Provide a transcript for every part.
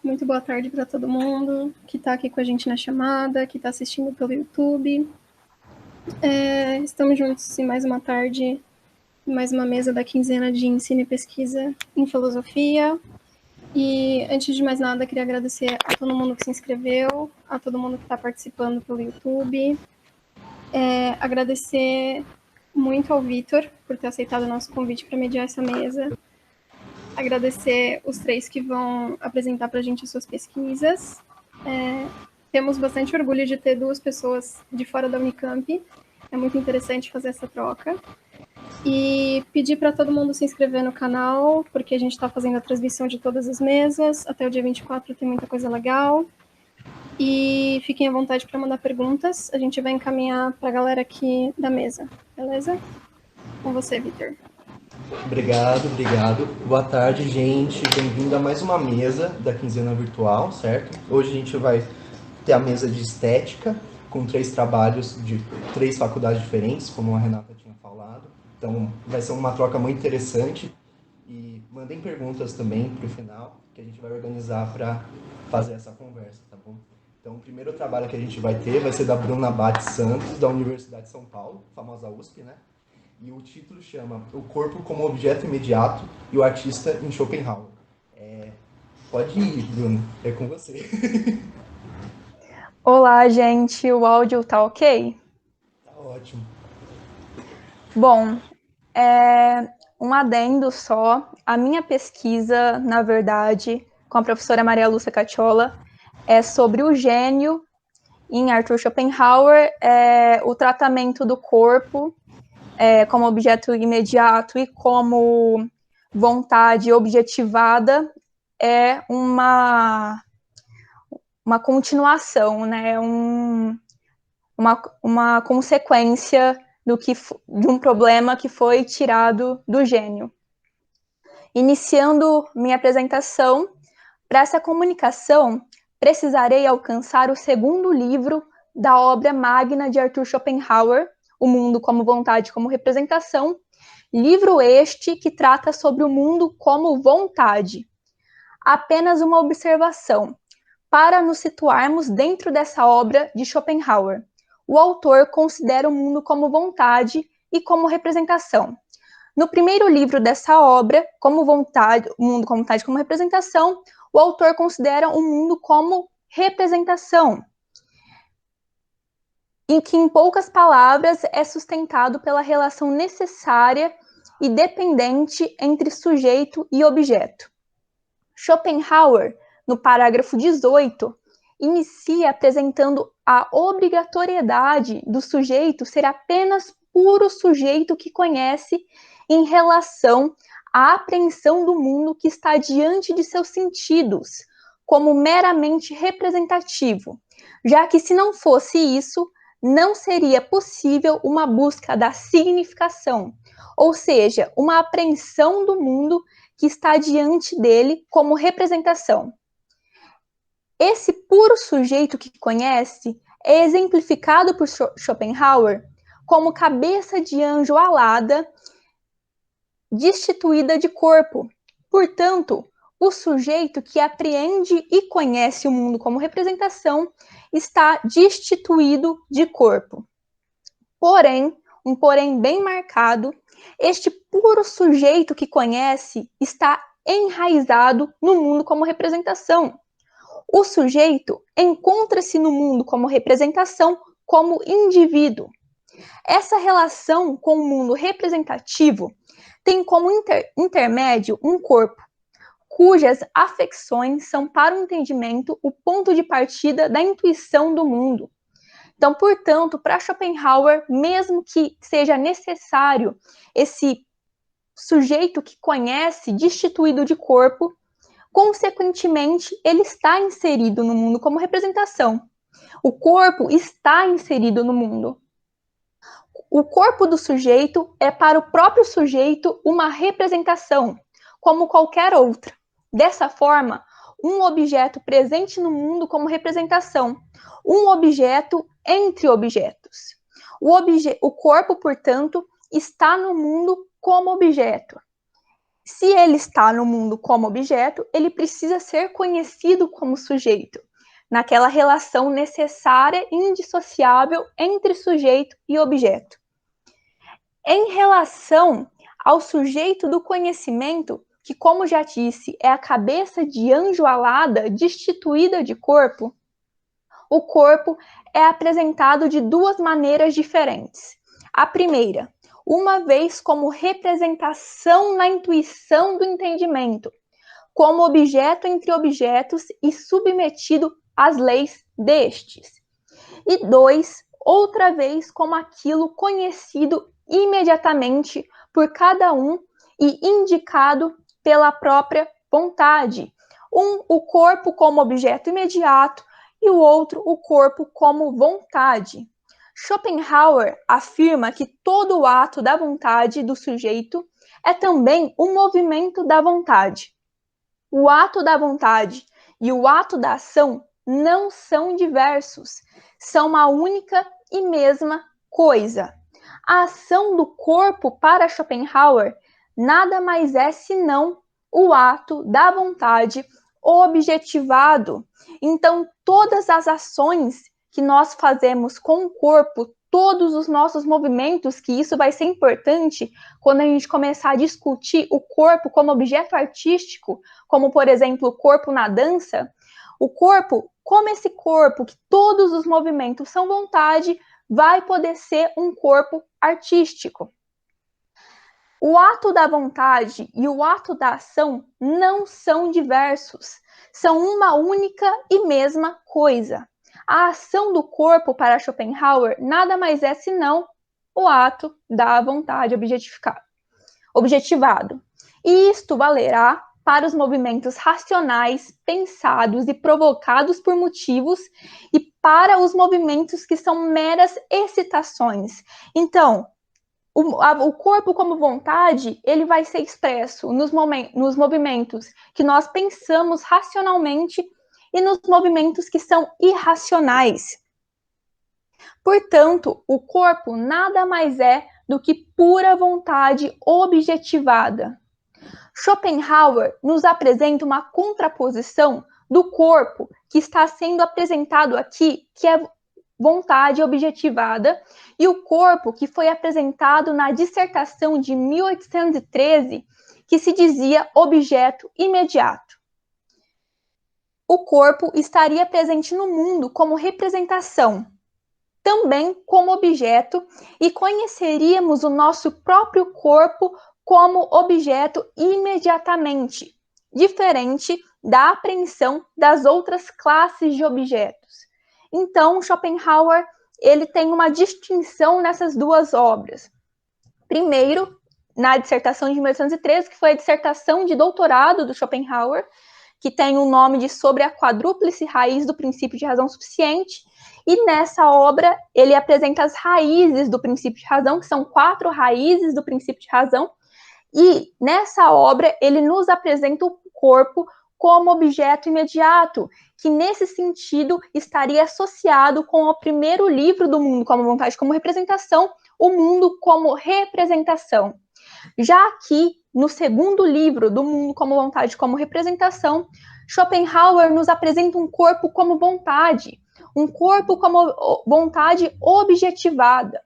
muito boa tarde para todo mundo que está aqui com a gente na chamada, que está assistindo pelo YouTube. Estamos juntos em mais uma tarde, mais uma mesa da quinzena de ensino e pesquisa em filosofia. E antes de mais nada, queria agradecer a todo mundo que se inscreveu, a todo mundo que está participando pelo YouTube. Agradecer muito ao Vitor por ter aceitado o nosso convite para mediar essa mesa. Agradecer os três que vão apresentar para a gente as suas pesquisas. Temos bastante orgulho de ter duas pessoas de fora da Unicamp. É muito interessante fazer essa troca. E pedir para todo mundo se inscrever no canal, porque a gente está fazendo a transmissão de todas as mesas. Até o dia 24 tem muita coisa legal. E fiquem à vontade para mandar perguntas. A gente vai encaminhar para a galera aqui da mesa, beleza? Com você, Vitor. Obrigado. Boa tarde, gente. Bem-vindo a mais uma mesa da quinzena virtual, certo? Hoje a gente vai ter a mesa de estética, com 3 trabalhos de 3 faculdades diferentes, como a Renata tinha falado. Então, vai ser uma troca muito interessante. E mandem perguntas também para o final, que a gente vai organizar para fazer essa conversa, tá bom? Então, o primeiro trabalho que a gente vai ter vai ser da Bruna Bate Santos, da Universidade de São Paulo, famosa USP, né? E o título chama O Corpo como Objeto Imediato e o Artista em Schopenhauer. Pode ir, Bruno, é com você. Olá, gente, o áudio tá ok? Tá ótimo. Bom, um adendo só. A minha pesquisa, na verdade, com a professora Maria Lúcia Cacciola, é sobre o gênio em Arthur Schopenhauer, o tratamento do corpo como objeto imediato e como vontade objetivada é uma continuação, né? Uma consequência de um problema que foi tirado do gênio. Iniciando minha apresentação, para essa comunicação, precisarei alcançar o segundo livro da obra magna de Arthur Schopenhauer, O Mundo como Vontade como Representação, livro este que trata sobre o mundo como vontade. Apenas uma observação, para nos situarmos dentro dessa obra de Schopenhauer. O autor considera o mundo como vontade e como representação. No primeiro livro dessa obra, como vontade, o mundo como vontade como representação, o autor considera o mundo como representação, em que, em poucas palavras, é sustentado pela relação necessária e dependente entre sujeito e objeto. Schopenhauer, no parágrafo 18, inicia apresentando a obrigatoriedade do sujeito ser apenas puro sujeito que conhece em relação à apreensão do mundo que está diante de seus sentidos, como meramente representativo, já que se não fosse isso, não seria possível uma busca da significação, ou seja, uma apreensão do mundo que está diante dele como representação. Esse puro sujeito que conhece é exemplificado por Schopenhauer como cabeça de anjo alada, destituída de corpo. Portanto, o sujeito que apreende e conhece o mundo como representação está destituído de corpo. Porém, um porém bem marcado, este puro sujeito que conhece está enraizado no mundo como representação. O sujeito encontra-se no mundo como representação, como indivíduo. Essa relação com o mundo representativo tem como intermédio um corpo, cujas afecções são para o entendimento o ponto de partida da intuição do mundo. Então, portanto, para Schopenhauer, mesmo que seja necessário esse sujeito que conhece destituído de corpo, consequentemente, ele está inserido no mundo como representação. O corpo está inserido no mundo. O corpo do sujeito é para o próprio sujeito uma representação, como qualquer outra. Dessa forma, um objeto presente no mundo como representação, um objeto entre objetos. O corpo, portanto, está no mundo como objeto. Se ele está no mundo como objeto, ele precisa ser conhecido como sujeito, naquela relação necessária e indissociável entre sujeito e objeto. Em relação ao sujeito do conhecimento, que, como já disse, é a cabeça de anjo alada destituída de corpo, o corpo é apresentado de duas maneiras diferentes. A primeira, uma vez como representação na intuição do entendimento, como objeto entre objetos e submetido às leis destes. E dois, outra vez como aquilo conhecido imediatamente por cada um e indicado pela própria vontade. O corpo como objeto imediato e o outro, o corpo como vontade. Schopenhauer afirma que todo o ato da vontade do sujeito é também um movimento da vontade. O ato da vontade e o ato da ação não são diversos, são uma única e mesma coisa. A ação do corpo para Schopenhauer nada mais é senão o ato da vontade objetivado. Então, todas as ações que nós fazemos com o corpo, todos os nossos movimentos, que isso vai ser importante quando a gente começar a discutir o corpo como objeto artístico, como, por exemplo, o corpo na dança, o corpo, como esse corpo, que todos os movimentos são vontade, vai poder ser um corpo artístico. O ato da vontade e o ato da ação não são diversos, são uma única e mesma coisa. A ação do corpo para Schopenhauer nada mais é senão o ato da vontade objetivado. E isto valerá para os movimentos racionais, pensados e provocados por motivos e para os movimentos que são meras excitações. Então, o corpo como vontade, ele vai ser expresso nos movimentos que nós pensamos racionalmente e nos movimentos que são irracionais. Portanto, o corpo nada mais é do que pura vontade objetivada. Schopenhauer nos apresenta uma contraposição do corpo que está sendo apresentado aqui, que é vontade objetivada, e o corpo que foi apresentado na dissertação de 1813, que se dizia objeto imediato. O corpo estaria presente no mundo como representação, também como objeto, e conheceríamos o nosso próprio corpo como objeto imediatamente, diferente da apreensão das outras classes de objetos. Então, Schopenhauer, ele tem uma distinção nessas duas obras. Primeiro, na dissertação de 1813, que foi a dissertação de doutorado do Schopenhauer, que tem o nome de Sobre a Quadrúplice Raiz do Princípio de Razão Suficiente, e nessa obra ele apresenta as raízes do princípio de razão, que são 4 raízes do princípio de razão, e nessa obra ele nos apresenta o corpo como objeto imediato, que nesse sentido estaria associado com o primeiro livro do Mundo como Vontade como Representação, o Mundo como Representação. Já aqui, no segundo livro do Mundo como Vontade como Representação, Schopenhauer nos apresenta um corpo como vontade, um corpo como vontade objetivada.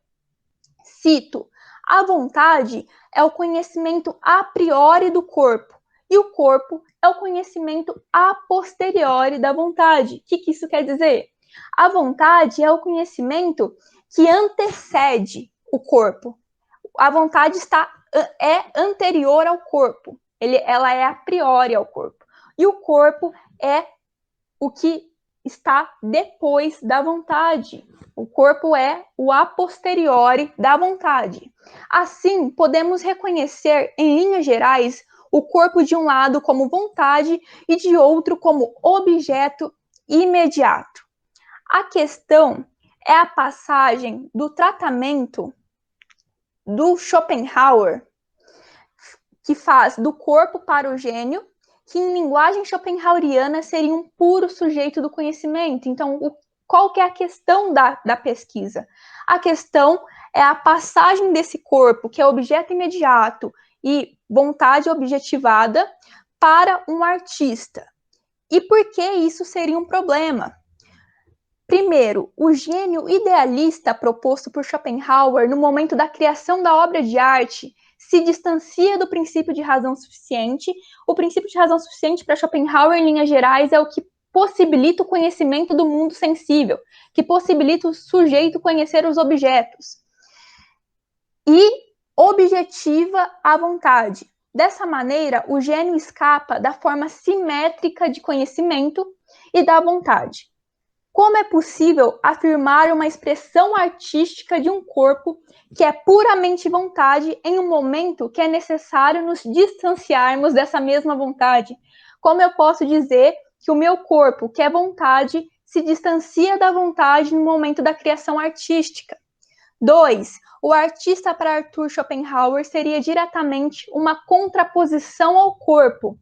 Cito: a vontade é o conhecimento a priori do corpo, e o corpo é o conhecimento a posteriori da vontade. O que isso quer dizer? A vontade é o conhecimento que antecede o corpo. A vontade é anterior ao corpo. Ela é a priori ao corpo. E o corpo é o que está depois da vontade. O corpo é o a posteriori da vontade. Assim, podemos reconhecer, em linhas gerais, o corpo de um lado como vontade e de outro como objeto imediato. A questão é a passagem do tratamento do Schopenhauer, que faz do corpo para o gênio, que em linguagem schopenhaueriana seria um puro sujeito do conhecimento. Então, qual que é a questão da pesquisa? A questão é a passagem desse corpo, que é objeto imediato e vontade objetivada para um artista. E por que isso seria um problema? Primeiro, o gênio idealista proposto por Schopenhauer no momento da criação da obra de arte se distancia do princípio de razão suficiente. O princípio de razão suficiente para Schopenhauer, em linhas gerais, é o que possibilita o conhecimento do mundo sensível, que possibilita o sujeito conhecer os objetos. E objetiva a vontade. Dessa maneira, o gênio escapa da forma simétrica de conhecimento e da vontade. Como é possível afirmar uma expressão artística de um corpo que é puramente vontade em um momento que é necessário nos distanciarmos dessa mesma vontade? Como eu posso dizer que o meu corpo, que é vontade, se distancia da vontade no momento da criação artística? 2. O artista para Arthur Schopenhauer seria diretamente uma contraposição ao corpo.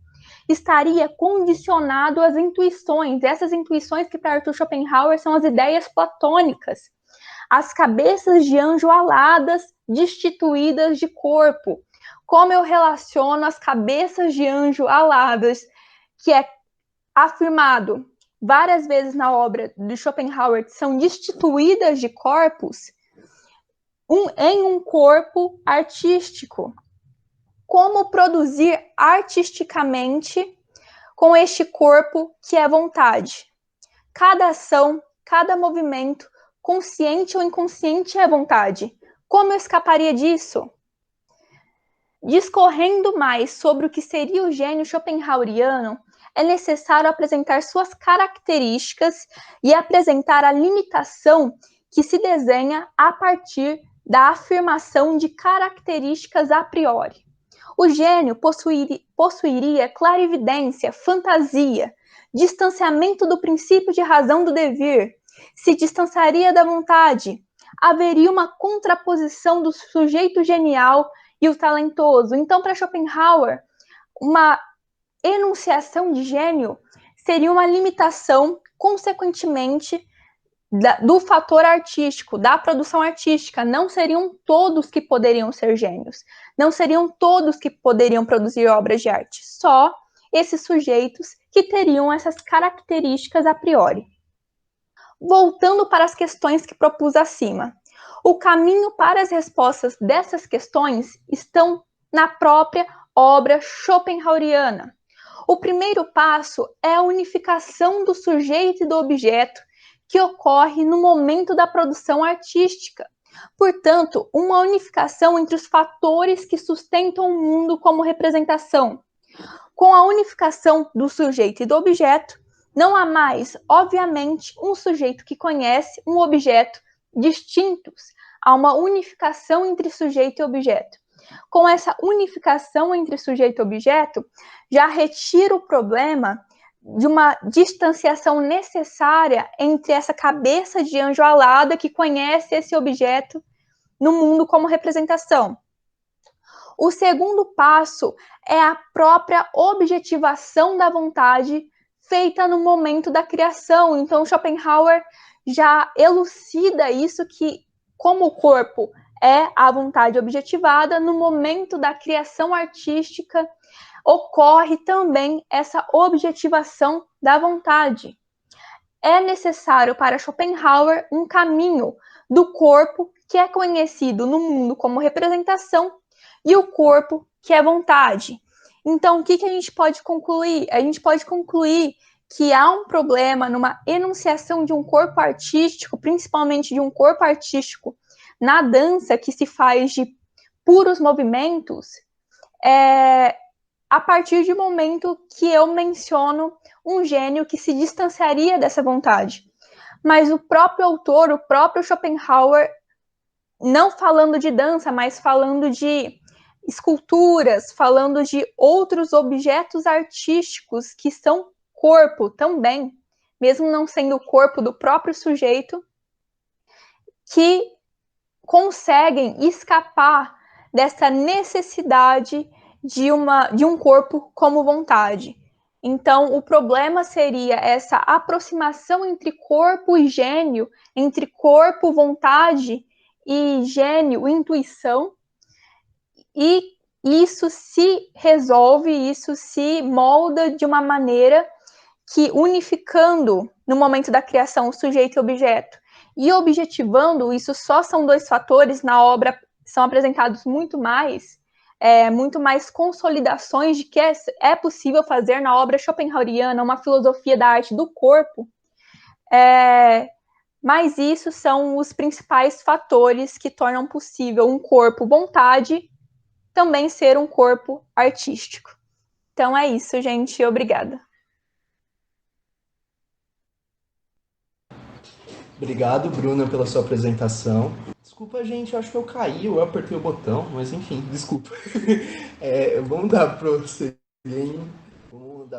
Estaria condicionado às intuições, essas intuições que para Arthur Schopenhauer são as ideias platônicas, as cabeças de anjo aladas, destituídas de corpo. Como eu relaciono as cabeças de anjo aladas, que é afirmado várias vezes na obra de Schopenhauer, que são destituídas de corpos, em um corpo artístico? Como produzir artisticamente com este corpo que é vontade? Cada ação, cada movimento, consciente ou inconsciente, é vontade. Como eu escaparia disso? Discorrendo mais sobre o que seria o gênio schopenhaueriano, é necessário apresentar suas características e apresentar a limitação que se desenha a partir da afirmação de características a priori. O gênio possuiria clarividência, fantasia, distanciamento do princípio de razão do devir, se distanciaria da vontade, haveria uma contraposição do sujeito genial e o talentoso. Então, para Schopenhauer, uma enunciação de gênio seria uma limitação, consequentemente, do fator artístico, da produção artística. Não seriam todos que poderiam ser gênios, não seriam todos que poderiam produzir obras de arte, só esses sujeitos que teriam essas características a priori. Voltando para as questões que propus acima, o caminho para as respostas dessas questões estão na própria obra schopenhaueriana. O primeiro passo é a unificação do sujeito e do objeto que ocorre no momento da produção artística. Portanto, uma unificação entre os fatores que sustentam o mundo como representação. Com a unificação do sujeito e do objeto, não há mais, obviamente, um sujeito que conhece um objeto distintos. Há uma unificação entre sujeito e objeto. Com essa unificação entre sujeito e objeto, já retira o problema de uma distanciação necessária entre essa cabeça de anjo alada que conhece esse objeto no mundo como representação. O segundo passo é a própria objetivação da vontade feita no momento da criação. Então, Schopenhauer já elucida isso, que como o corpo é a vontade objetivada, no momento da criação artística ocorre também essa objetivação da vontade. É necessário para Schopenhauer um caminho do corpo que é conhecido no mundo como representação e o corpo que é vontade. Então, o que a gente pode concluir? A gente pode concluir que há um problema numa enunciação de um corpo artístico, principalmente de um corpo artístico na dança, que se faz de puros movimentos, a partir do momento que eu menciono um gênio que se distanciaria dessa vontade. Mas o próprio autor, o próprio Schopenhauer, não falando de dança, mas falando de esculturas, falando de outros objetos artísticos que são corpo também, mesmo não sendo o corpo do próprio sujeito, que conseguem escapar dessa necessidade de um corpo como vontade. Então, o problema seria essa aproximação entre corpo e gênio, entre corpo, vontade e gênio, intuição, e isso se resolve, isso se molda de uma maneira que, unificando no momento da criação o sujeito e o objeto e objetivando, isso só são 2 fatores, na obra são apresentados muito mais consolidações de que é possível fazer na obra schopenhaueriana uma filosofia da arte do corpo, mas isso são os principais fatores que tornam possível um corpo vontade também ser um corpo artístico. Então é isso, gente. Obrigada. Obrigado, Bruna, pela sua apresentação. Desculpa, gente, eu acho que eu caí, eu apertei o botão, mas enfim, desculpa. Vamos dar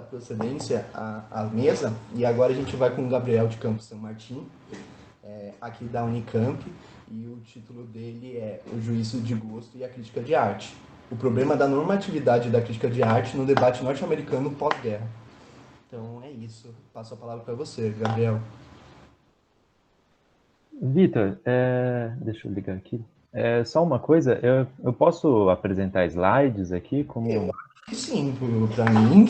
procedência à mesa, e agora a gente vai com o Gabriel de Campos São Martim, aqui da Unicamp, e o título dele é O Juízo de Gosto e a Crítica de Arte. O problema da normatividade da crítica de arte no debate norte-americano pós-guerra. Então é isso. Passo a palavra para você, Gabriel. Vitor, deixa eu ligar aqui. Só uma coisa, eu posso apresentar slides aqui? Eu acho que sim, para mim.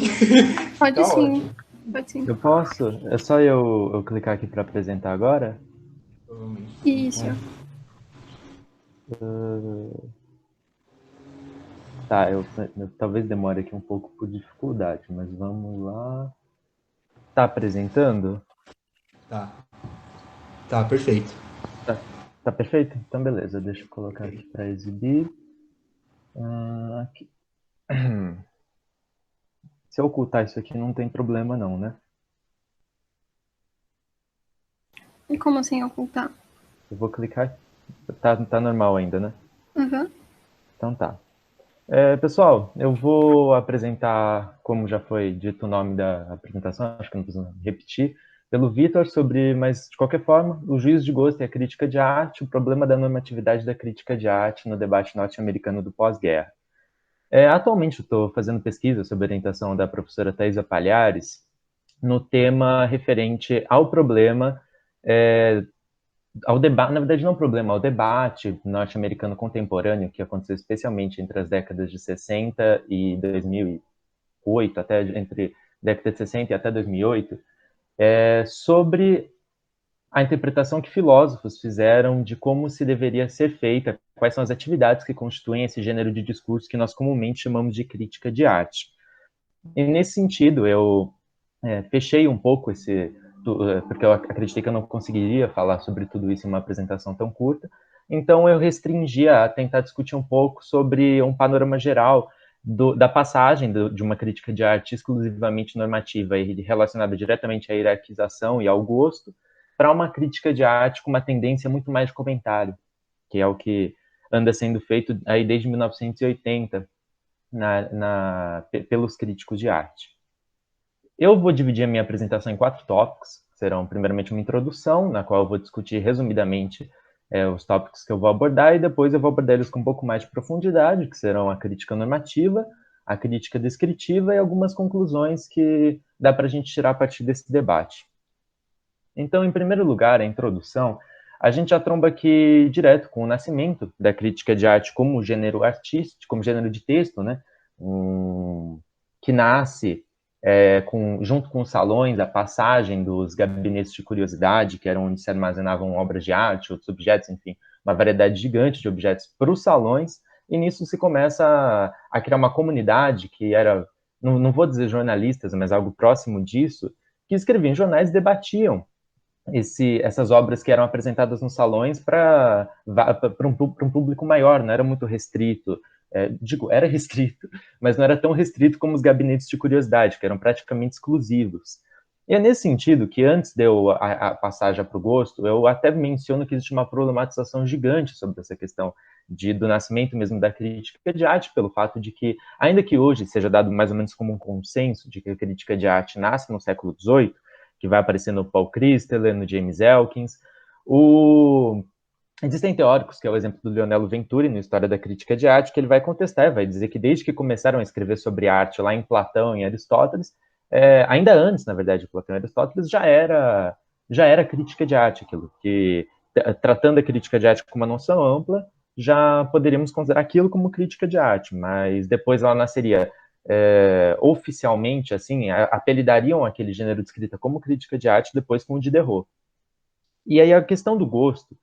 Pode sim. Pode sim. Eu posso? É só eu clicar aqui para apresentar agora? Isso. Tá, eu talvez demore aqui um pouco por dificuldade, mas vamos lá. Tá apresentando? Tá, perfeito. Tá perfeito? Então, beleza. Deixa eu colocar aqui para exibir. Aqui. Se eu ocultar isso aqui, não tem problema não, né? E como assim ocultar? Eu vou clicar. Tá normal ainda, né? Uhum. Então tá. Pessoal, eu vou apresentar, como já foi dito o nome da apresentação, acho que não preciso repetir, pelo Vitor, mas de qualquer forma, o juízo de gosto e a crítica de arte, o problema da normatividade da crítica de arte no debate norte-americano do pós-guerra. Atualmente eu estou fazendo pesquisa sob orientação da professora Thaisa Palhares no tema referente ao problema, ao debate, na verdade não problema, ao debate norte-americano contemporâneo que aconteceu especialmente entre as décadas de 60 e 2008, até entre década de 60 e até 2008, sobre a interpretação que filósofos fizeram de como se deveria ser feita, quais são as atividades que constituem esse gênero de discurso que nós comumente chamamos de crítica de arte. E nesse sentido, eu fechei um pouco porque eu acreditei que eu não conseguiria falar sobre tudo isso em uma apresentação tão curta, então eu restringi a tentar discutir um pouco sobre um panorama geral da passagem de uma crítica de arte exclusivamente normativa e relacionada diretamente à hierarquização e ao gosto, para uma crítica de arte com uma tendência muito mais de comentário, que é o que anda sendo feito aí desde 1980 pelos críticos de arte. Eu vou dividir a minha apresentação em 4 tópicos, que serão primeiramente uma introdução, na qual eu vou discutir resumidamente os tópicos que eu vou abordar, e depois eu vou abordar eles com um pouco mais de profundidade, que serão a crítica normativa, a crítica descritiva e algumas conclusões que dá para a gente tirar a partir desse debate. Então, em primeiro lugar, a introdução, a gente já tromba aqui direto com o nascimento da crítica de arte como gênero artístico, como gênero de texto, né? Que nasce junto com os salões, a passagem dos gabinetes de curiosidade, que eram onde se armazenavam obras de arte, outros objetos, enfim, uma variedade gigante de objetos para os salões, e nisso se começa a criar uma comunidade que era, não vou dizer jornalistas, mas algo próximo disso, que escreviam em jornais e debatiam essas obras que eram apresentadas nos salões para um público maior, não era muito restrito. Era restrito, mas não era tão restrito como os gabinetes de curiosidade, que eram praticamente exclusivos. E é nesse sentido que, antes de eu a passagem para o gosto, eu até menciono que existe uma problematização gigante sobre essa questão do nascimento mesmo da crítica de arte, pelo fato de que, ainda que hoje seja dado mais ou menos como um consenso de que a crítica de arte nasce no século XVIII, que vai aparecer no Paul Christeler, no James Elkins, existem teóricos, que é o exemplo do Leonello Venturi, no História da Crítica de Arte, que ele vai contestar, vai dizer que desde que começaram a escrever sobre arte lá em Platão e Aristóteles, ainda antes, na verdade, de Platão e Aristóteles, já era crítica de arte aquilo, que tratando a crítica de arte com uma noção ampla, já poderíamos considerar aquilo como crítica de arte, mas depois ela nasceria oficialmente, assim, apelidariam aquele gênero de escrita como crítica de arte depois com o Diderot. E aí a questão do gosto,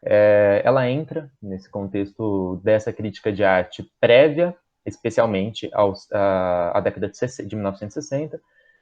ela entra nesse contexto dessa crítica de arte prévia, especialmente à década de 1960,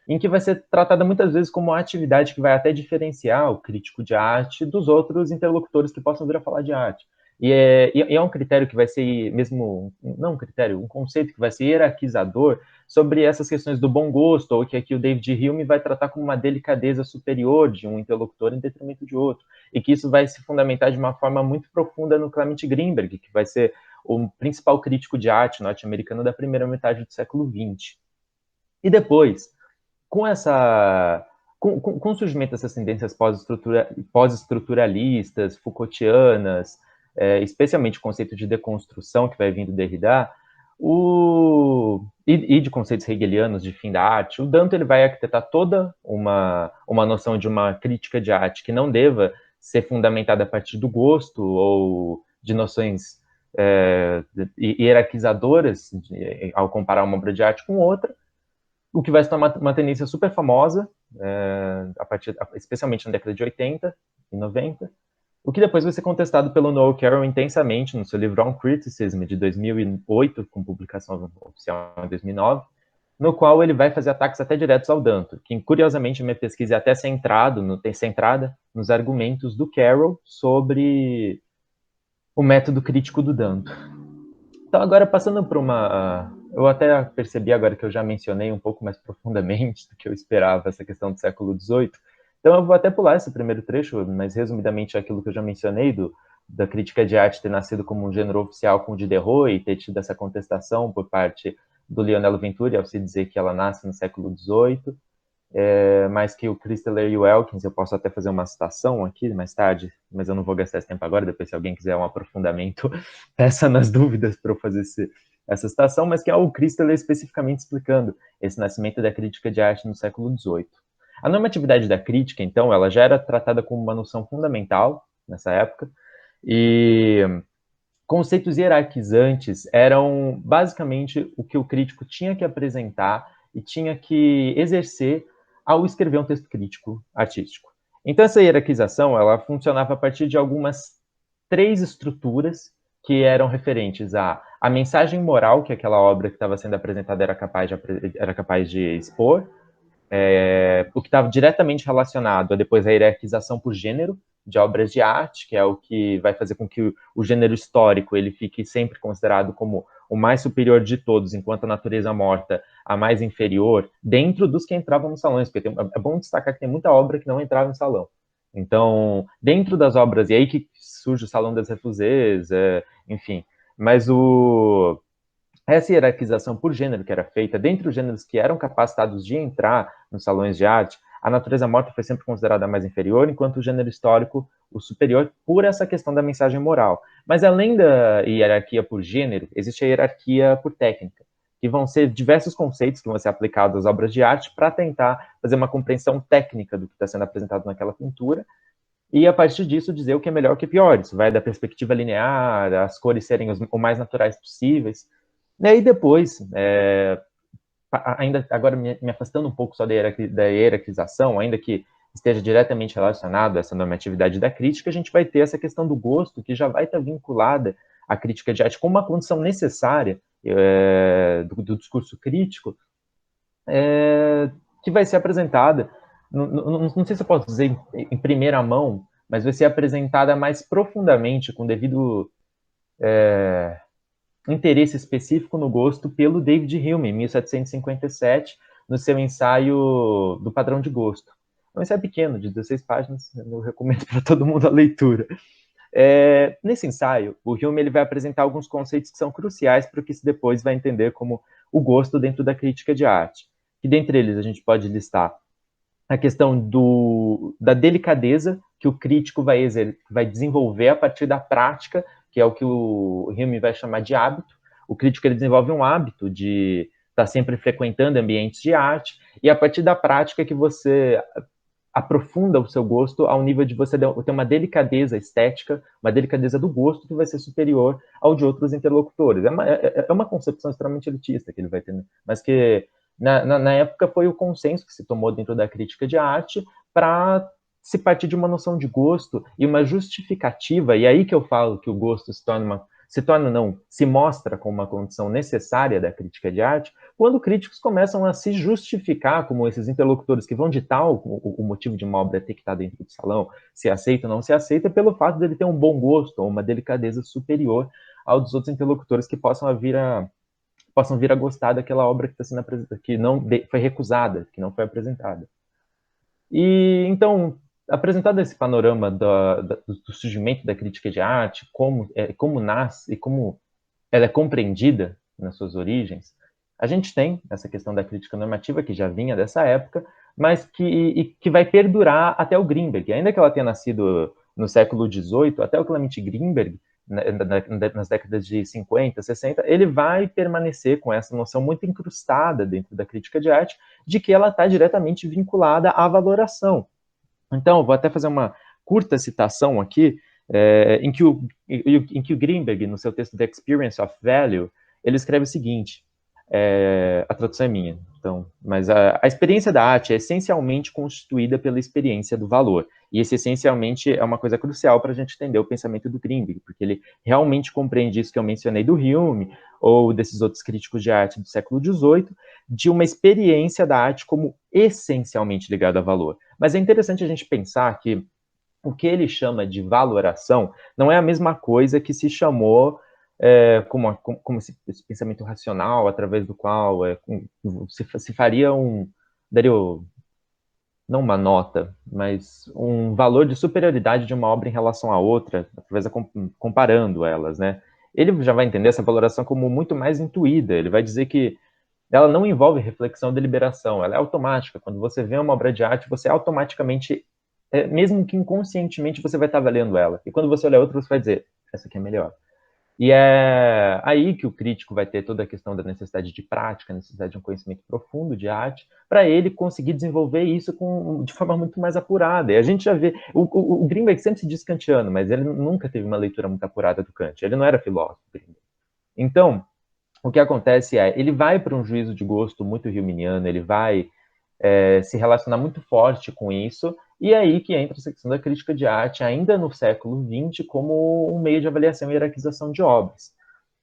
em que vai ser tratada muitas vezes como uma atividade que vai até diferenciar o crítico de arte dos outros interlocutores que possam vir a falar de arte. E é um critério que vai ser mesmo, não um critério, um conceito que vai ser hierarquizador sobre essas questões do bom gosto, ou que aqui o David Hume vai tratar como uma delicadeza superior de um interlocutor em detrimento de outro, e que isso vai se fundamentar de uma forma muito profunda no Clement Greenberg, que vai ser o principal crítico de arte norte-americano da primeira metade do século XX. E depois, com o surgimento dessas tendências pós-estruturalistas, Foucaultianas, especialmente o conceito de deconstrução que vai vindo do Derrida, e de conceitos hegelianos de fim da arte, o Danton ele vai arquitetar toda uma noção de uma crítica de arte que não deva ser fundamentada a partir do gosto ou de noções hierarquizadoras ao comparar uma obra de arte com outra, o que vai se tornar uma tendência super famosa, especialmente na década de 80 e 90, o que depois vai ser contestado pelo Noel Carroll intensamente no seu livro On Criticism, de 2008, com publicação oficial em 2009, no qual ele vai fazer ataques até diretos ao Danton, que, curiosamente, a minha pesquisa é até centrada nos argumentos do Carroll sobre o método crítico do Danton. Então, agora, passando por eu até percebi agora que eu já mencionei um pouco mais profundamente do que eu esperava essa questão do século XVIII, então eu vou até pular esse primeiro trecho, mas resumidamente aquilo que eu já mencionei da crítica de arte ter nascido como um gênero oficial com o Diderot e ter tido essa contestação por parte do Lionel Venturi ao se dizer que ela nasce no século XVIII, mas que o Christeler e o Elkins, eu posso até fazer uma citação aqui mais tarde, mas eu não vou gastar esse tempo agora, depois se alguém quiser um aprofundamento, peça nas dúvidas para eu fazer essa citação, mas que é o Christeler especificamente explicando esse nascimento da crítica de arte no século XVIII. A normatividade da crítica, então, ela já era tratada como uma noção fundamental nessa época, e conceitos hierarquizantes eram basicamente o que o crítico tinha que apresentar e tinha que exercer ao escrever um texto crítico artístico. Então, essa hierarquização, ela funcionava a partir de algumas 3 estruturas que eram referentes à mensagem moral que aquela obra que estava sendo apresentada era capaz de expor, o que estava diretamente relacionado a depois a hierarquização por gênero de obras de arte, que é o que vai fazer com que o gênero histórico ele fique sempre considerado como o mais superior de todos, enquanto a natureza morta a mais inferior, dentro dos que entravam nos salões, porque é bom destacar que tem muita obra que não entrava no salão. Então, dentro das obras, e aí que surge o Salão das Refusées, enfim, mas essa hierarquização por gênero que era feita, dentre os gêneros que eram capacitados de entrar nos salões de arte, a natureza morta foi sempre considerada a mais inferior, enquanto o gênero histórico o superior, por essa questão da mensagem moral. Mas além da hierarquia por gênero, existe a hierarquia por técnica, que vão ser diversos conceitos que vão ser aplicados às obras de arte para tentar fazer uma compreensão técnica do que está sendo apresentado naquela pintura, e a partir disso dizer o que é melhor e o que é pior. Isso vai da perspectiva linear, as cores serem o mais naturais possíveis. E aí depois, ainda agora me afastando um pouco só da hierarquização, ainda que esteja diretamente relacionado a essa normatividade da crítica, a gente vai ter essa questão do gosto, que já vai estar vinculada à crítica de arte como uma condição necessária do discurso crítico, que vai ser apresentada, não sei se eu posso dizer em primeira mão, mas vai ser apresentada mais profundamente, com devido interesse específico no gosto pelo David Hume, em 1757, no seu ensaio do padrão de gosto. É um ensaio pequeno, de 16 páginas, eu recomendo para todo mundo a leitura. Nesse ensaio, o Hume ele vai apresentar alguns conceitos que são cruciais para o que se depois vai entender como o gosto dentro da crítica de arte. E dentre eles a gente pode listar a questão da delicadeza que o crítico vai desenvolver a partir da prática, que é o que o Hume vai chamar de hábito. O crítico ele desenvolve um hábito de estar sempre frequentando ambientes de arte, e a partir da prática que você aprofunda o seu gosto ao nível de você ter uma delicadeza estética, uma delicadeza do gosto que vai ser superior ao de outros interlocutores. É uma concepção extremamente elitista que ele vai ter, né? Mas que na época foi o consenso que se tomou dentro da crítica de arte para se partir de uma noção de gosto e uma justificativa, e aí que eu falo que o gosto se mostra como uma condição necessária da crítica de arte, quando críticos começam a se justificar como esses interlocutores que vão ditar o motivo de uma obra ter que estar dentro do salão, se aceita ou não se aceita, pelo fato dele ter um bom gosto ou uma delicadeza superior ao dos outros interlocutores que possam vir a gostar daquela obra que está sendo apresentada, que não foi recusada, que não foi apresentada. E então, apresentado esse panorama do surgimento da crítica de arte, como nasce e como ela é compreendida nas suas origens, a gente tem essa questão da crítica normativa, que já vinha dessa época, mas que vai perdurar até o Grinberg. Ainda que ela tenha nascido no século XVIII, até o Clement Grinberg, nas décadas de 50, 60, ele vai permanecer com essa noção muito incrustada dentro da crítica de arte, de que ela está diretamente vinculada à valoração. Então, vou até fazer uma curta citação aqui, em que o Grinberg, no seu texto The Experience of Value, ele escreve o seguinte, a tradução é minha, então, mas a experiência da arte é essencialmente constituída pela experiência do valor, e esse essencialmente é uma coisa crucial para a gente entender o pensamento do Grinberg, porque ele realmente compreende isso que eu mencionei do Hume, ou desses outros críticos de arte do século XVIII, de uma experiência da arte como essencialmente ligada a valor. Mas é interessante a gente pensar que o que ele chama de valoração não é a mesma coisa que se chamou como esse pensamento racional, através do qual se faria daria não uma nota, mas um valor de superioridade de uma obra em relação à outra, através comparando elas, né? Ele já vai entender essa valoração como muito mais intuída, ele vai dizer que ela não envolve reflexão ou deliberação, ela é automática. Quando você vê uma obra de arte, você automaticamente, mesmo que inconscientemente, você vai estar avaliando ela. E quando você olha outra, você vai dizer, essa aqui é melhor. E é aí que o crítico vai ter toda a questão da necessidade de prática, necessidade de um conhecimento profundo de arte, para ele conseguir desenvolver isso de forma muito mais apurada. E a gente já vê, o Grinberg sempre se diz kantiano, mas ele nunca teve uma leitura muito apurada do Kant, ele não era filósofo. Então, o que acontece ele vai para um juízo de gosto muito huminiano, ele vai se relacionar muito forte com isso, e é aí que entra a questão da crítica de arte, ainda no século XX, como um meio de avaliação e hierarquização de obras.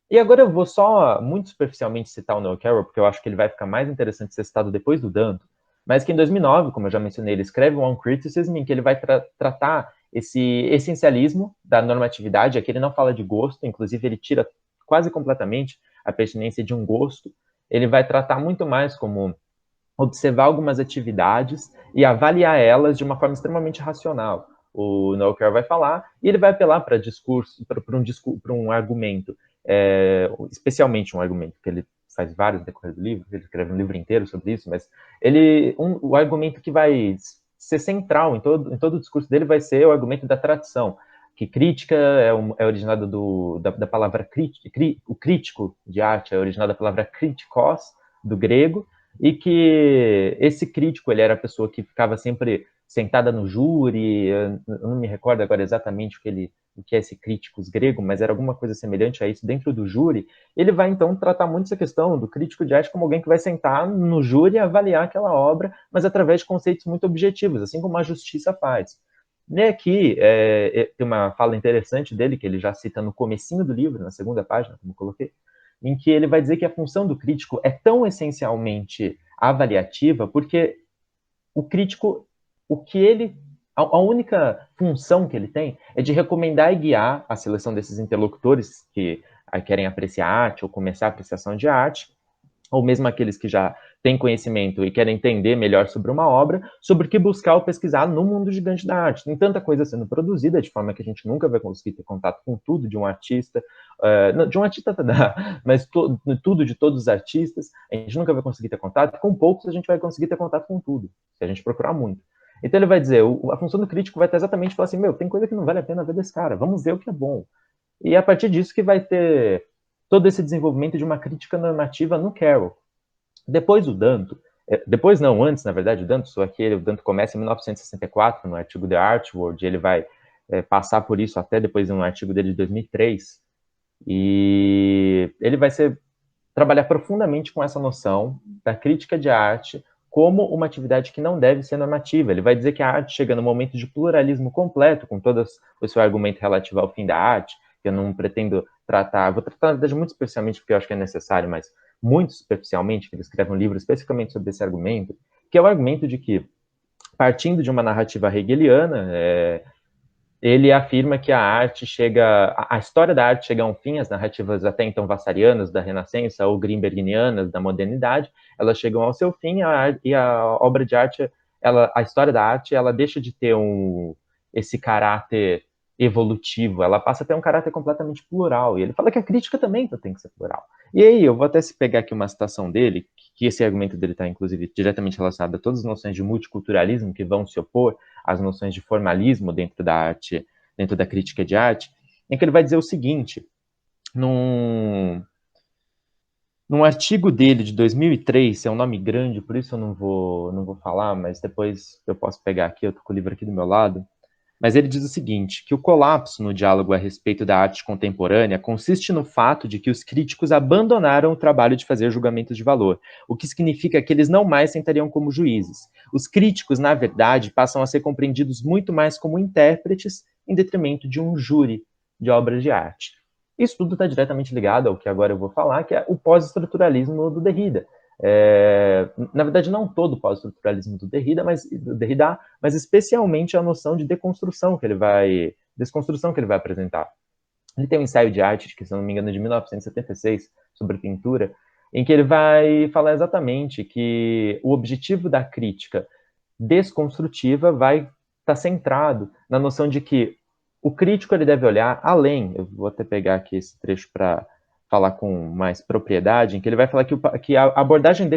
E agora eu vou só, muito superficialmente, citar o Noel Carroll, porque eu acho que ele vai ficar mais interessante ser citado depois do Danto, mas que em 2009, como eu já mencionei, ele escreve o On Criticism, em que ele vai tratar esse essencialismo da normatividade. Aqui ele não fala de gosto, inclusive ele tira quase completamente a pertinência de um gosto. Ele vai tratar muito mais como observar algumas atividades e avaliar elas de uma forma extremamente racional. O Noel Carroll vai falar e ele vai apelar para um argumento, especialmente um argumento que ele faz vários no decorrer do livro, ele escreve um livro inteiro sobre isso, mas o argumento que vai ser central em todo o discurso dele vai ser o argumento da tradição, que crítica é originado da palavra o crítico de arte é originado da palavra kritikos, do grego, e que esse crítico, ele era a pessoa que ficava sempre sentada no júri, eu não me recordo agora exatamente o que é esse críticos grego, mas era alguma coisa semelhante a isso dentro do júri. Ele vai, então, tratar muito essa questão do crítico de arte como alguém que vai sentar no júri e avaliar aquela obra, mas através de conceitos muito objetivos, assim como a justiça faz. E aqui tem uma fala interessante dele, que ele já cita no comecinho do livro, na segunda página, como eu coloquei, em que ele vai dizer que a função do crítico é tão essencialmente avaliativa, porque o crítico, a única função que ele tem é de recomendar e guiar a seleção desses interlocutores que querem apreciar arte ou começar a apreciação de arte, ou mesmo aqueles que já têm conhecimento e querem entender melhor sobre uma obra, sobre o que buscar ou pesquisar no mundo gigante da arte. Tem tanta coisa sendo produzida, de forma que a gente nunca vai conseguir ter contato com tudo de um artista, mas tudo de todos os artistas, a gente nunca vai conseguir ter contato, com poucos a gente vai conseguir ter contato com tudo, se a gente procurar muito. Então ele vai dizer, a função do crítico vai ter exatamente falar assim, tem coisa que não vale a pena ver desse cara, vamos ver o que é bom. E é a partir disso que vai ter todo esse desenvolvimento de uma crítica normativa no Carroll. Depois do Danto, Depois não, antes, na verdade, o Danto começa em 1964, no artigo The Art World, ele vai passar por isso até depois um artigo dele de 2003, e ele vai trabalhar profundamente com essa noção da crítica de arte como uma atividade que não deve ser normativa. Ele vai dizer que a arte chega no momento de pluralismo completo, com todo o seu argumento relativo ao fim da arte, que eu não pretendo tratar, vou tratar, na verdade, muito especialmente, porque eu acho que é necessário, mas muito superficialmente, que ele escreve um livro especificamente sobre esse argumento, que é o argumento de que, partindo de uma narrativa hegeliana, ele afirma que a história da arte chega a um fim, as narrativas até então wassarianas da Renascença ou grinbergnianas da modernidade, elas chegam ao seu fim e a obra de arte, a história da arte, ela deixa de ter esse caráter evolutivo, ela passa a ter um caráter completamente plural, e ele fala que a crítica também tem que ser plural. E aí, eu vou até pegar aqui uma citação dele, que esse argumento dele está, inclusive, diretamente relacionado a todas as noções de multiculturalismo que vão se opor às noções de formalismo dentro da arte, dentro da crítica de arte, em que ele vai dizer o seguinte, num artigo dele de 2003, é um nome grande, por isso eu não vou falar, mas depois eu posso pegar aqui, eu tô com o livro aqui do meu lado, mas ele diz o seguinte, que o colapso no diálogo a respeito da arte contemporânea consiste no fato de que os críticos abandonaram o trabalho de fazer julgamentos de valor, o que significa que eles não mais sentariam como juízes. Os críticos, na verdade, passam a ser compreendidos muito mais como intérpretes em detrimento de um júri de obras de arte. Isso tudo está diretamente ligado ao que agora eu vou falar, que é o pós-estruturalismo do Derrida. Na verdade, não todo o pós-estruturalismo do Derrida, mas especialmente a noção de desconstrução que ele vai apresentar. Ele tem um ensaio de arte, que se não me engano é de 1976, sobre pintura, em que ele vai falar exatamente que o objetivo da crítica desconstrutiva vai estar centrado na noção de que o crítico ele deve olhar além, eu vou até pegar aqui esse trecho para falar com mais propriedade, em que ele vai falar que a abordagem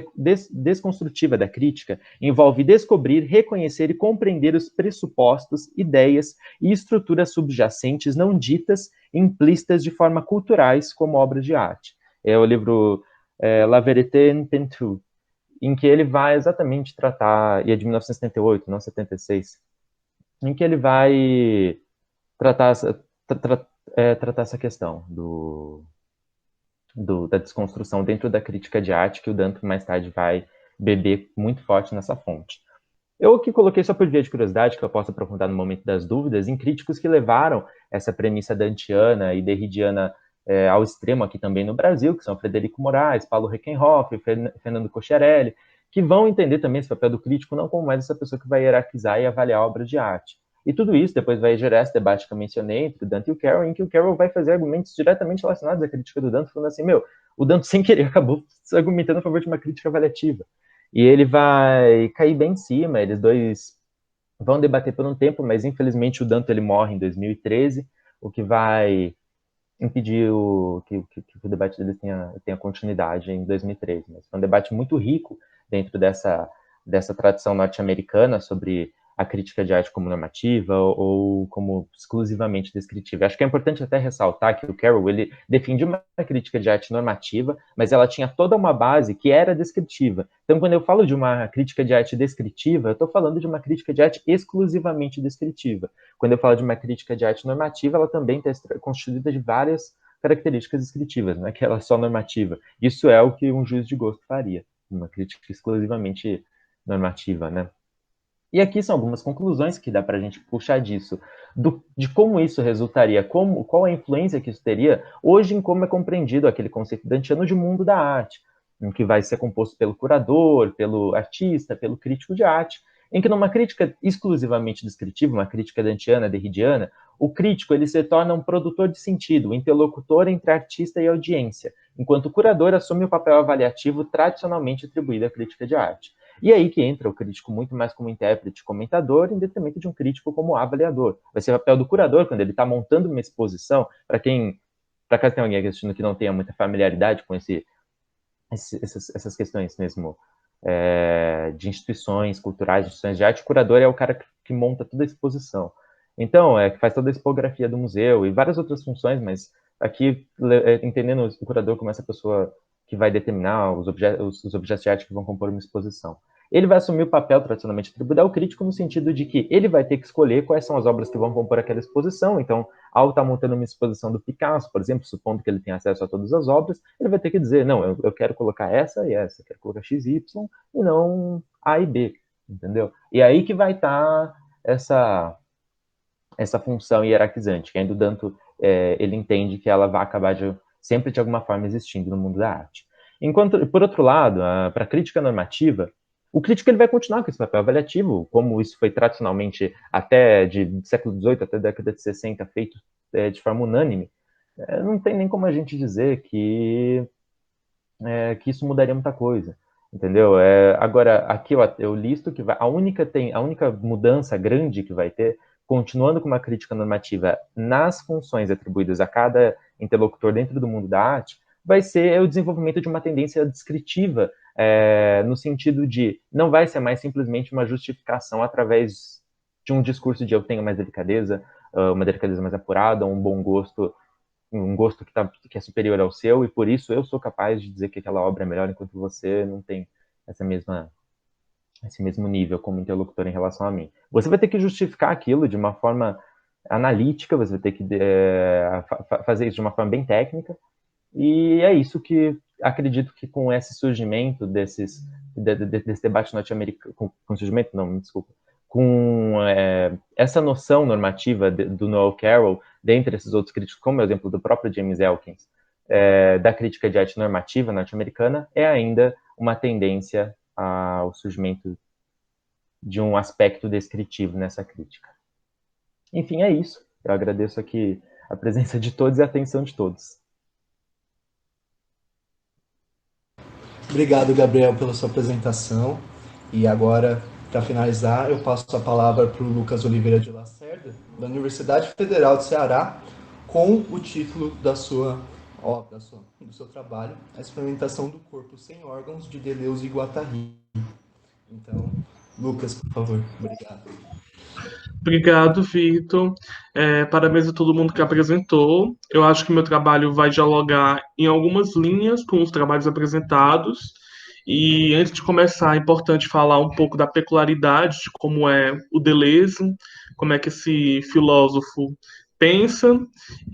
desconstrutiva da crítica envolve descobrir, reconhecer e compreender os pressupostos, ideias e estruturas subjacentes não ditas e implícitas de forma culturais como obras de arte. É o livro La Vérité en Peinture, em que ele vai exatamente tratar, e é de 1978, não 76, em que ele vai tratar essa questão da desconstrução dentro da crítica de arte, que o Danto mais tarde vai beber muito forte nessa fonte. Eu aqui coloquei só por via de curiosidade, que eu posso aprofundar no momento das dúvidas, em críticos que levaram essa premissa dantiana e derridiana ao extremo aqui também no Brasil, que são Frederico Moraes, Paulo Reckenhoff, Fernando Cocchiarelli, que vão entender também esse papel do crítico não como mais essa pessoa que vai hierarquizar e avaliar obras de arte. E tudo isso depois vai gerar esse debate que eu mencionei entre o Danto e o Carroll, em que o Carroll vai fazer argumentos diretamente relacionados à crítica do Danto, falando assim, o Danto sem querer acabou argumentando a favor de uma crítica avaliativa. E ele vai cair bem em cima, eles dois vão debater por um tempo, mas infelizmente o Danto ele morre em 2013, o que vai impedir que o debate deles tenha continuidade em 2013. Mas foi um debate muito rico dentro dessa tradição norte-americana sobre a crítica de arte como normativa ou como exclusivamente descritiva. Acho que é importante até ressaltar que o Carroll ele defendia uma crítica de arte normativa, mas ela tinha toda uma base que era descritiva. Então, quando eu falo de uma crítica de arte descritiva, eu estou falando de uma crítica de arte exclusivamente descritiva. Quando eu falo de uma crítica de arte normativa, ela também está constituída de várias características descritivas, não é que ela é só normativa. Isso é o que um juiz de gosto faria, uma crítica exclusivamente normativa, né? E aqui são algumas conclusões que dá para a gente puxar disso, de como isso resultaria, qual a influência que isso teria hoje em como é compreendido aquele conceito dantiano de mundo da arte, em que vai ser composto pelo curador, pelo artista, pelo crítico de arte, em que numa crítica exclusivamente descritiva, uma crítica dantiana, derridiana, o crítico ele se torna um produtor de sentido, um interlocutor entre artista e audiência, enquanto o curador assume o papel avaliativo tradicionalmente atribuído à crítica de arte. E aí que entra o crítico muito mais como intérprete, comentador, em detrimento de um crítico como avaliador. Vai ser o papel do curador, quando ele está montando uma exposição, para caso tenha alguém assistindo que não tenha muita familiaridade com essas questões mesmo de instituições culturais, de instituições de arte, o curador é o cara que monta toda a exposição. Então, que faz toda a expografia do museu e várias outras funções, mas aqui entendendo o curador como essa pessoa que vai determinar os objetos de arte que vão compor uma exposição. Ele vai assumir o papel tradicionalmente atribuído ao crítico no sentido de que ele vai ter que escolher quais são as obras que vão compor aquela exposição. Então, ao estar montando uma exposição do Picasso, por exemplo, supondo que ele tenha acesso a todas as obras, ele vai ter que dizer, não, eu quero colocar essa e essa, eu quero colocar X e Y, e não A e B, entendeu? E aí que vai estar essa função hierarquizante, que ainda o Danto, ele entende que ela vai acabar sempre de alguma forma existindo no mundo da arte. Enquanto, por outro lado, para a crítica normativa, o crítico ele vai continuar com esse papel avaliativo, como isso foi tradicionalmente até de século XVIII até a década de 60 feito de forma unânime. Não tem nem como a gente dizer que isso mudaria muita coisa, entendeu? Agora, aqui eu listo que a única mudança grande que vai ter, continuando com uma crítica normativa nas funções atribuídas a cada interlocutor dentro do mundo da arte, vai ser o desenvolvimento de uma tendência descritiva, no sentido de não vai ser mais simplesmente uma justificação através de um discurso de eu tenho mais delicadeza, uma delicadeza mais apurada, um bom gosto, um gosto que é superior ao seu, e por isso eu sou capaz de dizer que aquela obra é melhor, enquanto você não tem esse mesmo nível como interlocutor em relação a mim. Você vai ter que justificar aquilo de uma forma analítica, você vai ter que fazer isso de uma forma bem técnica, e é isso que acredito que com esse surgimento desse debate norte-americano, com surgimento, não, me desculpa, com essa noção normativa do Noel Carroll, dentre esses outros críticos, como o exemplo do próprio James Elkins, da crítica de arte normativa norte-americana, é ainda uma tendência ao surgimento de um aspecto descritivo nessa crítica. Enfim, é isso. Eu agradeço aqui a presença de todos e a atenção de todos. Obrigado, Gabriel, pela sua apresentação. E agora, para finalizar, eu passo a palavra para o Lucas Oliveira de Lacerda, da Universidade Federal de Ceará, com o título do seu trabalho, A Experimentação do Corpo Sem Órgãos de Deleuze e Guattari. Então, Lucas, por favor. Obrigado. Obrigado, Vitor. Parabéns a todo mundo que apresentou. Eu acho que meu trabalho vai dialogar em algumas linhas com os trabalhos apresentados. E antes de começar, é importante falar um pouco da peculiaridade de como é o Deleuze, como é que esse filósofo pensa.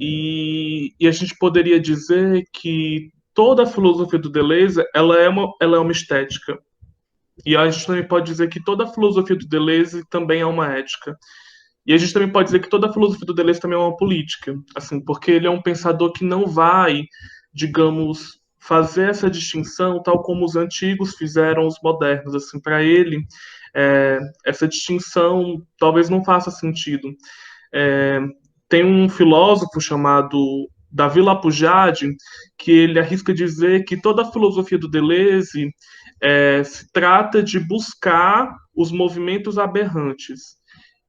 E a gente poderia dizer que toda a filosofia do Deleuze ela é uma estética. E a gente também pode dizer que toda a filosofia do Deleuze também é uma ética. E a gente também pode dizer que toda a filosofia do Deleuze também é uma política, assim, porque ele é um pensador que não vai, digamos, fazer essa distinção tal como os antigos fizeram os modernos. Assim, para ele, essa distinção talvez não faça sentido. Tem um filósofo chamado Davi Lapujade que ele arrisca dizer que toda a filosofia do Deleuze se trata de buscar os movimentos aberrantes.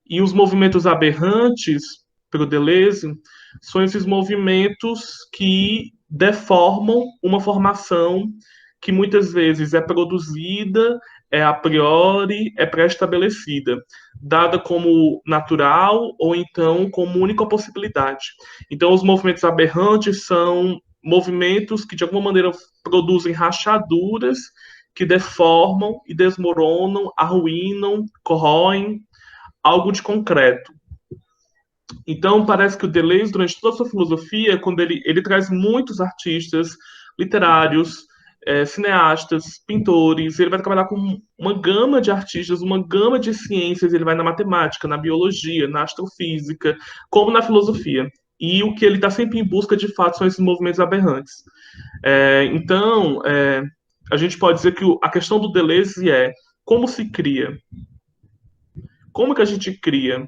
E os movimentos aberrantes, para o Deleuze, são esses movimentos que deformam uma formação que muitas vezes é produzida, é a priori, é pré-estabelecida, dada como natural ou então como única possibilidade. Então, os movimentos aberrantes são movimentos que, de alguma maneira, produzem rachaduras que deformam e desmoronam, arruinam, corroem algo de concreto. Então, parece que o Deleuze, durante toda a sua filosofia, quando ele traz muitos artistas literários, cineastas, pintores, ele vai trabalhar com uma gama de artistas, uma gama de ciências, ele vai na matemática, na biologia, na astrofísica, como na filosofia. E o que ele está sempre em busca, de fato, são esses movimentos aberrantes. Então, a gente pode dizer que a questão do Deleuze é como se cria. Como que a gente cria?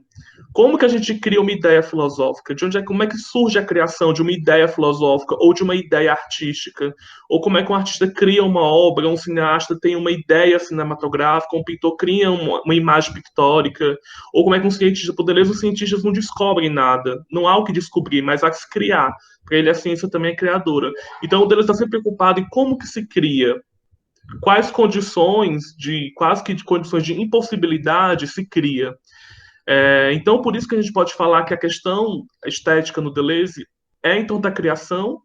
Como que a gente cria uma ideia filosófica? Como é que surge a criação de uma ideia filosófica ou de uma ideia artística? Ou como é que um artista cria uma obra, um cineasta tem uma ideia cinematográfica, um pintor cria uma imagem pictórica? Ou como é que um cientista, por Deleuze, os cientistas não descobrem nada? Não há o que descobrir, mas há que se criar. Para ele, a ciência também é criadora. Então, o Deleuze está sempre preocupado em como que se cria. Quais condições quase que de condições de impossibilidade se cria. Então, por isso que a gente pode falar que a questão estética no Deleuze é em torno da criação,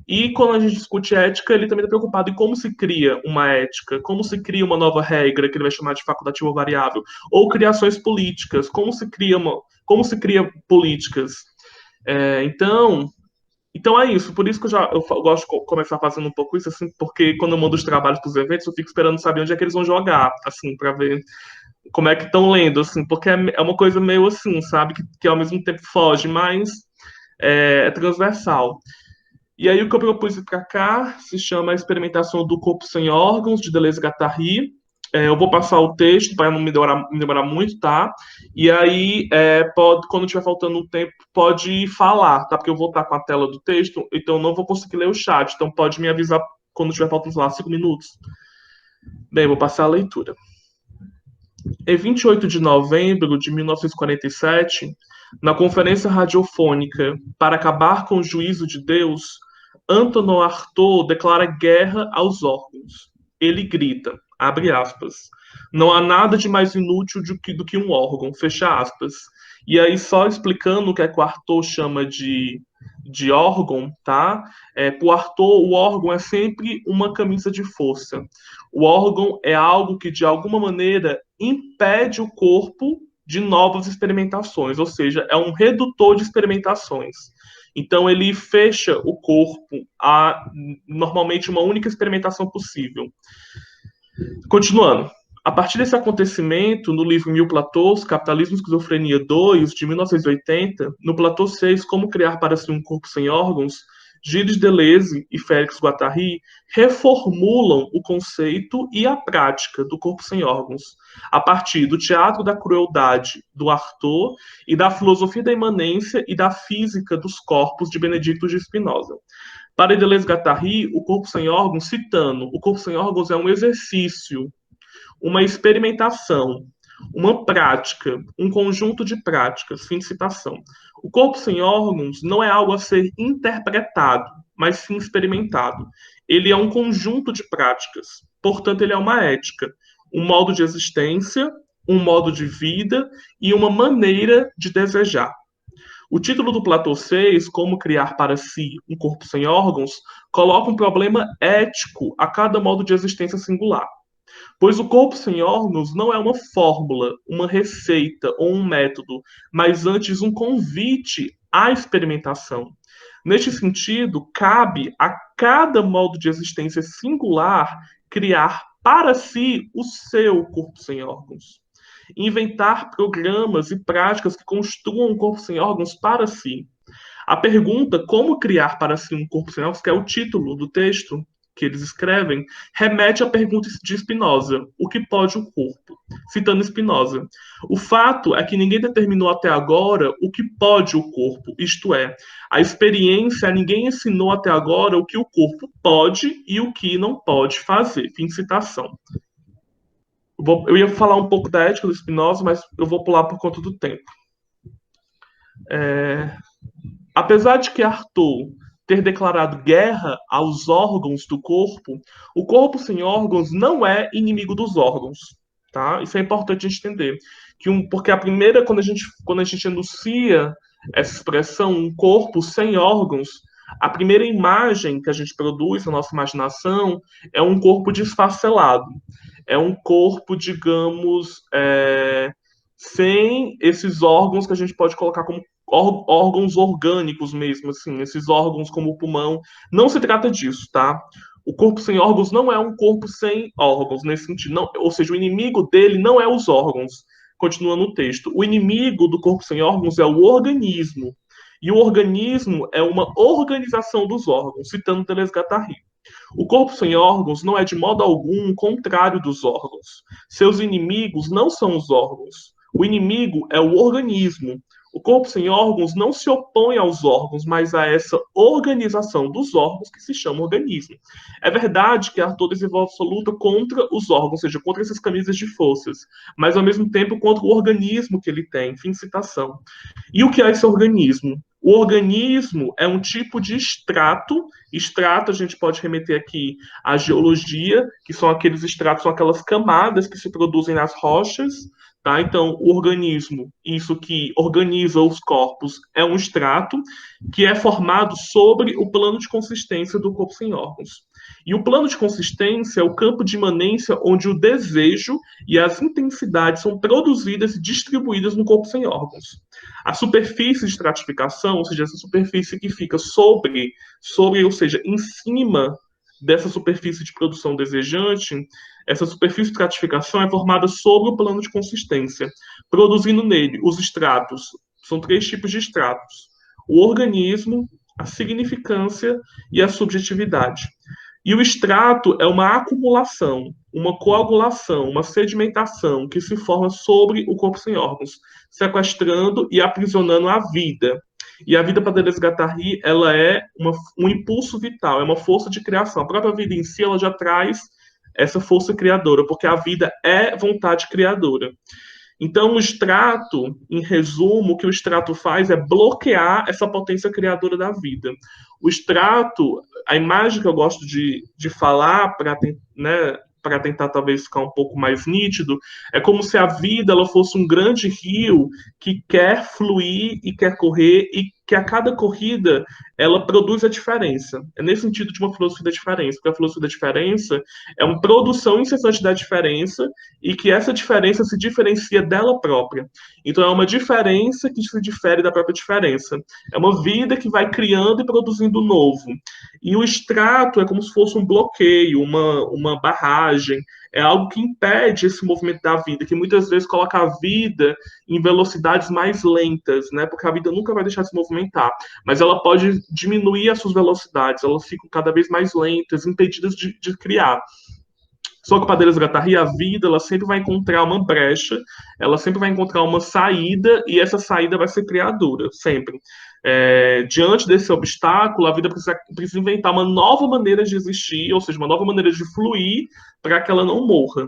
e quando a gente discute ética, ele também está preocupado em como se cria uma ética, como se cria uma nova regra, que ele vai chamar de facultativa ou variável, ou criações políticas, como se cria políticas. Então é isso, por isso que eu gosto de começar fazendo um pouco isso, assim, porque quando eu mando os trabalhos para os eventos, eu fico esperando saber onde é que eles vão jogar, assim, para ver como é que estão lendo, assim, porque é uma coisa meio assim, sabe, que ao mesmo tempo foge, mas é transversal. E aí o que eu propus para cá se chama Experimentação do Corpo Sem Órgãos, de Deleuze e Guattari. Eu vou passar o texto para não me demorar muito, tá? E aí, quando tiver faltando um tempo, pode falar, tá? Porque eu vou estar com a tela do texto, então eu não vou conseguir ler o chat. Então pode me avisar quando tiver faltando, lá, 5 minutos. Bem, vou passar a leitura. Em 28 de novembro de 1947, na conferência radiofônica Para Acabar com o Juízo de Deus, Antonin Artaud declara guerra aos órgãos. Ele grita, abre aspas, não há nada de mais inútil do que um órgão, fecha aspas. E aí, só explicando o que é que o Artaud chama de órgão, tá? Para o Artaud, o órgão é sempre uma camisa de força. O órgão é algo que, de alguma maneira, impede o corpo de novas experimentações, ou seja, é um redutor de experimentações. Então, ele fecha o corpo a, normalmente, uma única experimentação possível. Continuando. A partir desse acontecimento, no livro Mil Platôs, Capitalismo e Esquizofrenia 2, de 1980, no Platô 6, Como Criar para Si um Corpo Sem Órgãos, Gilles Deleuze e Félix Guattari reformulam o conceito e a prática do corpo sem órgãos, a partir do teatro da crueldade do Artaud e da filosofia da imanência e da física dos corpos de Benedicto de Spinoza. Para Deleuze e Guattari, o corpo sem órgãos, citando, o corpo sem órgãos é um exercício, uma experimentação, uma prática, um conjunto de práticas, fim de citação. O corpo sem órgãos não é algo a ser interpretado, mas sim experimentado. Ele é um conjunto de práticas, portanto, ele é uma ética, um modo de existência, um modo de vida e uma maneira de desejar. O título do Platô 6, Como Criar para Si um Corpo Sem Órgãos, coloca um problema ético a cada modo de existência singular. Pois o corpo sem órgãos não é uma fórmula, uma receita ou um método, mas antes um convite à experimentação. Neste sentido, cabe a cada modo de existência singular criar para si o seu corpo sem órgãos. Inventar programas e práticas que construam um corpo sem órgãos para si. A pergunta como criar para si um corpo sem órgãos, que é o título do texto que eles escrevem, remete à pergunta de Spinoza, o que pode o corpo? Citando Spinoza, o fato é que ninguém determinou até agora o que pode o corpo, isto é, a experiência, ninguém ensinou até agora o que o corpo pode e o que não pode fazer. Fim de citação. Eu ia falar um pouco da ética do Spinoza, mas eu vou pular por conta do tempo. Apesar de que Artaud ter declarado guerra aos órgãos do corpo, o corpo sem órgãos não é inimigo dos órgãos, tá? Isso é importante a gente entender. Porque quando a gente enuncia essa expressão, um corpo sem órgãos, a primeira imagem que a gente produz na nossa imaginação é um corpo desfacelado. É um corpo, digamos, sem esses órgãos que a gente pode colocar como órgãos orgânicos mesmo, assim, esses órgãos como o pulmão. Não se trata disso, tá? O corpo sem órgãos não é um corpo sem órgãos, nesse sentido. Não, ou seja, o inimigo dele não é os órgãos. Continua no texto. O inimigo do corpo sem órgãos é o organismo. E o organismo é uma organização dos órgãos, citando Deleuze e Guattari. O corpo sem órgãos não é de modo algum contrário dos órgãos. Seus inimigos não são os órgãos. O inimigo é o organismo. O corpo sem órgãos não se opõe aos órgãos, mas a essa organização dos órgãos que se chama organismo. É verdade que Artaud desenvolve sua luta contra os órgãos, ou seja, contra essas camisas de forças, mas ao mesmo tempo contra o organismo que ele tem. Fim de citação. E o que é esse organismo? O organismo é um tipo de extrato. Extrato, a gente pode remeter aqui à geologia, que são aqueles extratos, são aquelas camadas que se produzem nas rochas, tá? Então, o organismo, isso que organiza os corpos, é um extrato que é formado sobre o plano de consistência do corpo sem órgãos. E o plano de consistência é o campo de imanência onde o desejo e as intensidades são produzidas e distribuídas no corpo sem órgãos. A superfície de estratificação, ou seja, essa superfície que fica sobre, ou seja, em cima dessa superfície de produção desejante, essa superfície de estratificação é formada sobre o plano de consistência, produzindo nele os estratos. São 3 tipos de estratos: o organismo, a significância e a subjetividade. E o extrato é uma acumulação, uma coagulação, uma sedimentação que se forma sobre o corpo sem órgãos, sequestrando e aprisionando a vida. E a vida, para Deleuze e Guattari, ela é um impulso vital, é uma força de criação. A própria vida em si, ela já traz essa força criadora, porque a vida é vontade criadora. Então, o extrato, em resumo, o que o extrato faz é bloquear essa potência criadora da vida. O extrato, a imagem que eu gosto de falar, para tentar talvez ficar um pouco mais nítido, é como se a vida ela fosse um grande rio que quer fluir e quer correr, e que a cada corrida ela produz a diferença. É nesse sentido de uma filosofia da diferença, porque a filosofia da diferença é uma produção incessante da diferença, e que essa diferença se diferencia dela própria. Então é uma diferença que se difere da própria diferença. É uma vida que vai criando e produzindo novo. E o extrato é como se fosse um bloqueio, uma barragem, é algo que impede esse movimento da vida, que muitas vezes coloca a vida em velocidades mais lentas, né? Porque a vida nunca vai deixar de se movimentar, mas ela pode diminuir as suas velocidades, elas ficam cada vez mais lentas, impedidas de criar. Só que para Deleuze e Guattari, a vida ela sempre vai encontrar uma brecha, ela sempre vai encontrar uma saída, e essa saída vai ser criadora, sempre. Diante desse obstáculo, a vida precisa inventar uma nova maneira de existir, ou seja, uma nova maneira de fluir, para que ela não morra.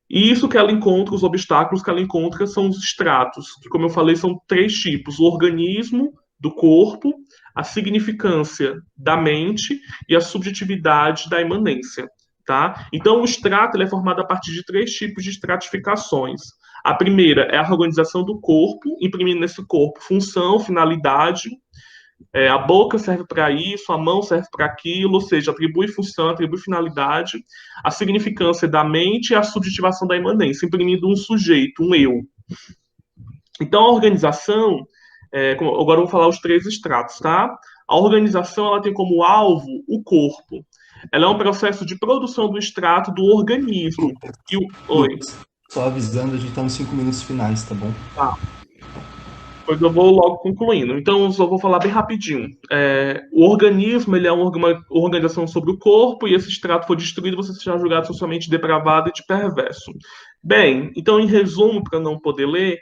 E isso que ela encontra, os obstáculos que ela encontra são os estratos, que, como eu falei, são 3 tipos: o organismo do corpo, a significância da mente e a subjetividade da imanência. Tá? Então, o extrato ele é formado a partir de 3 tipos de estratificações. A primeira é a organização do corpo, imprimindo nesse corpo função, finalidade. A boca serve para isso, a mão serve para aquilo, ou seja, atribui função, atribui finalidade. A significância da mente e a subjetivação da imanência, imprimindo um sujeito, um eu. Então, a organização, agora eu vou falar os 3 estratos, tá? A organização ela tem como alvo o corpo. Ela é um processo de produção do extrato do organismo. Oi. Só avisando, a gente está nos 5 minutos finais, tá bom? Tá. Pois eu vou logo concluindo. Então, eu só vou falar bem rapidinho. O organismo ele é uma organização sobre o corpo, e esse extrato for destruído, você será julgado socialmente depravado e de perverso. Bem, então, em resumo, para não poder ler,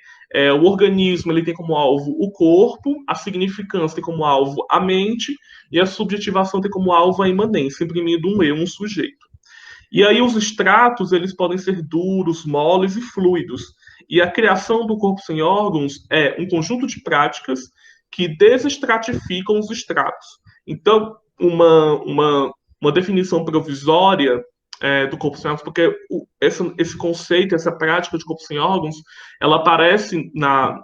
o organismo ele tem como alvo o corpo, a significância tem como alvo a mente, e a subjetivação tem como alvo a imanência, imprimindo um eu, um sujeito. E aí os estratos eles podem ser duros, moles e fluidos. E a criação do corpo sem órgãos é um conjunto de práticas que desestratificam os estratos. Então, uma definição provisória do corpo sem órgãos, porque esse conceito, essa prática de corpo sem órgãos, ela aparece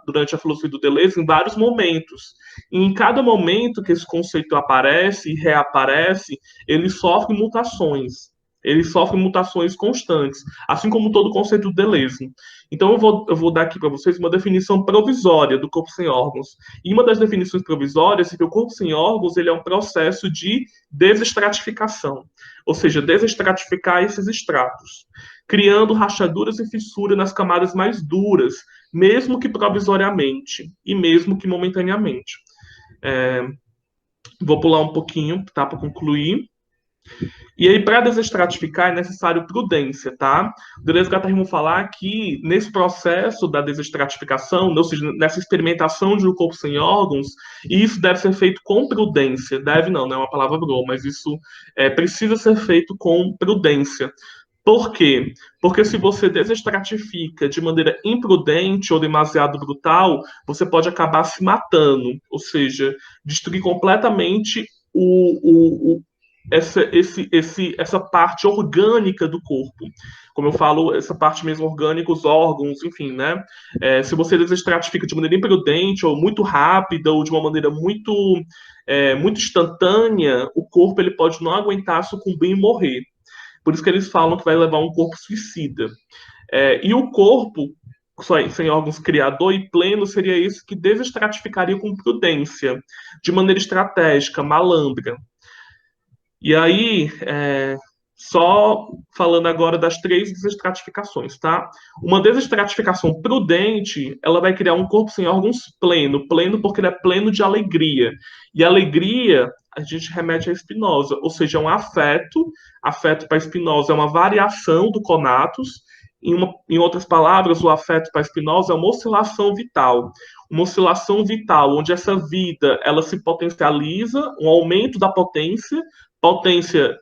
durante a filosofia do Deleuze em vários momentos. E em cada momento que esse conceito aparece e reaparece, ele sofre mutações. Ele sofre mutações constantes, assim como todo o conceito do Deleuze. Então, eu vou dar aqui para vocês uma definição provisória do corpo sem órgãos. E uma das definições provisórias é que o corpo sem órgãos ele é um processo de desestratificação, ou seja, desestratificar esses estratos, criando rachaduras e fissuras nas camadas mais duras, mesmo que provisoriamente e mesmo que momentaneamente. Vou pular um pouquinho, tá, para concluir. E aí, para desestratificar, é necessário prudência, tá? O Deleuze e Guattari vão falar que nesse processo da desestratificação, ou seja, nessa experimentação de um corpo sem órgãos, isso deve ser feito com prudência. Deve não é uma palavra boa, mas isso precisa ser feito com prudência. Por quê? Porque se você desestratifica de maneira imprudente ou demasiado brutal, você pode acabar se matando, ou seja, destruir completamente essa parte orgânica do corpo. Como eu falo, essa parte mesmo orgânica, os órgãos, enfim, né? Se você desestratifica de maneira imprudente ou muito rápida ou de uma maneira muito instantânea, o corpo ele pode não aguentar, sucumbir e morrer. Por isso que eles falam que vai levar um corpo suicida. E o corpo, sem órgãos criador e pleno, seria esse que desestratificaria com prudência, de maneira estratégica, malandra. E aí, só falando agora das 3 desestratificações, tá? Uma desestratificação prudente, ela vai criar um corpo sem órgãos pleno porque ele é pleno de alegria. E alegria, a gente remete a Spinoza, ou seja, é um afeto para Spinoza é uma variação do conatus. Em outras palavras, o afeto para Spinoza é uma oscilação vital. Uma oscilação vital, onde essa vida ela se potencializa, um aumento da potência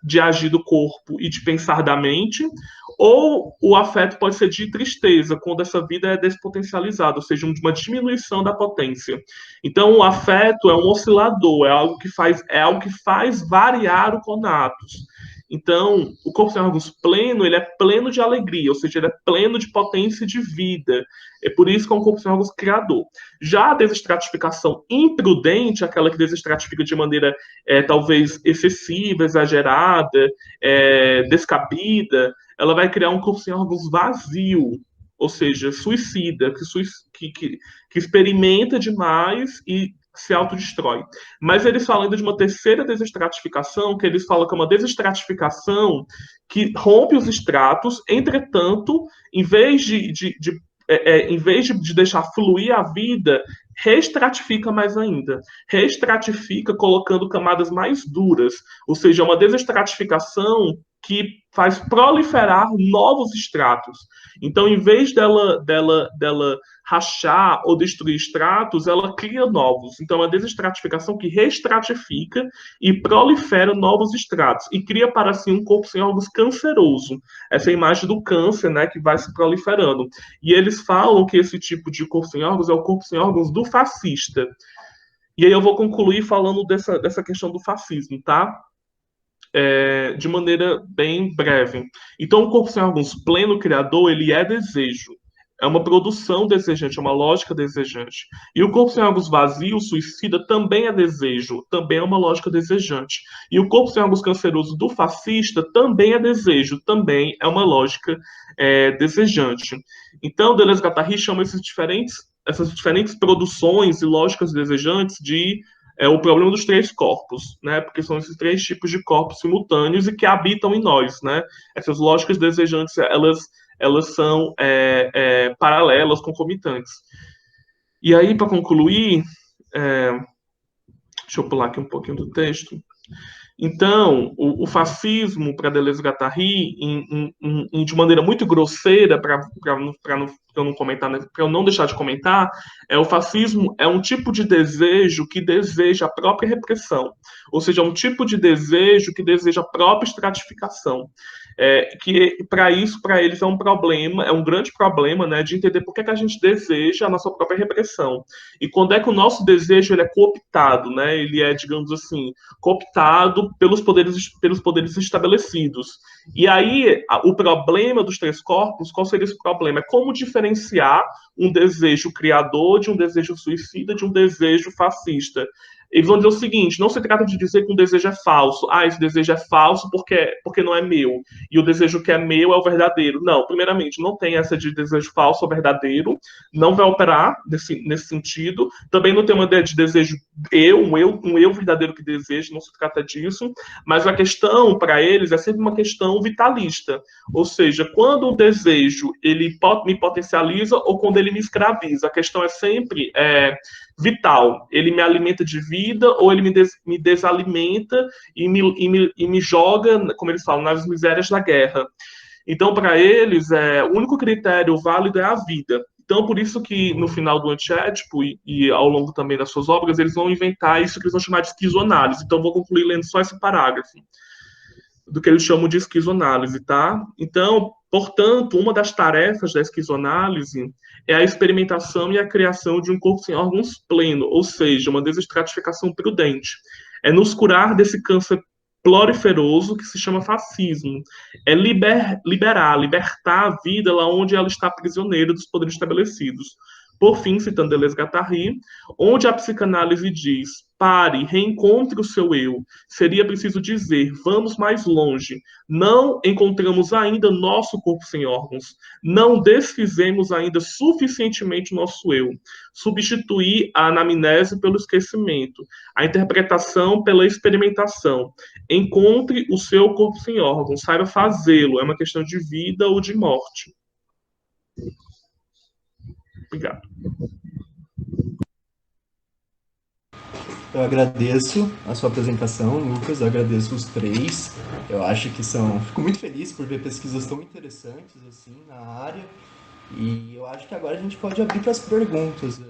de agir do corpo e de pensar da mente, ou o afeto pode ser de tristeza, quando essa vida é despotencializada, ou seja, uma diminuição da potência. Então, o afeto é um oscilador, é algo que faz variar o conatus. Então, o corpo sem órgãos pleno, ele é pleno de alegria, ou seja, ele é pleno de potência e de vida. É por isso que é um corpo sem órgãos criador. Já a desestratificação imprudente, aquela que desestratifica de maneira talvez excessiva, exagerada, descabida, ela vai criar um corpo sem órgãos vazio, ou seja, suicida, que experimenta demais e se autodestrói. Mas eles falam ainda de uma terceira desestratificação, que eles falam que é uma desestratificação que rompe os estratos, entretanto, em vez de deixar fluir a vida, reestratifica mais ainda. Reestratifica colocando camadas mais duras, ou seja, uma desestratificação que faz proliferar novos estratos. Então, em vez dela rachar ou destruir estratos, ela cria novos. Então, é uma desestratificação que reestratifica e prolifera novos estratos e cria para si um corpo sem órgãos canceroso. Essa é a imagem do câncer, né, que vai se proliferando. E eles falam que esse tipo de corpo sem órgãos é o corpo sem órgãos do fascista. E aí eu vou concluir falando dessa questão do fascismo, tá? De maneira bem breve. Então, o corpo sem órgãos pleno criador, ele é desejo. É uma produção desejante, é uma lógica desejante. E o corpo sem órgãos vazio, suicida, também é desejo, também é uma lógica desejante. E o corpo sem órgãos canceroso do fascista também é desejo, também é uma lógica desejante. Então, Deleuze-Guattari chama essas diferentes produções e lógicas desejantes de o problema dos 3 corpos, né? Porque são esses 3 tipos de corpos simultâneos e que habitam em nós, né? Essas lógicas desejantes, elas são paralelas, concomitantes. E aí, para concluir, deixa eu pular aqui um pouquinho do texto. Então, o fascismo, para Deleuze-Guattari, de maneira muito grosseira, para eu não deixar de comentar, o fascismo é um tipo de desejo que deseja a própria repressão, ou seja, é um tipo de desejo que deseja a própria estratificação. Que para eles é um problema, é um grande problema, né, de entender por que a gente deseja a nossa própria repressão. E quando é que o nosso desejo ele é cooptado, né, ele é, digamos assim, cooptado pelos poderes estabelecidos. E aí, o problema dos 3 corpos, qual seria esse problema? É como diferenciar um desejo criador de um desejo suicida, de um desejo fascista. Eles vão dizer o seguinte: não se trata de dizer que um desejo é falso. Esse desejo é falso porque não é meu. E o desejo que é meu é o verdadeiro. Não, primeiramente, não tem essa de desejo falso ou verdadeiro. Não vai operar nesse sentido. Também não tem uma ideia de desejo um eu verdadeiro que deseja, não se trata disso. Mas a questão, para eles, é sempre uma questão vitalista. Ou seja, quando o desejo ele me potencializa ou quando ele me escraviza. A questão é sempre vital. Ele me alimenta de vida ou ele me desalimenta e me joga, como eles falam, nas misérias da guerra. Então, para eles, o único critério válido é a vida. Então, por isso que no final do Antiédipo e ao longo também das suas obras, eles vão inventar isso que eles vão chamar de esquizoanálise. Então, vou concluir lendo só esse parágrafo. do que eles chamam de esquizoanálise, tá? Então, portanto, uma das tarefas da esquizoanálise é a experimentação e a criação de um corpo sem órgãos pleno, ou seja, uma desestratificação prudente. É nos curar desse câncer proliferoso que se chama fascismo. É libertar a vida lá onde ela está prisioneira dos poderes estabelecidos. Por fim, citando Deleuze-Guattari, onde a psicanálise diz: pare, reencontre o seu eu. Seria preciso dizer: vamos mais longe. Não encontramos ainda nosso corpo sem órgãos. Não desfizemos ainda suficientemente nosso eu. Substituir a anamnese pelo esquecimento, a interpretação pela experimentação. Encontre o seu corpo sem órgãos, saiba fazê-lo. É uma questão de vida ou de morte. Obrigado. Eu agradeço a sua apresentação, Lucas. Eu agradeço os três. Eu acho que fico muito feliz por ver pesquisas tão interessantes assim na área. E eu acho que agora a gente pode abrir para as perguntas.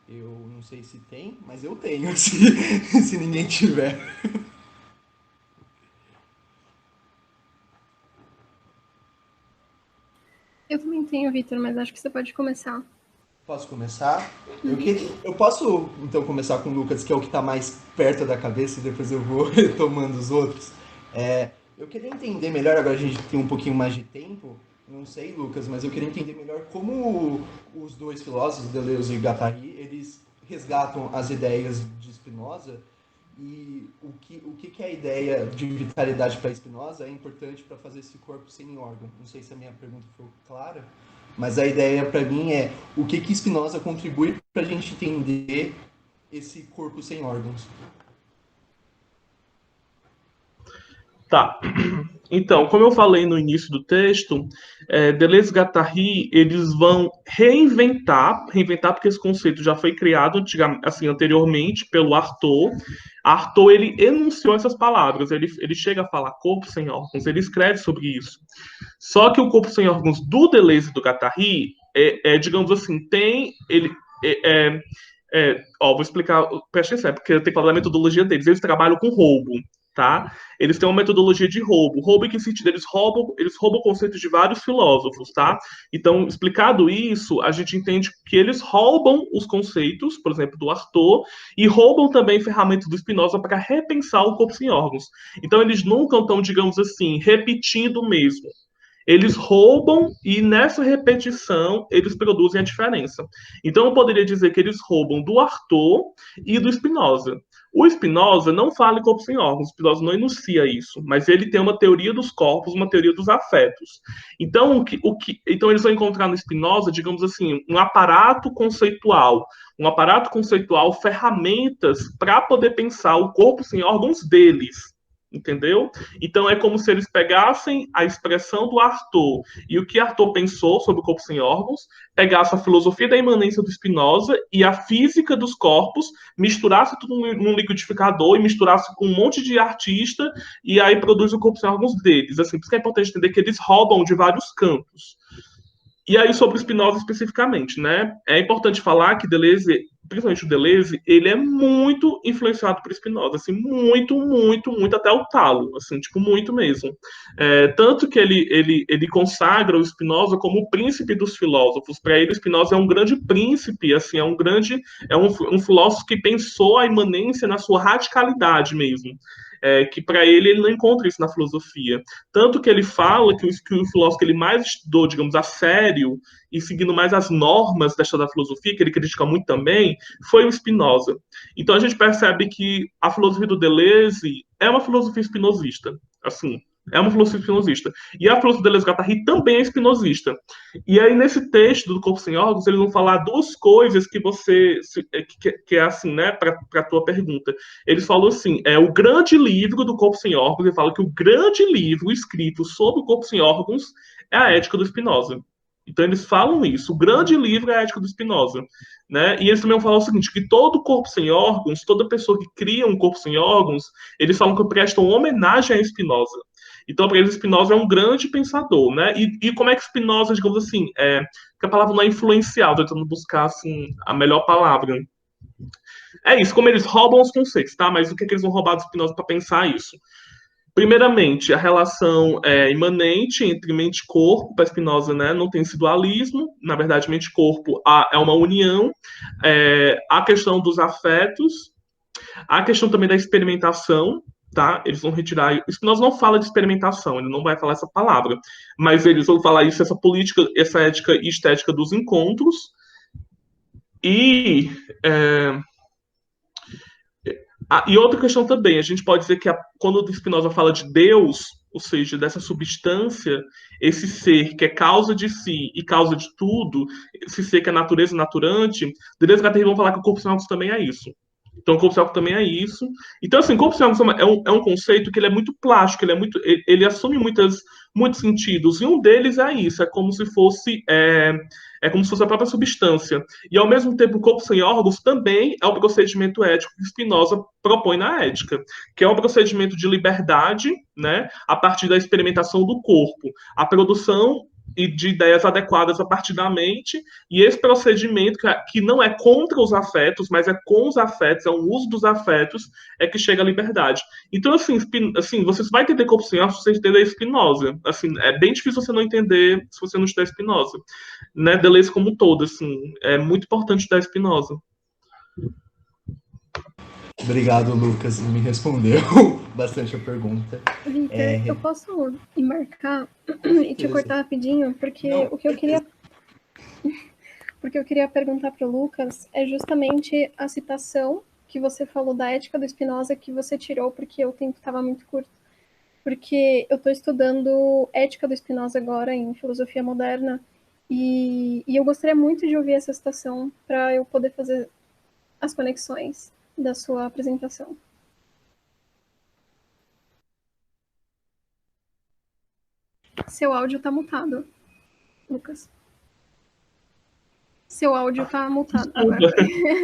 Eu não sei se tem, mas eu tenho, se ninguém tiver. Eu também tenho, Vitor, mas acho que você pode começar. Posso começar? Eu posso, então, começar com o Lucas, que é o que está mais perto da cabeça, e depois eu vou retomando os outros. Eu queria entender melhor, agora a gente tem um pouquinho mais de tempo, não sei, Lucas, mas eu queria entender melhor como os dois filósofos, Deleuze e Guattari, eles resgatam as ideias de Spinoza e o que é a ideia de vitalidade para Spinoza é importante para fazer esse corpo sem órgão. Não sei se a minha pergunta foi clara, mas a ideia para mim é o que Spinoza contribui para a gente entender esse corpo sem órgãos. Tá. Então, como eu falei no início do texto, Deleuze e Guattari, eles vão reinventar porque esse conceito já foi criado anteriormente pelo Artaud. Artaud, ele enunciou essas palavras, ele chega a falar corpo sem órgãos, ele escreve sobre isso. Só que o corpo sem órgãos do Deleuze e do Guattari, digamos assim, vou explicar, presta atenção, porque eu tenho que falar da metodologia deles. Eles trabalham com roubo, tá? Eles têm uma metodologia de roubo. Roubo em que sentido? Eles roubam conceitos de vários filósofos, tá? Então, explicado isso, a gente entende que eles roubam os conceitos, por exemplo, do Artaud, e roubam também ferramentas do Spinoza para repensar o corpo sem órgãos. Então, eles nunca estão, digamos assim, repetindo o mesmo. Eles roubam e nessa repetição eles produzem a diferença. Então eu poderia dizer que eles roubam do Artaud e do Spinoza. O Spinoza não fala em corpo sem órgãos, o Spinoza não enuncia isso, mas ele tem uma teoria dos corpos, uma teoria dos afetos. Então, então eles vão encontrar no Spinoza, digamos assim, um aparato conceitual, ferramentas para poder pensar o corpo sem órgãos deles. Entendeu? Então é como se eles pegassem a expressão do Artaud e o que Artaud pensou sobre o corpo sem órgãos, pegassem a filosofia da imanência do Spinoza e a física dos corpos, misturasse tudo num liquidificador e misturasse com um monte de artista e aí produz o corpo sem órgãos deles. Assim, por isso que é importante entender que eles roubam de vários campos. E aí sobre o Spinoza especificamente, né? É importante falar que Deleuze, principalmente o Deleuze, ele é muito influenciado por Spinoza, assim, muito, muito, muito até o talo, assim, tipo, muito mesmo. Tanto que ele consagra o Spinoza como o príncipe dos filósofos. Para ele, o Spinoza é um grande príncipe, assim, é um filósofo que pensou a imanência na sua radicalidade mesmo. Que para ele não encontra isso na filosofia. Tanto que ele fala que o filósofo que ele mais estudou, digamos, a sério, e seguindo mais as normas da filosofia, que ele critica muito também, foi o Spinoza. Então a gente percebe que a filosofia do Deleuze é uma filosofia spinozista, assim, é uma filosofia spinozista. E a filosofia do Deleuze-Guattari também é spinozista. E aí, nesse texto do Corpo Sem Órgãos, eles vão falar duas coisas que que é assim, né, para a tua pergunta. Eles falam assim, o grande livro do Corpo Sem Órgãos, ele fala que o grande livro escrito sobre o Corpo Sem Órgãos é a Ética do Spinoza. Então, eles falam isso. O grande livro é a Ética do Spinoza. Né? E eles também falam o seguinte, que todo corpo sem órgãos, toda pessoa que cria um corpo sem órgãos, eles falam que prestam homenagem a Spinoza. Então, para eles, Spinoza é um grande pensador, né? E como é que Spinoza, digamos assim, que a palavra não é influencial, estou tentando buscar, assim, a melhor palavra. É isso, como eles roubam os conceitos, tá? Mas o que eles vão roubar do Spinoza para pensar isso? Primeiramente, a relação imanente entre mente e corpo, para Spinoza, né, não tem esse dualismo, na verdade, mente e corpo é uma união, a questão dos afetos, a questão também da experimentação, tá? Eles vão retirar. Spinoza não fala de experimentação, ele não vai falar essa palavra, mas eles vão falar isso, essa política, essa ética e estética dos encontros. E e outra questão também, a gente pode dizer que quando o Spinoza fala de Deus, ou seja, dessa substância, esse ser que é causa de si e causa de tudo, esse ser que é natureza naturante, Deleuze e Guattari vão falar que o corpo sem óculos também é isso. Então, o corpo sem óculos também é isso. Então, assim, o corpo sem óculos é um conceito que ele é muito plástico, ele assume muitos sentidos, e um deles é isso, é como se fosse a própria substância. E, ao mesmo tempo, o corpo sem órgãos também é o procedimento ético que Spinoza propõe na ética, que é um procedimento de liberdade, né, a partir da experimentação do corpo, a produção e de ideias adequadas a partir da mente, e esse procedimento que não é contra os afetos, mas é com os afetos, é o uso dos afetos, é que chega à liberdade. Então, assim, você vai entender corpo sem órgãos se você entender Spinoza. Assim, é bem difícil você não entender se você não estudar Spinoza. Né, Deleuze como um todo, assim, é muito importante estudar Spinoza. Obrigado, Lucas, me respondeu bastante a pergunta. Victor, eu posso embarcar e te cortar rapidinho, porque não, o que eu queria porque eu queria perguntar para o Lucas é justamente a citação que você falou da ética do Spinoza que você tirou porque o tempo estava muito curto. Porque eu estou estudando ética do Spinoza agora em filosofia moderna e eu gostaria muito de ouvir essa citação para eu poder fazer as conexões da sua apresentação. Seu áudio está mutado, Lucas. Seu áudio está mutado.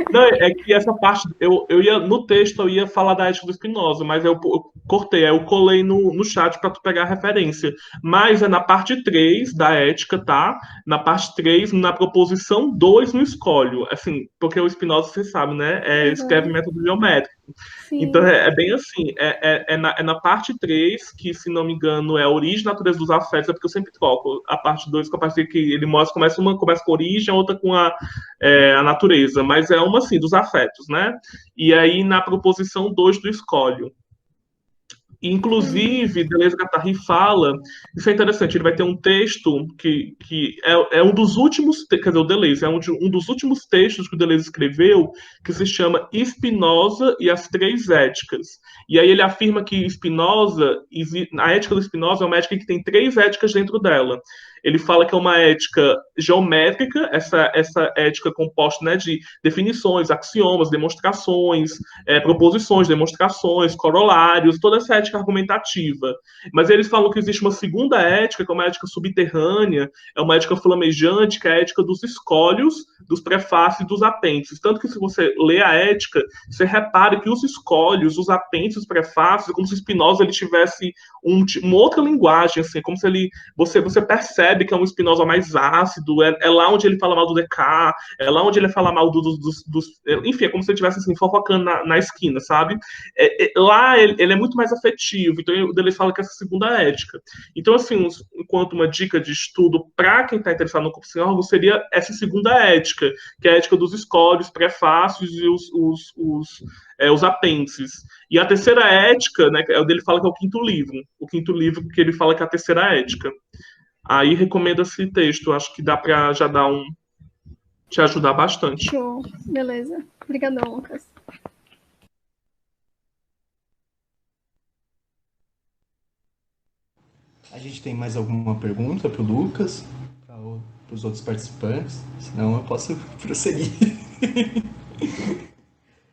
Não, é que essa parte, eu ia, no texto eu ia falar da ética do Spinoza, mas eu cortei, aí eu colei no chat para tu pegar a referência. Mas é na parte 3 da ética, tá? Na parte 3, na proposição 2 no escolho. Assim, porque o Spinoza, você sabe, né? Escreve método geométrico. Sim. Então é bem assim, é na parte 3, que se não me engano é a origem e natureza dos afetos, é porque eu sempre troco a parte 2 com a parte que ele mostra, uma começa com a origem, a outra com a natureza, mas é uma assim, dos afetos, né? E aí na proposição 2 do escolho. Inclusive, Deleuze e Guattari fala, isso é interessante, ele vai ter um texto que é um dos últimos, quer dizer, o Deleuze, é um dos últimos textos que o Deleuze escreveu, que se chama Spinoza e as Três Éticas. E aí ele afirma que a ética do Spinoza é uma ética que tem 3 éticas dentro dela. Ele fala que é uma ética geométrica, essa ética composta, né, de definições, axiomas, demonstrações, proposições, demonstrações, corolários, toda essa ética argumentativa. Mas eles falam que existe uma segunda ética, que é uma ética subterrânea, é uma ética flamejante, que é a ética dos escolhos, dos prefácios e dos apêndices. Tanto que se você lê a ética, você repara que os escolhos, os apêndices, os prefácios, é como se Spinoza ele tivesse uma outra linguagem, assim, como se você percebe que é um Spinoza mais ácido, é lá onde ele fala mal do Descartes, é lá onde ele fala mal enfim, é como se ele estivesse assim, fofocando na esquina, sabe? Lá ele é muito mais afetivo, então o Deleuze fala que essa segunda ética. Então, assim, enquanto uma dica de estudo para quem está interessado no corpo sem órgãos seria essa segunda ética, que é a ética dos escolhos, prefácios e os apêndices. E a terceira ética, né, é o dele fala que é o quinto livro que ele fala que é a terceira ética. Aí recomendo esse texto, acho que dá para já te ajudar bastante. Show, beleza. Obrigadão, Lucas. A gente tem mais alguma pergunta para o Lucas, para os outros participantes? Senão eu posso prosseguir.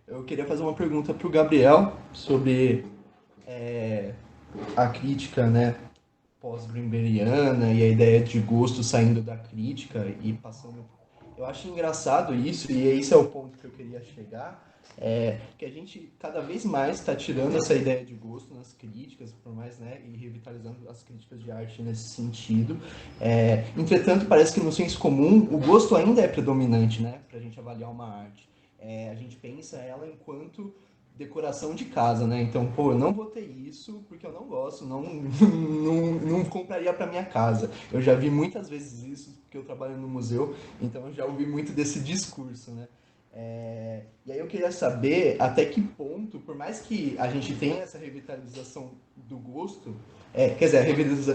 Eu queria fazer uma pergunta para o Gabriel sobre a crítica, né, pós-Grimberiana e a ideia de gosto saindo da crítica e passando... Eu acho engraçado isso, e esse é o ponto que eu queria chegar, que a gente cada vez mais está tirando essa ideia de gosto nas críticas, por mais, né, e revitalizando as críticas de arte nesse sentido. Entretanto, parece que no senso comum o gosto ainda é predominante, né, para a gente avaliar uma arte. A gente pensa ela enquanto decoração de casa, né? Então, pô, eu não vou ter isso porque eu não gosto, não compraria para minha casa. Eu já vi muitas vezes isso porque eu trabalho no museu, então eu já ouvi muito desse discurso, né? E aí eu queria saber até que ponto, por mais que a gente tenha essa revitalização do gosto, quer dizer,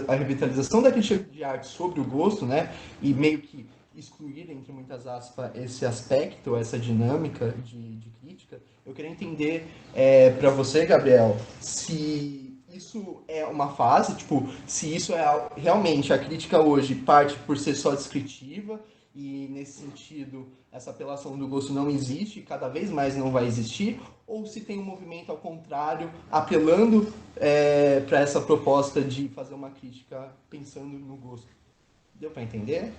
a revitalização da crítica de arte sobre o gosto, né? E meio que excluir, entre muitas aspas, esse aspecto, essa dinâmica de crítica, eu queria entender para você, Gabriel, se isso é uma fase, tipo, se isso é realmente a crítica hoje parte por ser só descritiva e, nesse sentido, essa apelação do gosto não existe, cada vez mais não vai existir, ou se tem um movimento ao contrário, apelando para essa proposta de fazer uma crítica pensando no gosto. Deu para entender?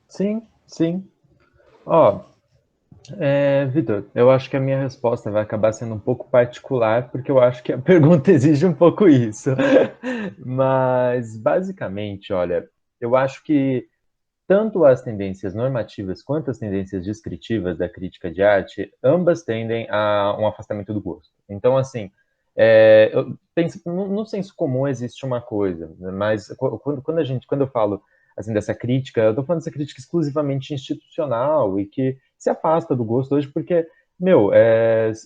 Sim, sim. Ó, Vitor, eu acho que a minha resposta vai acabar sendo um pouco particular, porque eu acho que a pergunta exige um pouco isso. Mas, basicamente, olha, eu acho que tanto as tendências normativas quanto as tendências descritivas da crítica de arte, ambas tendem a um afastamento do gosto. Então, assim, eu penso, no senso comum existe uma coisa, mas quando eu falo assim dessa crítica, eu estou falando dessa crítica exclusivamente institucional e que se afasta do gosto hoje, porque, meu,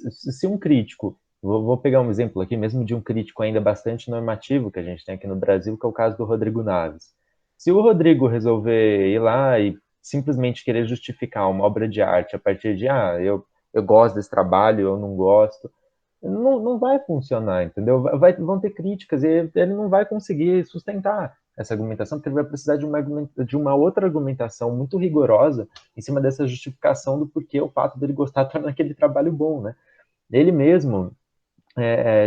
se um crítico, vou pegar um exemplo aqui, mesmo de um crítico ainda bastante normativo que a gente tem aqui no Brasil, que é o caso do Rodrigo Naves. Se o Rodrigo resolver ir lá e simplesmente querer justificar uma obra de arte a partir de, eu gosto desse trabalho, eu não gosto, não vai funcionar, entendeu? Vão ter críticas e ele não vai conseguir sustentar essa argumentação, porque ele vai precisar de uma outra argumentação muito rigorosa em cima dessa justificação do porquê o fato dele gostar torna aquele trabalho bom, né? Ele mesmo,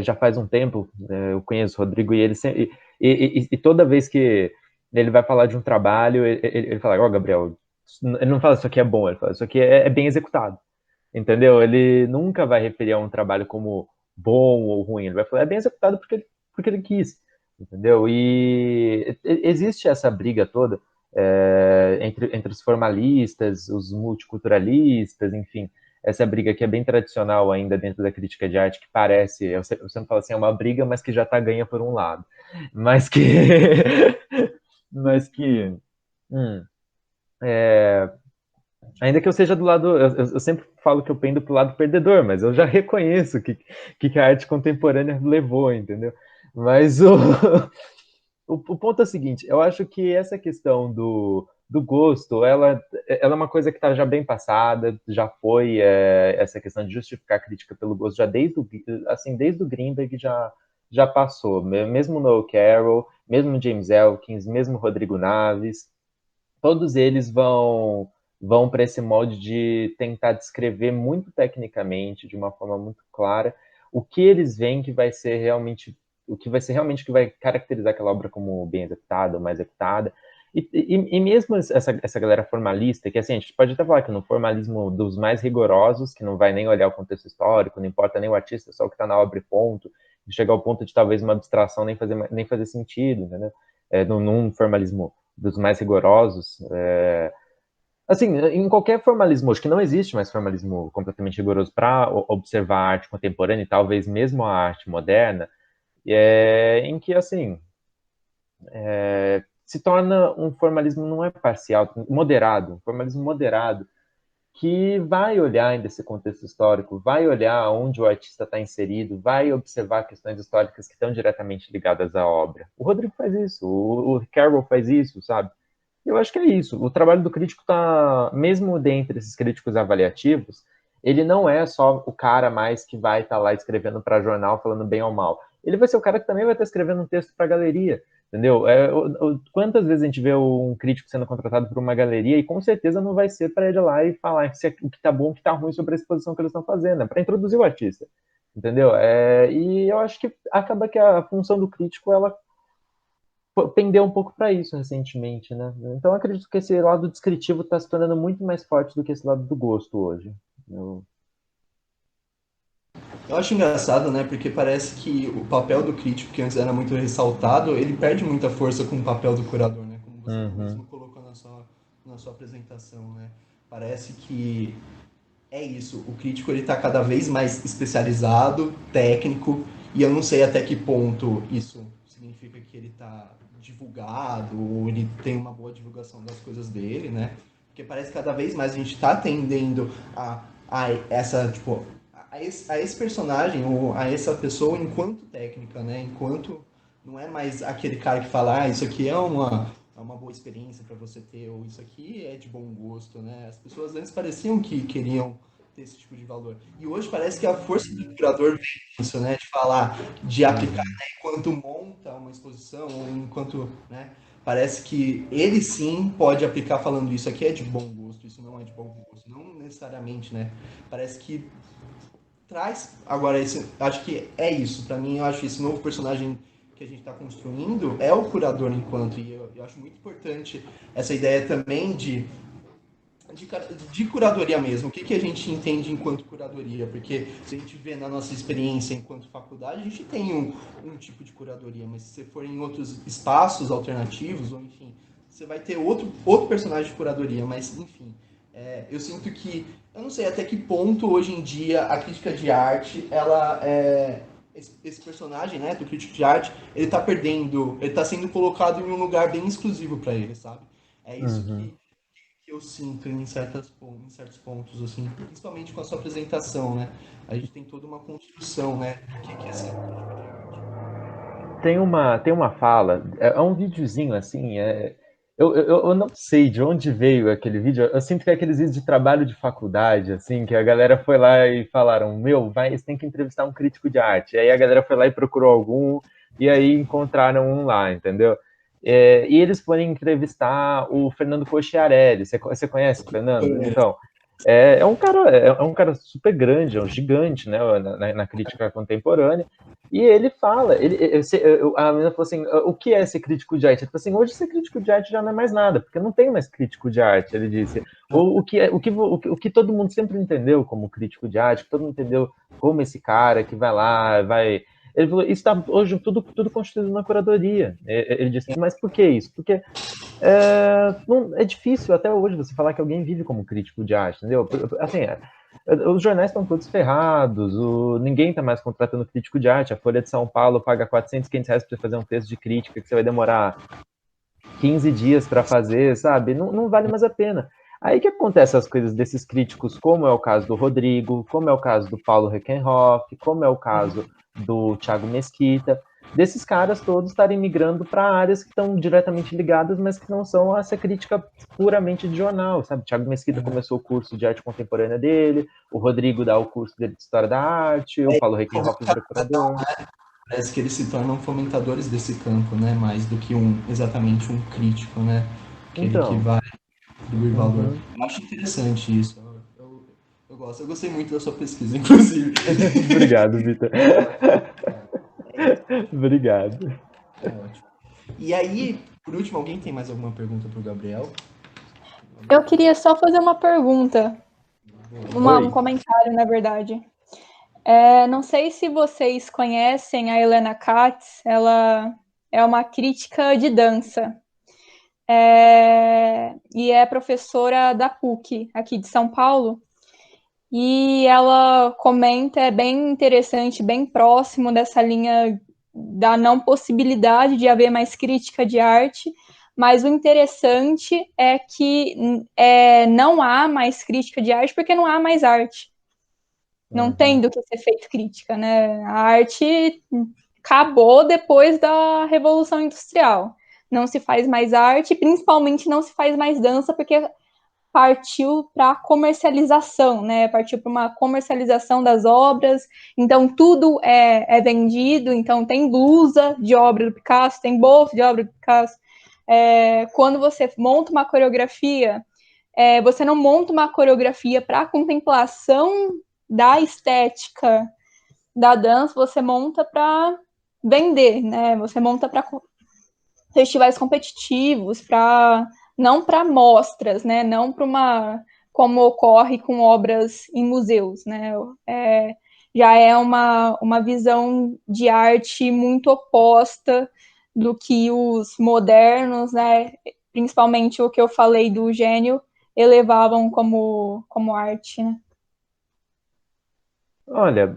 já faz um tempo, eu conheço o Rodrigo e ele sempre, e toda vez que ele vai falar de um trabalho, ele fala, Gabriel, ele não fala isso aqui é bom, ele fala isso aqui é bem executado, entendeu? Ele nunca vai referir a um trabalho como bom ou ruim, ele vai falar é bem executado porque ele quis, entendeu? E existe essa briga toda entre os formalistas, os multiculturalistas, enfim, essa briga que é bem tradicional ainda dentro da crítica de arte, que parece, eu sempre falo assim, é uma briga, mas que já está ganha por um lado, mas que mas que ainda que eu seja do lado, eu sempre falo que eu pendo pro lado perdedor, mas eu já reconheço que a arte contemporânea levou, entendeu? Mas o ponto é o seguinte, eu acho que essa questão do gosto, ela é uma coisa que está já bem passada, já foi essa questão de justificar a crítica pelo gosto, já desde o Greenberg já passou, mesmo Noel Carroll, mesmo James Elkins, mesmo Rodrigo Naves, todos eles vão para esse molde de tentar descrever muito tecnicamente, de uma forma muito clara, o que eles veem que vai ser realmente que vai caracterizar aquela obra como bem executada ou mais executada. E mesmo essa galera formalista, que assim, a gente pode até falar que no formalismo dos mais rigorosos, que não vai nem olhar o contexto histórico, não importa nem o artista, só o que está na obra e ponto, chegar ao ponto de talvez uma abstração nem fazer sentido, entendeu? Num formalismo dos mais rigorosos, assim, em qualquer formalismo, acho que não existe mais formalismo completamente rigoroso para observar a arte contemporânea e talvez mesmo a arte moderna, em que, assim, se torna um formalismo não é parcial, moderado, um formalismo moderado, que vai olhar ainda esse contexto histórico, vai olhar onde o artista está inserido, vai observar questões históricas que estão diretamente ligadas à obra. O Rodrigo faz isso, o Carroll faz isso, sabe? Eu acho que é isso. O trabalho do crítico está, mesmo dentre esses críticos avaliativos, ele não é só o cara mais que vai estar lá escrevendo para jornal, falando bem ou mal. Ele vai ser o cara que também vai estar escrevendo um texto para a galeria, entendeu? Quantas vezes a gente vê um crítico sendo contratado por uma galeria e com certeza não vai ser para ele lá e falar o que está bom, o que está ruim sobre a exposição que eles estão fazendo, é para introduzir o artista, entendeu? E eu acho que acaba que a função do crítico, ela pendeu um pouco para isso recentemente, né? Então eu acredito que esse lado descritivo está se tornando muito mais forte do que esse lado do gosto hoje. Eu acho engraçado, né? Porque parece que o papel do crítico, que antes era muito ressaltado, ele perde muita força com o papel do curador, né? Como você mesmo colocou na sua apresentação, né? Parece que É isso, o crítico ele está cada vez mais especializado, técnico, e eu não sei até que ponto isso significa que ele está divulgado, ou ele tem uma boa divulgação das coisas dele, né? Porque parece que cada vez mais a gente está atendendo a essa, tipo, a esse personagem, ou a essa pessoa enquanto técnica, né? Enquanto não é mais aquele cara que fala, isso aqui é uma boa experiência para você ter, ou isso aqui é de bom gosto, né? As pessoas antes pareciam que queriam ter esse tipo de valor. E hoje parece que a força do curador vem nisso, né? De falar, de aplicar, né? Enquanto monta uma exposição, ou enquanto, né? Parece que ele sim pode aplicar falando isso aqui é de bom gosto, isso não é de bom gosto. Não necessariamente, né? Parece que traz agora esse, acho que é isso. Para mim, eu acho esse novo personagem que a gente está construindo é o curador enquanto, e eu acho muito importante essa ideia também de curadoria mesmo. O que a gente entende enquanto curadoria? Porque se a gente vê na nossa experiência enquanto faculdade, a gente tem um tipo de curadoria, mas se você for em outros espaços alternativos, ou enfim, você vai ter outro personagem de curadoria, mas enfim. Eu sinto que, eu não sei até que ponto hoje em dia a crítica de arte, ela esse personagem, né, do crítico de arte, ele tá perdendo, ele tá sendo colocado em um lugar bem exclusivo para ele, sabe? É isso Uhum. que eu sinto em certos pontos, assim, principalmente com a sua apresentação, né? A gente tem toda uma construção, né, do que é ser um crítico de arte. Tem uma fala, é um videozinho assim, eu não sei de onde veio aquele vídeo, eu sinto que é aqueles vídeos de trabalho de faculdade, assim, que a galera foi lá e falaram, você tem que entrevistar um crítico de arte, aí a galera foi lá e procurou algum, e aí encontraram um lá, entendeu? E eles foram entrevistar o Fernando Cocchiarelli, você conhece o Fernando? Então, é um cara super grande, é um gigante, né, na crítica contemporânea, e ele fala, a menina falou assim, o que é ser crítico de arte? Ele falou assim, hoje ser crítico de arte já não é mais nada, porque não tem mais crítico de arte, ele disse. O que todo mundo sempre entendeu como crítico de arte, que todo mundo entendeu como esse cara que vai lá, vai... Ele falou, isso está hoje tudo constituído na curadoria. Ele disse, mas por que isso? Porque é difícil até hoje você falar que alguém vive como crítico de arte, entendeu? Assim, os jornais estão todos ferrados, ninguém está mais contratando crítico de arte. A Folha de São Paulo paga 400, 500 reais para fazer um texto de crítica que você vai demorar 15 dias para fazer, sabe? Não, não vale mais a pena. Aí que acontece as coisas desses críticos, como é o caso do Rodrigo, como é o caso do Paulo Reckenhoff, como é o caso do Thiago Mesquita, desses caras todos estarem migrando para áreas que estão diretamente ligadas, mas que não são essa crítica puramente de jornal, sabe? Thiago Mesquita começou o curso de arte contemporânea dele, o Rodrigo dá o curso dele de história da arte, o Paulo Reckenhoff vira curador. Parece que eles se tornam fomentadores desse campo, né? Mais do que exatamente um crítico, né? Aquele que Então, vai distribuir valor. uhum. Eu acho interessante isso. Eu gosto. Eu gostei muito da sua pesquisa, inclusive. Obrigado, Vitor. Obrigado. É ótimo. E aí, por último, alguém tem mais alguma pergunta para o Gabriel? Eu queria só fazer uma pergunta, um Oi. comentário, na verdade. Não sei se vocês conhecem a Helena Katz, ela é uma crítica de dança. E é professora da PUC, aqui de São Paulo. E ela comenta, é bem interessante, bem próximo dessa linha da não possibilidade de haver mais crítica de arte, mas o interessante é que não há mais crítica de arte porque não há mais arte. Não tem do que ser feito crítica, né? A arte acabou depois da Revolução Industrial. Não se faz mais arte, principalmente não se faz mais dança, porque partiu para a comercialização, né? Partiu para uma comercialização das obras, então tudo é vendido, então tem blusa de obra do Picasso, tem bolsa de obra do Picasso. Quando você monta uma coreografia, você não monta uma coreografia para a contemplação da estética da dança, você monta para vender, né? Você monta para festivais competitivos, não para mostras, né? Não para como ocorre com obras em museus, né? Já é uma visão de arte muito oposta do que os modernos, né? Principalmente o que eu falei do Gênio, elevavam como arte, né? Olha,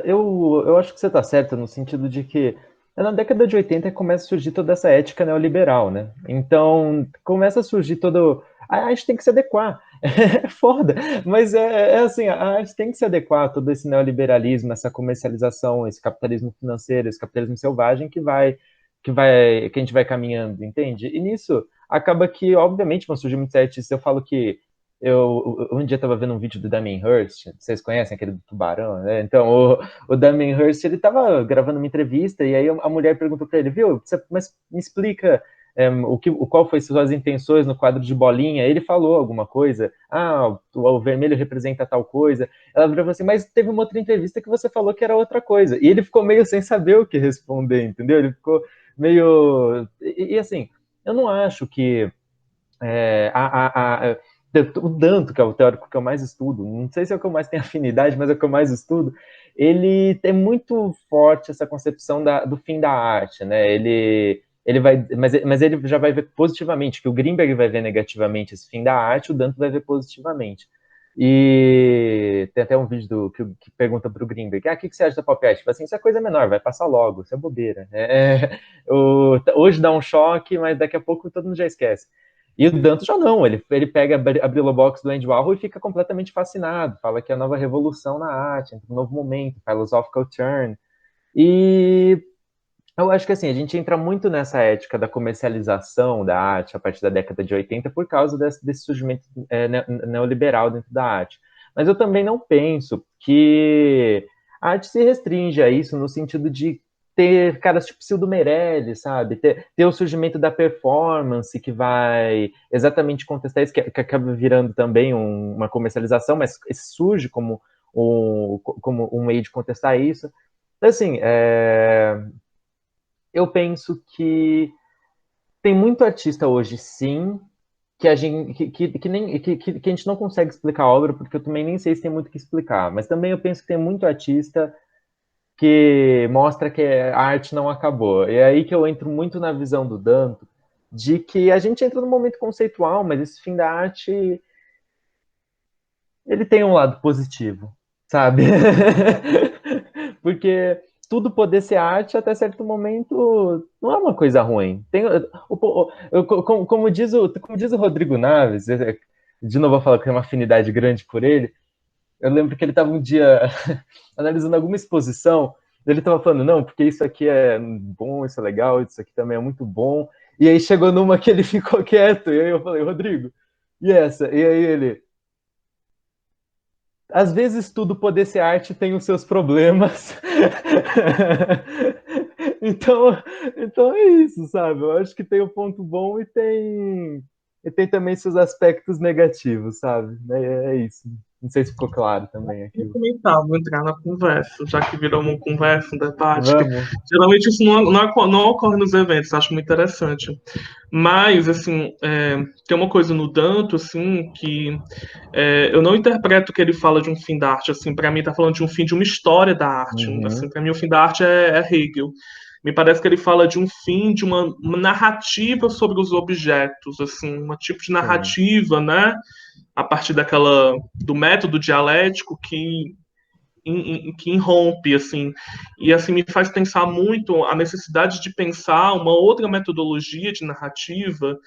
eu acho que você está certa no sentido de que na década de 80 começa a surgir toda essa ética neoliberal, né? Então, começa a surgir todo... A arte tem que se adequar. É foda, mas é assim, a arte tem que se adequar a todo esse neoliberalismo, essa comercialização, esse capitalismo financeiro, esse capitalismo selvagem que a gente vai caminhando, entende? E nisso, acaba que, obviamente, vão surgir muitos artistas. Eu falo que um dia estava vendo um vídeo do Damien Hirst, vocês conhecem aquele do tubarão, né? Então, o Damien Hirst, ele estava gravando uma entrevista e aí a mulher perguntou para ele, viu, mas me explica qual foi suas intenções no quadro de bolinha. Ele falou alguma coisa, o vermelho representa tal coisa. Ela virou e falou assim, mas teve uma outra entrevista que você falou que era outra coisa. E ele ficou meio sem saber o que responder, entendeu? Ele ficou meio... E assim, eu não acho que o Danto, que é o teórico que eu mais estudo, não sei se é o que eu mais tenho afinidade, mas é o que eu mais estudo, ele tem muito forte essa concepção do fim da arte, né? Ele vai, mas ele já vai ver positivamente, que o Greenberg vai ver negativamente esse fim da arte, o Danto vai ver positivamente. E tem até um vídeo que pergunta para o Greenberg, o que você acha da pop art? Assim, isso é coisa menor, vai passar logo, isso é bobeira. Hoje dá um choque, mas daqui a pouco todo mundo já esquece. E o Danto já não, ele pega a Brillo Box do Andy Warhol e fica completamente fascinado, fala que é a nova revolução na arte, um novo momento, philosophical turn. E eu acho que assim, a gente entra muito nessa ética da comercialização da arte a partir da década de 80 por causa desse surgimento neoliberal dentro da arte. Mas eu também não penso que a arte se restringe a isso no sentido de ter caras tipo Cildo Meirelles, sabe? Ter o surgimento da performance que vai exatamente contestar isso, que acaba virando também uma comercialização, mas surge como um meio de contestar isso. Então, assim, eu penso que tem muito artista hoje, sim, que a gente, que a gente não consegue explicar a obra, porque eu também nem sei se tem muito o que explicar. Mas também eu penso que tem muito artista que mostra que a arte não acabou. E é aí que eu entro muito na visão do Danto, de que a gente entra num momento conceitual, mas esse fim da arte, ele tem um lado positivo, sabe? Porque tudo poder ser arte até certo momento não é uma coisa ruim. Como diz o Rodrigo Naves, de novo eu falo que tem uma afinidade grande por ele. Eu lembro que ele estava um dia analisando alguma exposição, ele estava falando, não, porque isso aqui é bom, isso é legal, isso aqui também é muito bom. E aí chegou numa que ele ficou quieto, e aí eu falei, Rodrigo, e essa? E aí ele, às vezes tudo poder ser arte tem os seus problemas. então é isso, sabe? Eu acho que tem o ponto bom e tem também seus aspectos negativos, sabe? É isso. Não sei se ficou claro também aqui. Eu comentar, vou entrar na conversa, já que virou uma conversa, um debate. Vamos. Geralmente isso não ocorre nos eventos, acho muito interessante. Mas, assim, tem uma coisa no Danto, assim, que eu não interpreto que ele fala de um fim da arte, assim, para mim tá falando de um fim de uma história da arte. Uhum. Assim, para mim o fim da arte é Hegel. Me parece que ele fala de um fim, de uma narrativa sobre os objetos, assim, um tipo de narrativa, né? A partir do método dialético que irrompe, assim, e assim me faz pensar muito a necessidade de pensar uma outra metodologia de narrativa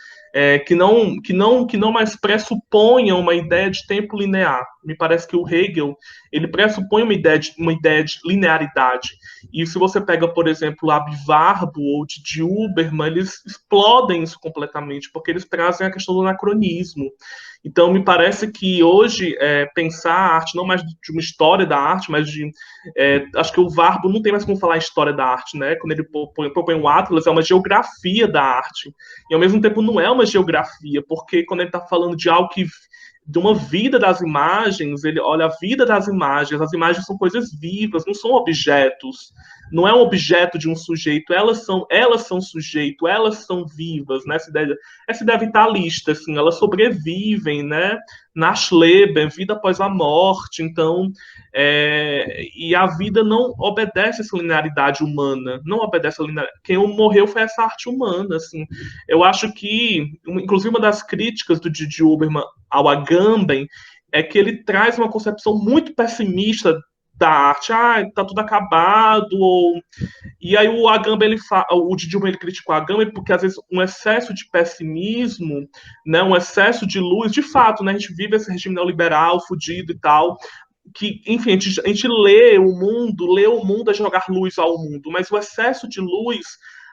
que não mais pressuponha uma ideia de tempo linear. Me parece que o Hegel ele pressupõe uma ideia de linearidade. E se você pega, por exemplo, Abbarbo ou de Huberman, eles explodem isso completamente, porque eles trazem a questão do anacronismo. Então, me parece que hoje pensar a arte não mais de uma história da arte, mas acho que o Warburg não tem mais como falar história da arte, né? Quando ele propõe o Atlas, é uma geografia da arte. E, ao mesmo tempo, não é uma geografia, porque quando ele está falando de algo de uma vida das imagens, ele olha a vida das imagens, as imagens são coisas vivas, não são objetos. Não é um objeto de um sujeito, elas são sujeito, elas são vivas, né? Essa ideia vitalista, assim, elas sobrevivem, né? Nascleben, vida após a morte, então, e a vida não obedece essa linearidade humana, não obedece a linearidade. Quem morreu foi essa arte humana, assim. Eu acho que, inclusive, uma das críticas do Didi Huberman ao Agamben é que ele traz uma concepção muito pessimista da arte, tá tudo acabado, ou... E aí o Agamben, o Didi ele criticou a Agamben porque às vezes um excesso de pessimismo, né, um excesso de luz, de fato, né, a gente vive esse regime neoliberal, fudido e tal, que, enfim, a gente lê o mundo é jogar luz ao mundo, mas o excesso de luz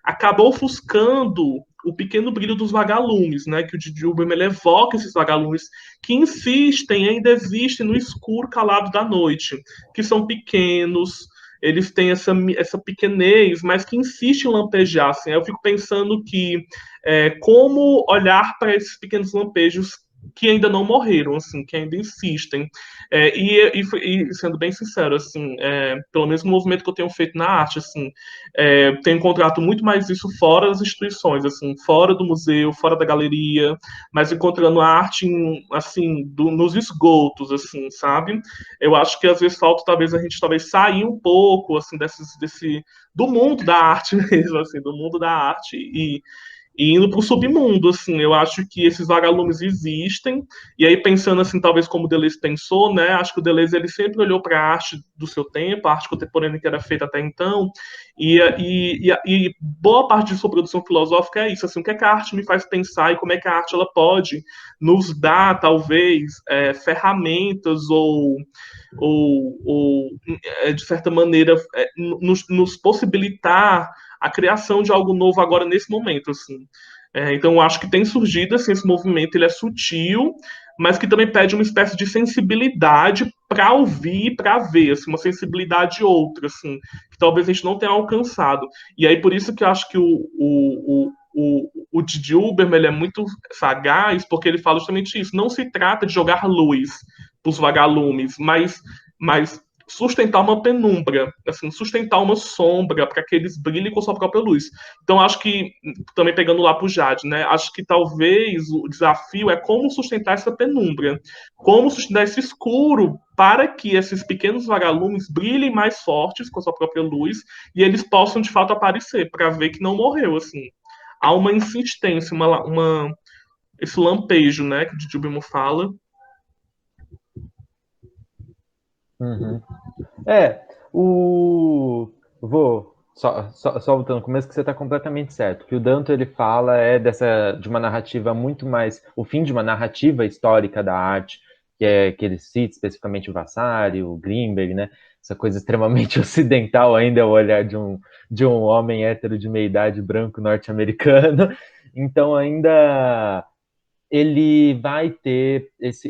acaba ofuscando o pequeno brilho dos vagalumes, né? Que o Didi Uberman evoca esses vagalumes que insistem, ainda existem no escuro calado da noite, que são pequenos, eles têm essa pequenez, mas que insistem em lampejar. Assim. Eu fico pensando que como olhar para esses pequenos lampejos que ainda não morreram, assim, que ainda insistem. E sendo bem sincero, assim, pelo menos no movimento que eu tenho feito na arte, assim, tenho encontrado muito mais isso fora das instituições, assim, fora do museu, fora da galeria, mas encontrando a arte, assim, nos esgotos, assim, sabe? Eu acho que às vezes falta, talvez, a gente talvez sair um pouco, assim, do mundo da arte mesmo, assim, do mundo da arte e indo para o submundo, assim, eu acho que esses vagalumes existem, e aí pensando assim, talvez como o Deleuze pensou, né, acho que o Deleuze ele sempre olhou para a arte do seu tempo, a arte contemporânea que era feita até então, e boa parte de sua produção filosófica é isso, assim, o que é que a arte me faz pensar e como é que a arte ela pode nos dar, talvez, ferramentas ou de certa maneira, nos possibilitar a criação de algo novo agora nesse momento, assim. Então, eu acho que tem surgido assim, esse movimento, ele é sutil, mas que também pede uma espécie de sensibilidade para ouvir e para ver, assim, uma sensibilidade outra, assim, que talvez a gente não tenha alcançado. E aí, por isso que eu acho que o Didi Uberman ele é muito sagaz, porque ele fala justamente isso. Não se trata de jogar luz para os vagalumes, mas sustentar uma penumbra, assim, sustentar uma sombra para que eles brilhem com sua própria luz. Então, acho que, também pegando lá para o Jade, né, acho que talvez o desafio é como sustentar essa penumbra, como sustentar esse escuro para que esses pequenos vagalumes brilhem mais fortes com sua própria luz e eles possam, de fato, aparecer, para ver que não morreu, assim. Há uma insistência, esse lampejo, né, que o Didi Uberman fala. Uhum. É, o... Vou só voltando no começo, que você está completamente certo. O que o Danto ele fala de uma narrativa muito mais... O fim de uma narrativa histórica da arte, que ele cita especificamente o Vasari, o Grinberg, né? Essa coisa extremamente ocidental ainda, é o olhar de um homem hétero de meia-idade branco norte-americano. Então ainda... ele vai ter esse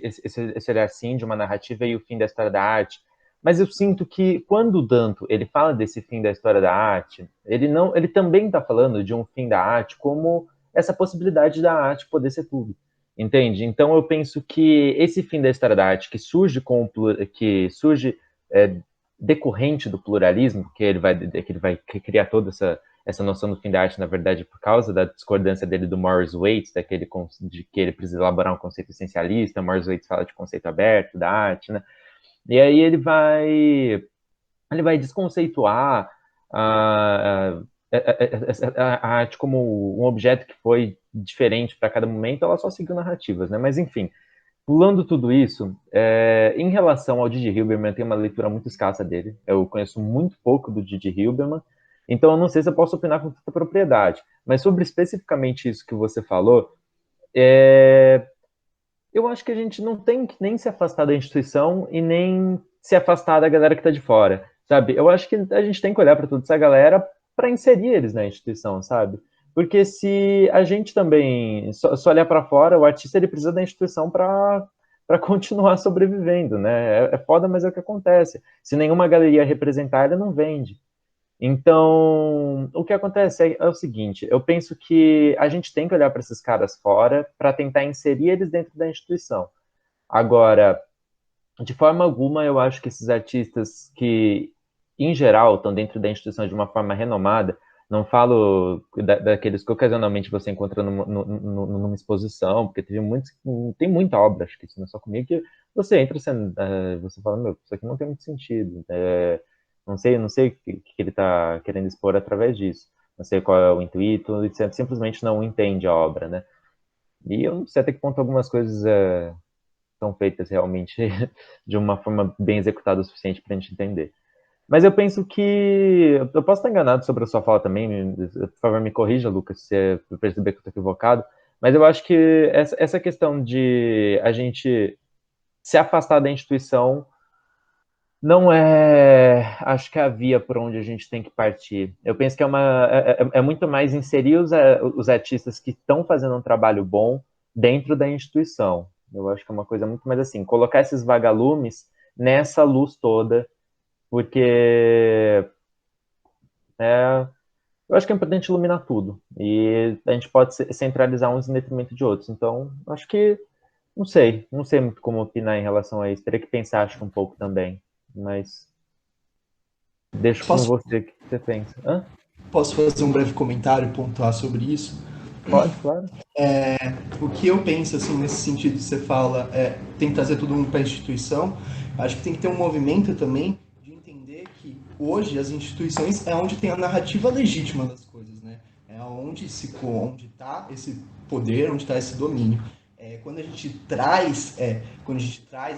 olhar, sim, de uma narrativa e o fim da história da arte. Mas eu sinto que quando o Danto ele fala desse fim da história da arte, ele também está falando de um fim da arte como essa possibilidade da arte poder ser tudo, entende? Então eu penso que esse fim da história da arte que surge decorrente do pluralismo, que ele vai criar toda essa noção do fim da arte, na verdade, por causa da discordância dele do Morris Waite, de que ele precisa elaborar um conceito essencialista. Morris Waite fala de conceito aberto da arte, né? E aí ele vai desconceituar a arte como um objeto que foi diferente para cada momento. Ela só seguiu narrativas, né? Mas enfim, pulando tudo isso, em relação ao Didi Hilberman, tem uma leitura muito escassa dele. Eu conheço muito pouco do Didi Hilberman, então eu não sei se eu posso opinar com tanta propriedade. Mas sobre especificamente isso que você falou, eu acho que a gente não tem que nem se afastar da instituição e nem se afastar da galera que está de fora, sabe? Eu acho que a gente tem que olhar para toda essa galera para inserir eles na instituição, sabe? Porque se a gente também só olhar para fora, o artista ele precisa da instituição para continuar sobrevivendo, né? É foda, mas é o que acontece. Se nenhuma galeria representar, ele não vende. Então, o que acontece é o seguinte: eu penso que a gente tem que olhar para esses caras fora para tentar inserir eles dentro da instituição. Agora, de forma alguma, eu acho que esses artistas que, em geral, estão dentro da instituição de uma forma renomada, não falo daqueles que ocasionalmente você encontra numa exposição, porque tem muita obra, acho que isso não é só comigo, que você entra, você fala, meu, isso aqui não tem muito sentido. Não sei o que ele está querendo expor através disso. Não sei qual é o intuito, e simplesmente não entende a obra, né? E eu não sei até que ponto algumas coisas são feitas realmente de uma forma bem executada o suficiente para a gente entender. Mas eu penso que... Eu posso estar enganado sobre a sua fala também, por favor me corrija, Lucas, se eu perceber que eu estou equivocado, mas eu acho que essa questão de a gente se afastar da instituição não é, acho que é a via por onde a gente tem que partir. Eu penso que é muito mais inserir os artistas que estão fazendo um trabalho bom dentro da instituição. Eu acho que é uma coisa muito mais assim, colocar esses vagalumes nessa luz toda, porque eu acho que é importante iluminar tudo, e a gente pode centralizar uns em detrimento de outros. Então, acho que, não sei muito como opinar em relação a isso, teria que pensar, acho que um pouco também, mas deixo com você o que você pensa. Hã? Posso fazer um breve comentário, pontuar sobre isso? Pode, claro. O que eu penso, assim, nesse sentido que você fala, tem que trazer todo mundo para a instituição. Acho que tem que ter um movimento também de entender que hoje as instituições é onde tem a narrativa legítima das coisas, né? É onde está esse poder, onde está esse domínio. Quando a gente traz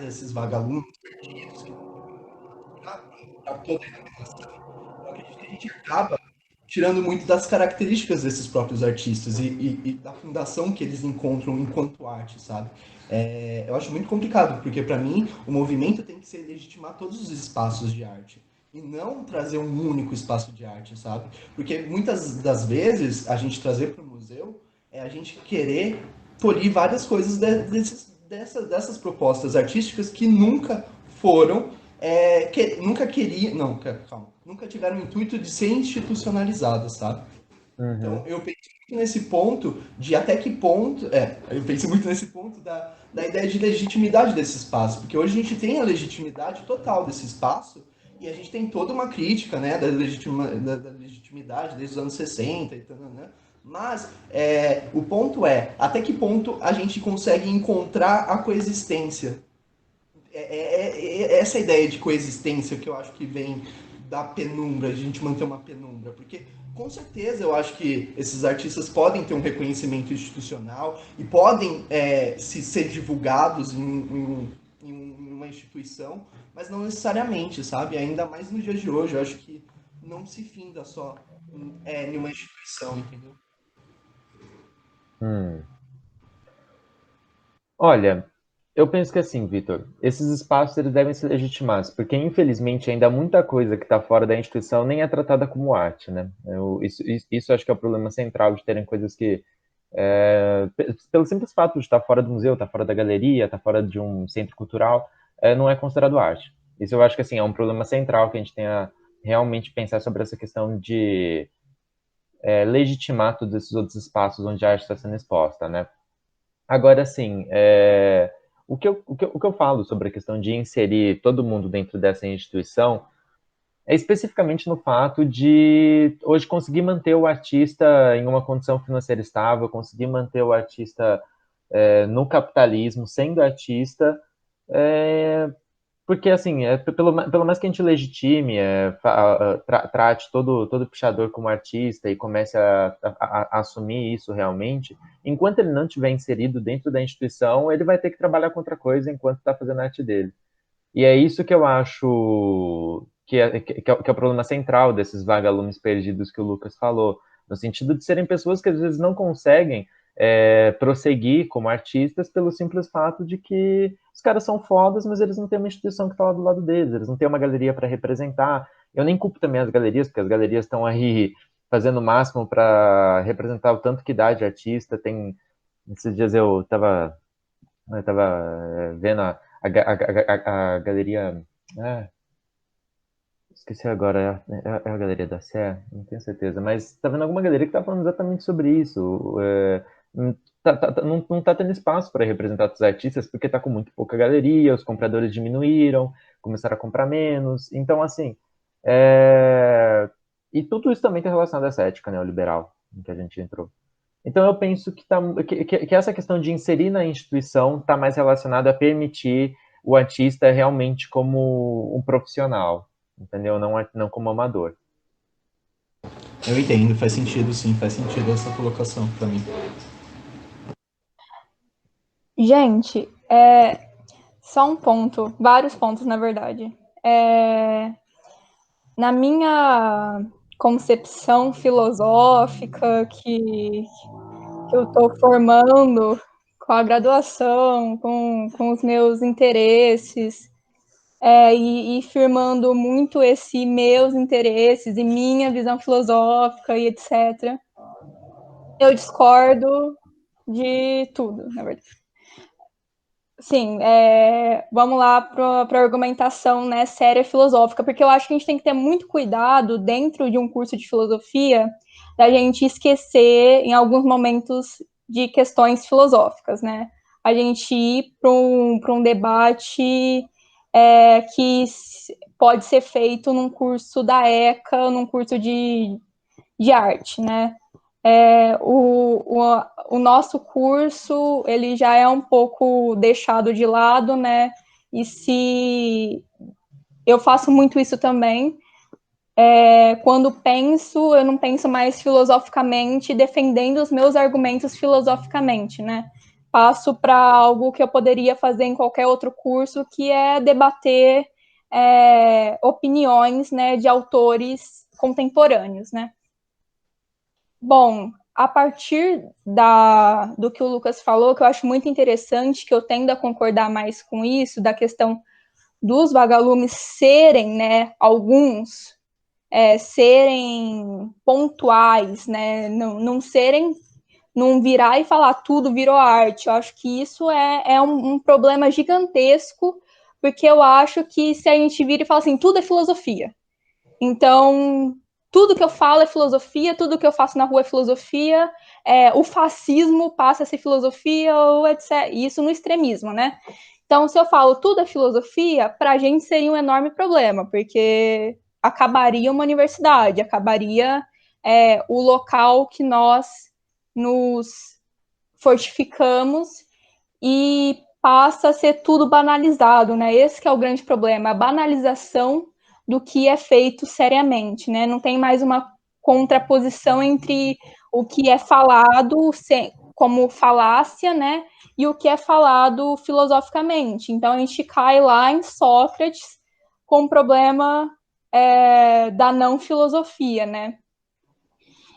esses vagalumes perdidos para toda a iluminação, eu acredito que a gente acaba tirando muito das características desses próprios artistas e da fundação que eles encontram enquanto arte, sabe? Eu acho muito complicado, porque para mim o movimento tem que ser legitimar todos os espaços de arte e não trazer um único espaço de arte, sabe? Porque muitas das vezes a gente trazer para o museu é a gente querer polir várias coisas dessas propostas artísticas que nunca foram nunca queria, não, calma, nunca tiveram o intuito de ser institucionalizadas, sabe? Uhum. Então, eu penso muito nesse ponto de até que ponto, eu penso muito nesse ponto da ideia de legitimidade desse espaço, porque hoje a gente tem a legitimidade total desse espaço e a gente tem toda uma crítica, né, da legitimidade desde os anos 60 e tal, né? Mas o ponto até que ponto a gente consegue encontrar a coexistência. Essa ideia de coexistência que eu acho que vem da penumbra, de a gente manter uma penumbra, porque com certeza eu acho que esses artistas podem ter um reconhecimento institucional e podem ser divulgados em uma instituição, mas não necessariamente, sabe? Ainda mais nos dias de hoje, eu acho que não se finda só em uma instituição, entendeu? Olha, eu penso que assim, Vitor, esses espaços eles devem ser legitimados, porque infelizmente ainda muita coisa que está fora da instituição nem é tratada como arte, né? Isso acho que é o problema central de terem coisas que, pelo simples fato de estar fora do museu, estar fora da galeria, estar fora de um centro cultural, não é considerado arte. Isso eu acho que assim é um problema central que a gente tenha realmente pensar sobre essa questão de legitimar todos esses outros espaços onde a arte está sendo exposta, né? Agora, assim, o que eu falo sobre a questão de inserir todo mundo dentro dessa instituição é especificamente no fato de hoje conseguir manter o artista em uma condição financeira estável, conseguir manter o artista no capitalismo, sendo artista, porque, assim, pelo mais que a gente legitime, trate todo pichador como artista e comece a assumir isso realmente, enquanto ele não estiver inserido dentro da instituição, ele vai ter que trabalhar com outra coisa enquanto está fazendo a arte dele. E é isso que eu acho que é o problema central desses vagalumes perdidos que o Lucas falou, no sentido de serem pessoas que às vezes não conseguem prosseguir como artistas pelo simples fato de que os caras são fodas, mas eles não têm uma instituição que está lá do lado deles, eles não têm uma galeria para representar. Eu nem culpo também as galerias, porque as galerias estão aí fazendo o máximo para representar o tanto que dá de artista. Esses dias eu estava vendo a galeria... esqueci agora, é a Galeria da Sé? Não tenho certeza, mas tá vendo alguma galeria que tá falando exatamente sobre isso. Não tá tendo espaço para representar os artistas porque tá com muito pouca galeria, os compradores diminuíram, começaram a comprar menos. Então, assim, e tudo isso também tá relacionado a essa ética neoliberal em que a gente entrou. Então, eu penso que essa questão de inserir na instituição está mais relacionada a permitir o artista realmente como um profissional, entendeu? Não como amador. Eu entendo, faz sentido, sim, faz sentido essa colocação para mim. Gente, Só um ponto, vários pontos, na verdade. Na minha concepção filosófica que eu estou formando com a graduação, com os meus interesses, e firmando muito esses meus interesses e minha visão filosófica e etc. Eu discordo de tudo, na verdade. Sim, vamos lá para a argumentação, né, séria filosófica, porque eu acho que a gente tem que ter muito cuidado dentro de um curso de filosofia da gente esquecer em alguns momentos de questões filosóficas, né? A gente ir para um debate que pode ser feito num curso da ECA, num curso de arte, né? O nosso curso, ele já é um pouco deixado de lado, né? E se eu faço muito isso também, quando penso, eu não penso mais filosoficamente, defendendo os meus argumentos filosoficamente, né? Passo para algo que eu poderia fazer em qualquer outro curso, que é debater opiniões, né, de autores contemporâneos, né? Bom, a partir do que o Lucas falou, que eu acho muito interessante, que eu tendo a concordar mais com isso, da questão dos vagalumes serem, né, alguns, serem pontuais, né, não serem, não virar e falar tudo virou arte. Eu acho que isso é um problema gigantesco, porque eu acho que se a gente vira e fala assim, tudo é filosofia. Então, tudo que eu falo é filosofia, tudo que eu faço na rua é filosofia, o fascismo passa a ser filosofia, ou etc. Isso no extremismo, né? Então, se eu falo tudo é filosofia, para a gente seria um enorme problema, porque acabaria uma universidade, acabaria o local que nós nos fortificamos e passa a ser tudo banalizado, né? Esse que é o grande problema, a banalização do que é feito seriamente, né? Não tem mais uma contraposição entre o que é falado como falácia, né? E o que é falado filosoficamente. Então a gente cai lá em Sócrates com o problema da não filosofia, né?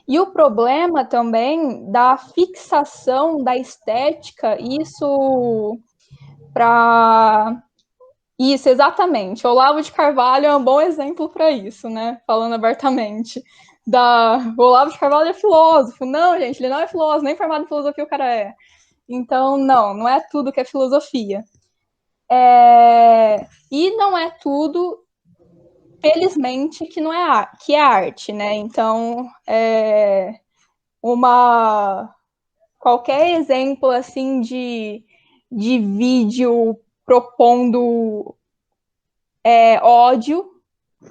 E o problema também da fixação da estética, isso para isso, exatamente. Olavo de Carvalho é um bom exemplo para isso, né? Falando abertamente. O Olavo de Carvalho é filósofo. Não, gente, ele não é filósofo, nem formado em filosofia o cara é. Então, não é tudo que é filosofia. E não é tudo, felizmente, que não é que é arte, né? Então, qualquer exemplo assim de vídeo propondo ódio,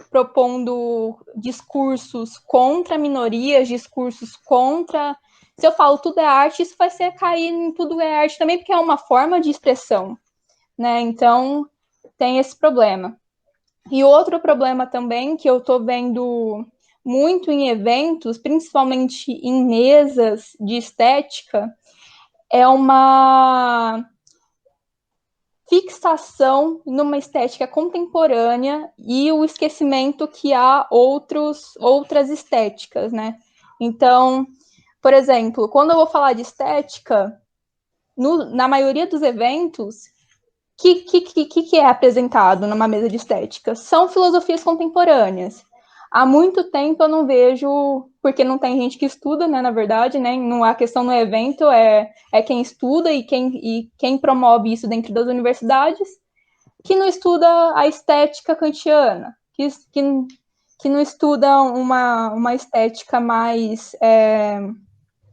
propondo discursos contra minorias, discursos contra. Se eu falo tudo é arte, isso vai ser cair em tudo é arte também, porque é uma forma de expressão, né? Então tem esse problema. E outro problema também que eu estou vendo muito em eventos, principalmente em mesas de estética, é uma fixação numa estética contemporânea e o esquecimento que há outras estéticas, né? Então, por exemplo, quando eu vou falar de estética, na maioria dos eventos, que é apresentado numa mesa de estética? São filosofias contemporâneas. Há muito tempo eu não vejo, porque não tem gente que estuda, né, na verdade, né, não, a questão no evento é quem estuda e quem promove isso dentro das universidades, que não estuda a estética kantiana, que não estuda uma estética mais,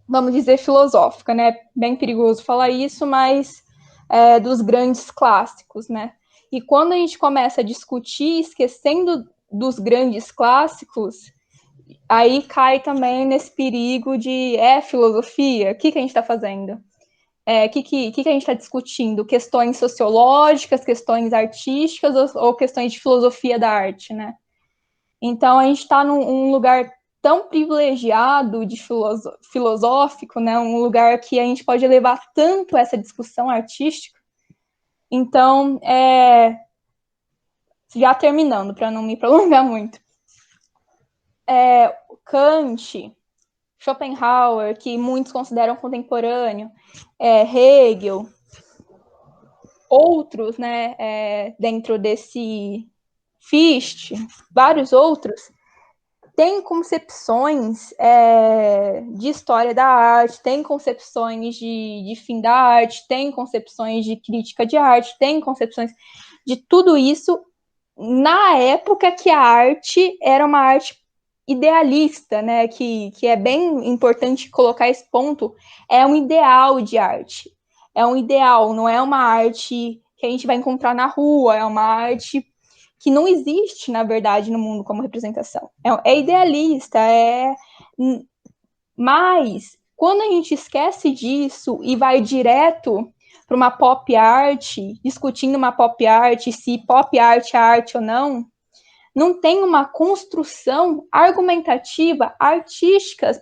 vamos dizer, filosófica, né, bem perigoso falar isso, mas dos grandes clássicos, né, e quando a gente começa a discutir, esquecendo dos grandes clássicos, aí cai também nesse perigo de filosofia, o que a gente está fazendo? O que a gente está discutindo? Questões sociológicas, questões artísticas ou questões de filosofia da arte, né? Então a gente está num lugar tão privilegiado de filosófico, né? Um lugar que a gente pode levar tanto essa discussão artística, Então, já terminando, para não me prolongar muito. Kant, Schopenhauer, que muitos consideram contemporâneo, Hegel, outros, né, dentro desse Fichte, vários outros, têm concepções de história da arte, têm concepções de fim da arte, têm concepções de crítica de arte, têm concepções de tudo isso na época que a arte era uma arte idealista, né, que é bem importante colocar esse ponto, é um ideal de arte. É um ideal, não é uma arte que a gente vai encontrar na rua, é uma arte que não existe, na verdade, no mundo como representação. É idealista, mas quando a gente esquece disso e vai direto para uma pop art, discutindo uma pop art, se pop art é arte ou não, não tem uma construção argumentativa artística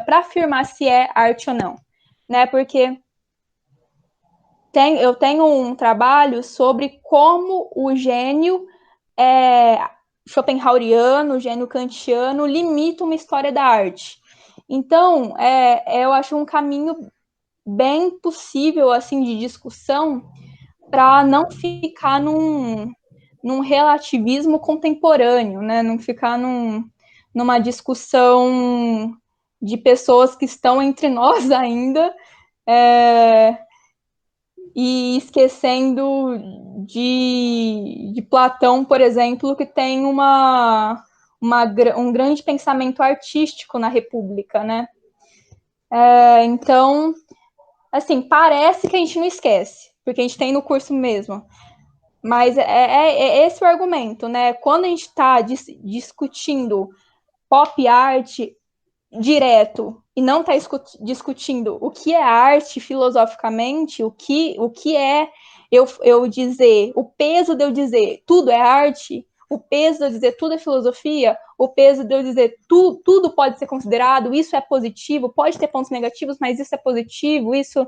para afirmar se é arte ou não, né? Porque eu tenho um trabalho sobre como o gênio schopenhaueriano, o gênio kantiano limita uma história da arte. Então, eu acho um caminho bem possível assim de discussão para não ficar num relativismo contemporâneo, né? Não ficar numa discussão de pessoas que estão entre nós ainda, e esquecendo de Platão, por exemplo, que tem um grande pensamento artístico na República, né? Então, assim, parece que a gente não esquece, porque a gente tem no curso mesmo. Mas é esse o argumento, né? Quando a gente está discutindo pop art direto e não está discutindo o que é arte filosoficamente, o que é eu dizer, o peso de eu dizer tudo é arte, o peso de eu dizer tudo é filosofia, o peso de eu dizer tudo pode ser considerado, isso é positivo, pode ter pontos negativos, mas isso é positivo, isso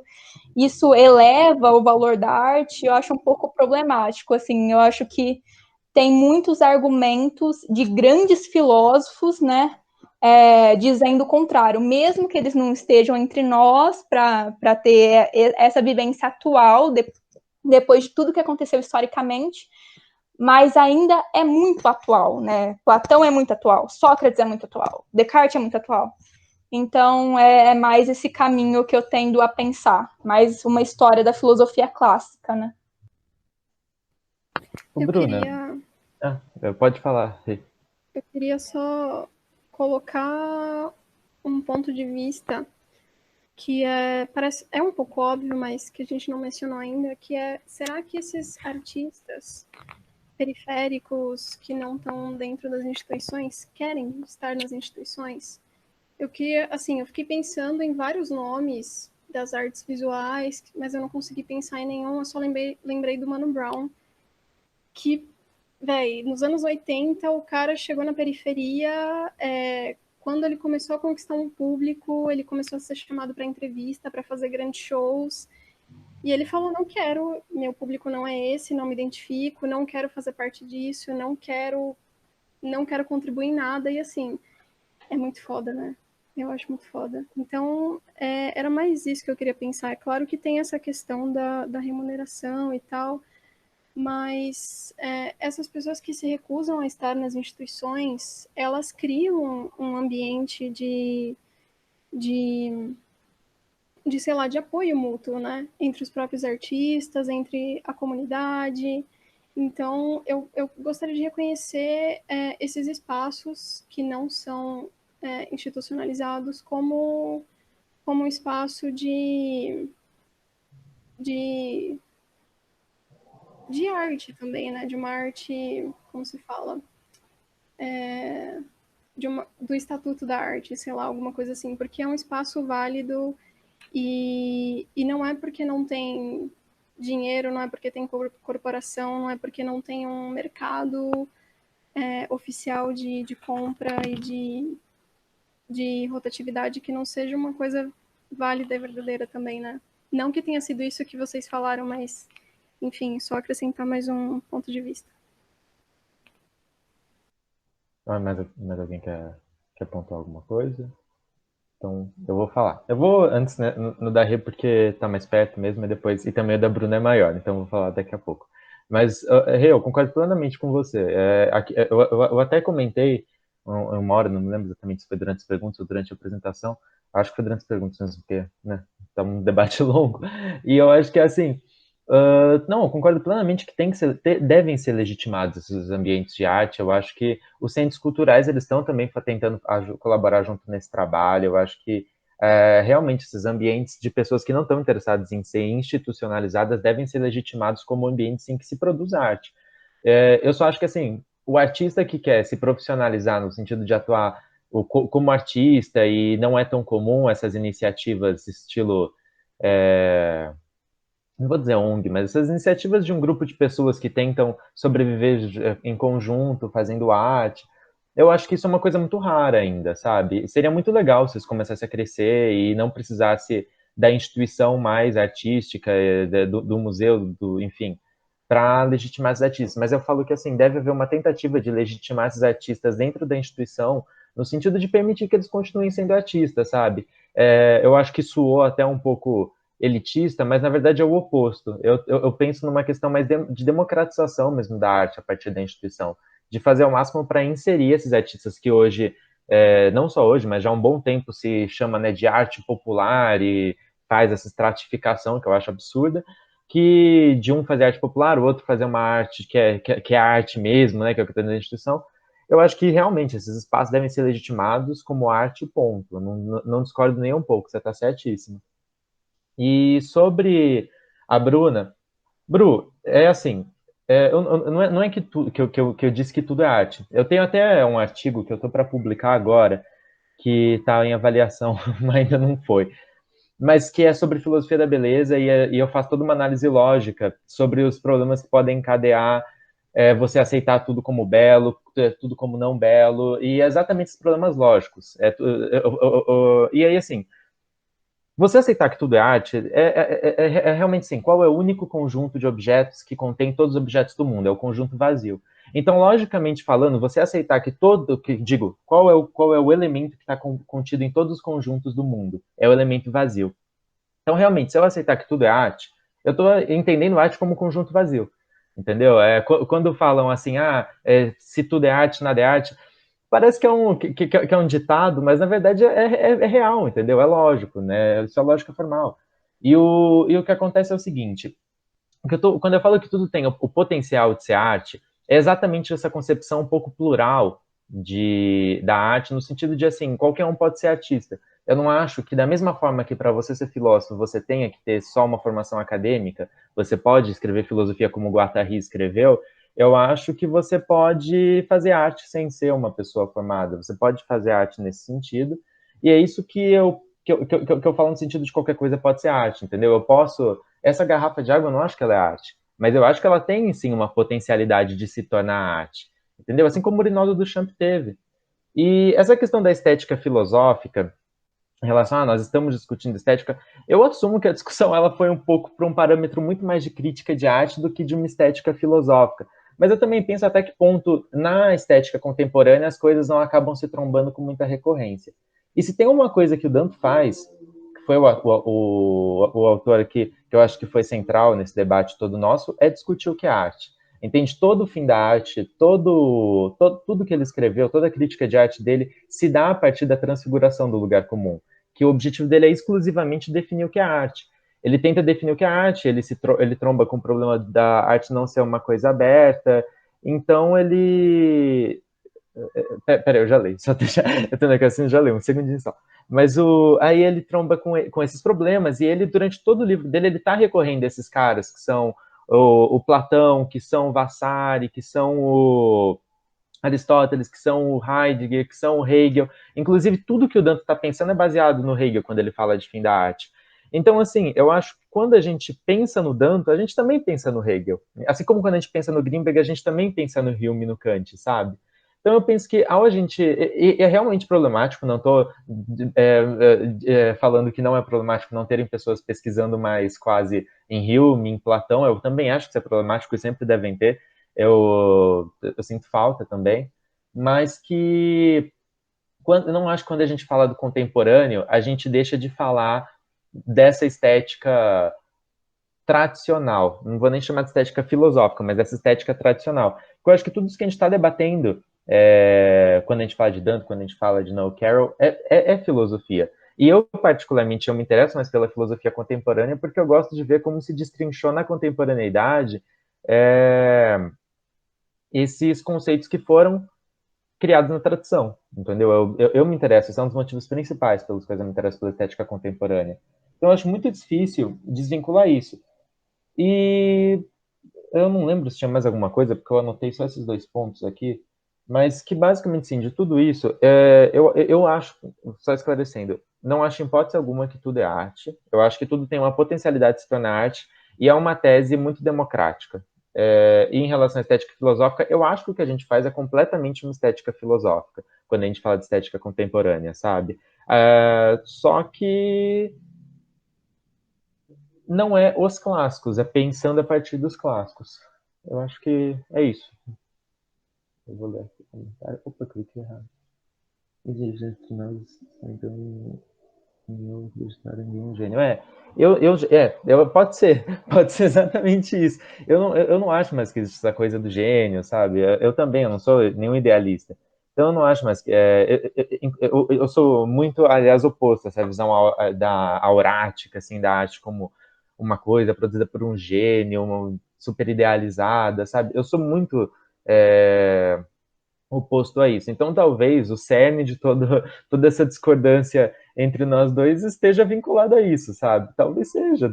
eleva o valor da arte, eu acho um pouco problemático, assim, eu acho que tem muitos argumentos de grandes filósofos, né, dizendo o contrário, mesmo que eles não estejam entre nós para ter essa vivência atual, depois de tudo que aconteceu historicamente, mas ainda é muito atual, né? Platão é muito atual, Sócrates é muito atual, Descartes é muito atual. Então, é mais esse caminho que eu tendo a pensar, mais uma história da filosofia clássica, né? Bruna, pode falar. Eu queria só colocar um ponto de vista que parece um pouco óbvio, mas que a gente não mencionou ainda, que será que esses artistas periféricos que não estão dentro das instituições querem estar nas instituições? Eu fiquei pensando em vários nomes das artes visuais, mas eu não consegui pensar em nenhum, eu só lembrei do Mano Brown, que, nos anos 80, o cara chegou na periferia, quando ele começou a conquistar um público, ele começou a ser chamado para entrevista, para fazer grandes shows, e ele falou, não quero, meu público não é esse, não me identifico, não quero fazer parte disso, não quero contribuir em nada, e assim, é muito foda, né? Eu acho muito foda. Então, era mais isso que eu queria pensar. É claro que tem essa questão da remuneração e tal, mas essas pessoas que se recusam a estar nas instituições, elas criam um ambiente de sei lá, de apoio mútuo, né? Entre os próprios artistas, entre a comunidade. Então, eu gostaria de reconhecer esses espaços que não são institucionalizados como um espaço de arte também, né? De uma arte, como se fala? Do Estatuto da Arte, sei lá, alguma coisa assim, porque é um espaço válido e não é porque não tem dinheiro, não é porque tem corporação, não é porque não tem um mercado oficial de compra e de rotatividade que não seja uma coisa válida e verdadeira também, né? Não que tenha sido isso que vocês falaram, mas Enfim, só acrescentar mais um ponto de vista. Mais alguém quer pontuar alguma coisa? Então, eu vou falar. Eu vou antes, né, no da Rê, porque tá mais perto mesmo, e depois, e também o da Bruna é maior, então eu vou falar daqui a pouco. Mas, Rê, eu concordo plenamente com você. Eu até comentei uma hora, não me lembro exatamente se foi durante as perguntas ou durante a apresentação, acho que foi durante as perguntas mesmo, porque, né, tá um debate longo, e eu acho que, assim, não, eu concordo plenamente que devem ser legitimados esses ambientes de arte. Eu acho que os centros culturais eles estão também tentando colaborar junto nesse trabalho. Eu acho que realmente esses ambientes de pessoas que não estão interessadas em ser institucionalizadas devem ser legitimados como ambientes em que se produz arte. Eu só acho que assim, o artista que quer se profissionalizar no sentido de atuar como artista, e não é tão comum essas iniciativas estilo não vou dizer ONG, mas essas iniciativas de um grupo de pessoas que tentam sobreviver em conjunto, fazendo arte, eu acho que isso é uma coisa muito rara ainda, sabe? Seria muito legal se isso começasse a crescer e não precisasse da instituição mais artística, do museu, enfim, para legitimar esses artistas. Mas eu falo que, assim, deve haver uma tentativa de legitimar esses artistas dentro da instituição, no sentido de permitir que eles continuem sendo artistas, sabe? Eu acho que soou até um pouco elitista, mas na verdade é o oposto. Eu penso numa questão mais de democratização mesmo da arte a partir da instituição, de fazer o máximo para inserir esses artistas que hoje, não só hoje, mas já há um bom tempo se chama, né, de arte popular e faz essa estratificação que eu acho absurda, que de um fazer arte popular, o outro fazer uma arte que é arte mesmo, né, que é o que está dentro da instituição. Eu acho que realmente esses espaços devem ser legitimados como arte, ponto. Eu não discordo nem um pouco, você está certíssimo. E sobre a Bruna, Bru, é assim, não é que eu disse que tudo é arte. Eu tenho até um artigo que eu estou para publicar agora, que está em avaliação, mas ainda não foi, mas que é sobre filosofia da beleza, e eu faço toda uma análise lógica sobre os problemas que podem encadear você aceitar tudo como belo, tudo como não belo, e é exatamente esses problemas lógicos. E aí, assim, você aceitar que tudo é arte é realmente assim, qual é o único conjunto de objetos que contém todos os objetos do mundo? É o conjunto vazio. Então, logicamente falando, você aceitar que qual é o elemento que está contido em todos os conjuntos do mundo? É o elemento vazio. Então, realmente, se eu aceitar que tudo é arte, eu estou entendendo arte como conjunto vazio. Entendeu? Quando falam assim, se tudo é arte, nada é arte, parece que é um ditado, mas na verdade é real, entendeu? É lógico, né? Isso é lógica formal. E o que acontece é o seguinte: quando eu falo que tudo tem o potencial de ser arte, é exatamente essa concepção um pouco plural da arte, no sentido de assim, qualquer um pode ser artista. Eu não acho que, da mesma forma que para você ser filósofo você tenha que ter só uma formação acadêmica, você pode escrever filosofia como Guattari escreveu, eu acho que você pode fazer arte sem ser uma pessoa formada. Você pode fazer arte nesse sentido, e é isso que eu falo no sentido de qualquer coisa pode ser arte, entendeu? Eu posso. Essa garrafa de água, eu não acho que ela é arte, mas eu acho que ela tem, sim, uma potencialidade de se tornar arte, entendeu? Assim como o Rinaldo Duchamp teve. E essa questão da estética filosófica, em relação a nós estamos discutindo estética, eu assumo que a discussão ela foi um pouco para um parâmetro muito mais de crítica de arte do que de uma estética filosófica. Mas eu também penso até que ponto, na estética contemporânea, as coisas não acabam se trombando com muita recorrência. E se tem uma coisa que o Danto faz, que foi o autor aqui, que eu acho que foi central nesse debate todo nosso, é discutir o que é arte. Entende? Todo o fim da arte, tudo que ele escreveu, toda a crítica de arte dele se dá a partir da transfiguração do lugar comum, que o objetivo dele é exclusivamente definir o que é arte. Ele tenta definir o que é arte, ele tromba com o problema da arte não ser uma coisa aberta, então ele... Peraí, eu já leio, só deixa, eu tô assim, já leio, um segundinho só. Mas aí ele tromba com esses problemas, e ele, durante todo o livro dele, ele tá recorrendo a esses caras, que são o Platão, que são o Vasari, que são o Aristóteles, que são o Heidegger, que são o Hegel. Inclusive, tudo que o Danto está pensando é baseado no Hegel, quando ele fala de fim da arte. Então, assim, eu acho que quando a gente pensa no Danto, a gente também pensa no Hegel. Assim como quando a gente pensa no Grimberg, a gente também pensa no Hume e no Kant, sabe? Então eu penso que ao a gente... é realmente problemático, não estou falando que não é problemático não terem pessoas pesquisando mais quase em Hume, em Platão, eu também acho que isso é problemático e sempre devem ter, eu sinto falta também, mas que eu não acho que quando a gente fala do contemporâneo, a gente deixa de falar dessa estética tradicional, não vou nem chamar de estética filosófica, mas dessa estética tradicional. Eu acho que tudo isso que a gente está debatendo, quando a gente fala de Dante, quando a gente fala de Noel Carroll, é filosofia. E eu, particularmente, eu me interesso mais pela filosofia contemporânea porque eu gosto de ver como se destrinchou na contemporaneidade esses conceitos que foram criados na tradição, entendeu? Eu me interesso, esse é um dos motivos principais pelos quais eu me interesso pela estética contemporânea. Então, eu acho muito difícil desvincular isso. E eu não lembro se tinha mais alguma coisa, porque eu anotei só esses 2 pontos aqui, mas que basicamente, sim, de tudo isso, eu acho, só esclarecendo, não acho em hipótese alguma que tudo é arte, eu acho que tudo tem uma potencialidade de se tornar arte, e é uma tese muito democrática. E em relação à estética filosófica, eu acho que o que a gente faz é completamente uma estética filosófica, quando a gente fala de estética contemporânea, sabe? Só que não é os clássicos, é pensando a partir dos clássicos. Eu acho que é isso. Eu vou ler aqui o comentário. Opa, cliquei errado. Gente, nós então eu acreditar em um gênio. Pode ser exatamente isso. Eu não acho mais que existe essa coisa do gênio, sabe? Eu também, eu não sou nenhum idealista. Então eu não acho mais que... eu sou muito, aliás, oposto a essa visão da aurática, assim, da arte como uma coisa produzida por um gênio, super idealizada, sabe? Eu sou muito oposto a isso. Então, talvez o cerne de toda essa discordância entre nós dois esteja vinculado a isso, sabe? Talvez seja,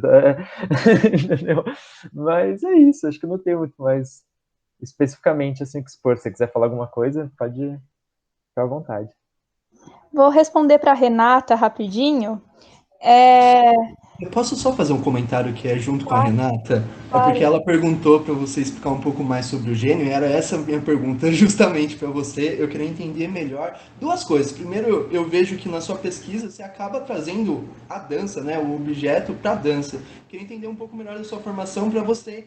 entendeu? Mas é isso, acho que não tem muito mais especificamente assim que expor. Se você quiser falar alguma coisa, pode ficar à vontade. Vou responder para a Renata rapidinho. Eu posso só fazer um comentário que é junto com a Renata? É Claro. porque ela perguntou para você explicar um pouco mais sobre o gênio, e era essa a minha pergunta justamente para você. Eu queria entender melhor 2 coisas. Primeiro, eu vejo que na sua pesquisa você acaba trazendo a dança, né, o objeto para a dança. Queria entender um pouco melhor da sua formação para você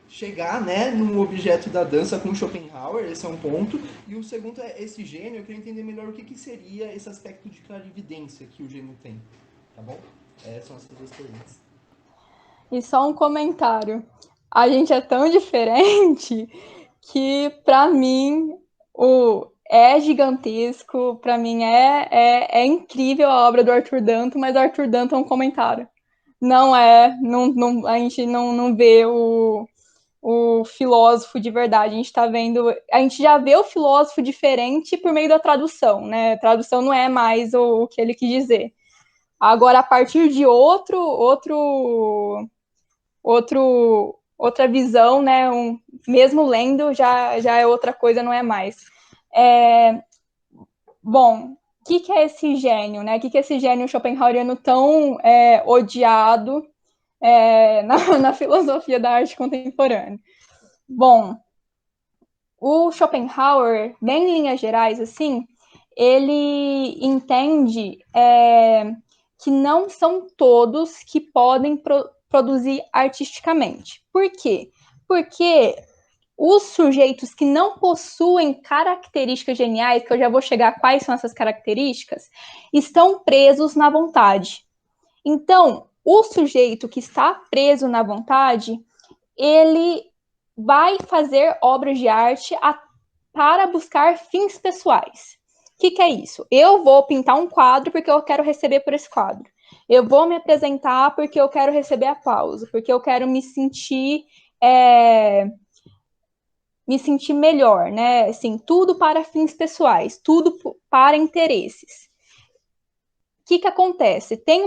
chegar, né, num objeto da dança com Schopenhauer, esse é um ponto. E o segundo é esse gênio, eu queria entender melhor o que seria esse aspecto de clarividência que o gênio tem, tá bom? São as 2 perguntas. E só um comentário. A gente é tão diferente que, para mim, é gigantesco. Para mim, é incrível a obra do Arthur Danto, mas Arthur Danto é um comentário. Não é... Não, a gente não vê o filósofo de verdade. A gente tá vendo... A gente já vê o filósofo diferente por meio da tradução, né? A tradução não é mais o que ele quis dizer. Agora, a partir de outra visão, né? Mesmo lendo, já é outra coisa, não é mais. Bom, o que é esse gênio, né? O que é esse gênio schopenhaueriano tão odiado na filosofia da arte contemporânea? Bom, o Schopenhauer, bem em linhas gerais, assim, ele entende que não são todos que podem produzir artisticamente. Por quê? Porque os sujeitos que não possuem características geniais, que eu já vou chegar a quais são essas características, estão presos na vontade. Então, o sujeito que está preso na vontade, ele vai fazer obras de arte para buscar fins pessoais. O que é isso? Eu vou pintar um quadro porque eu quero receber por esse quadro. Eu vou me apresentar porque eu quero receber aplauso, porque eu quero me sentir melhor, né? Assim, tudo para fins pessoais, tudo para interesses. O que acontece? Tem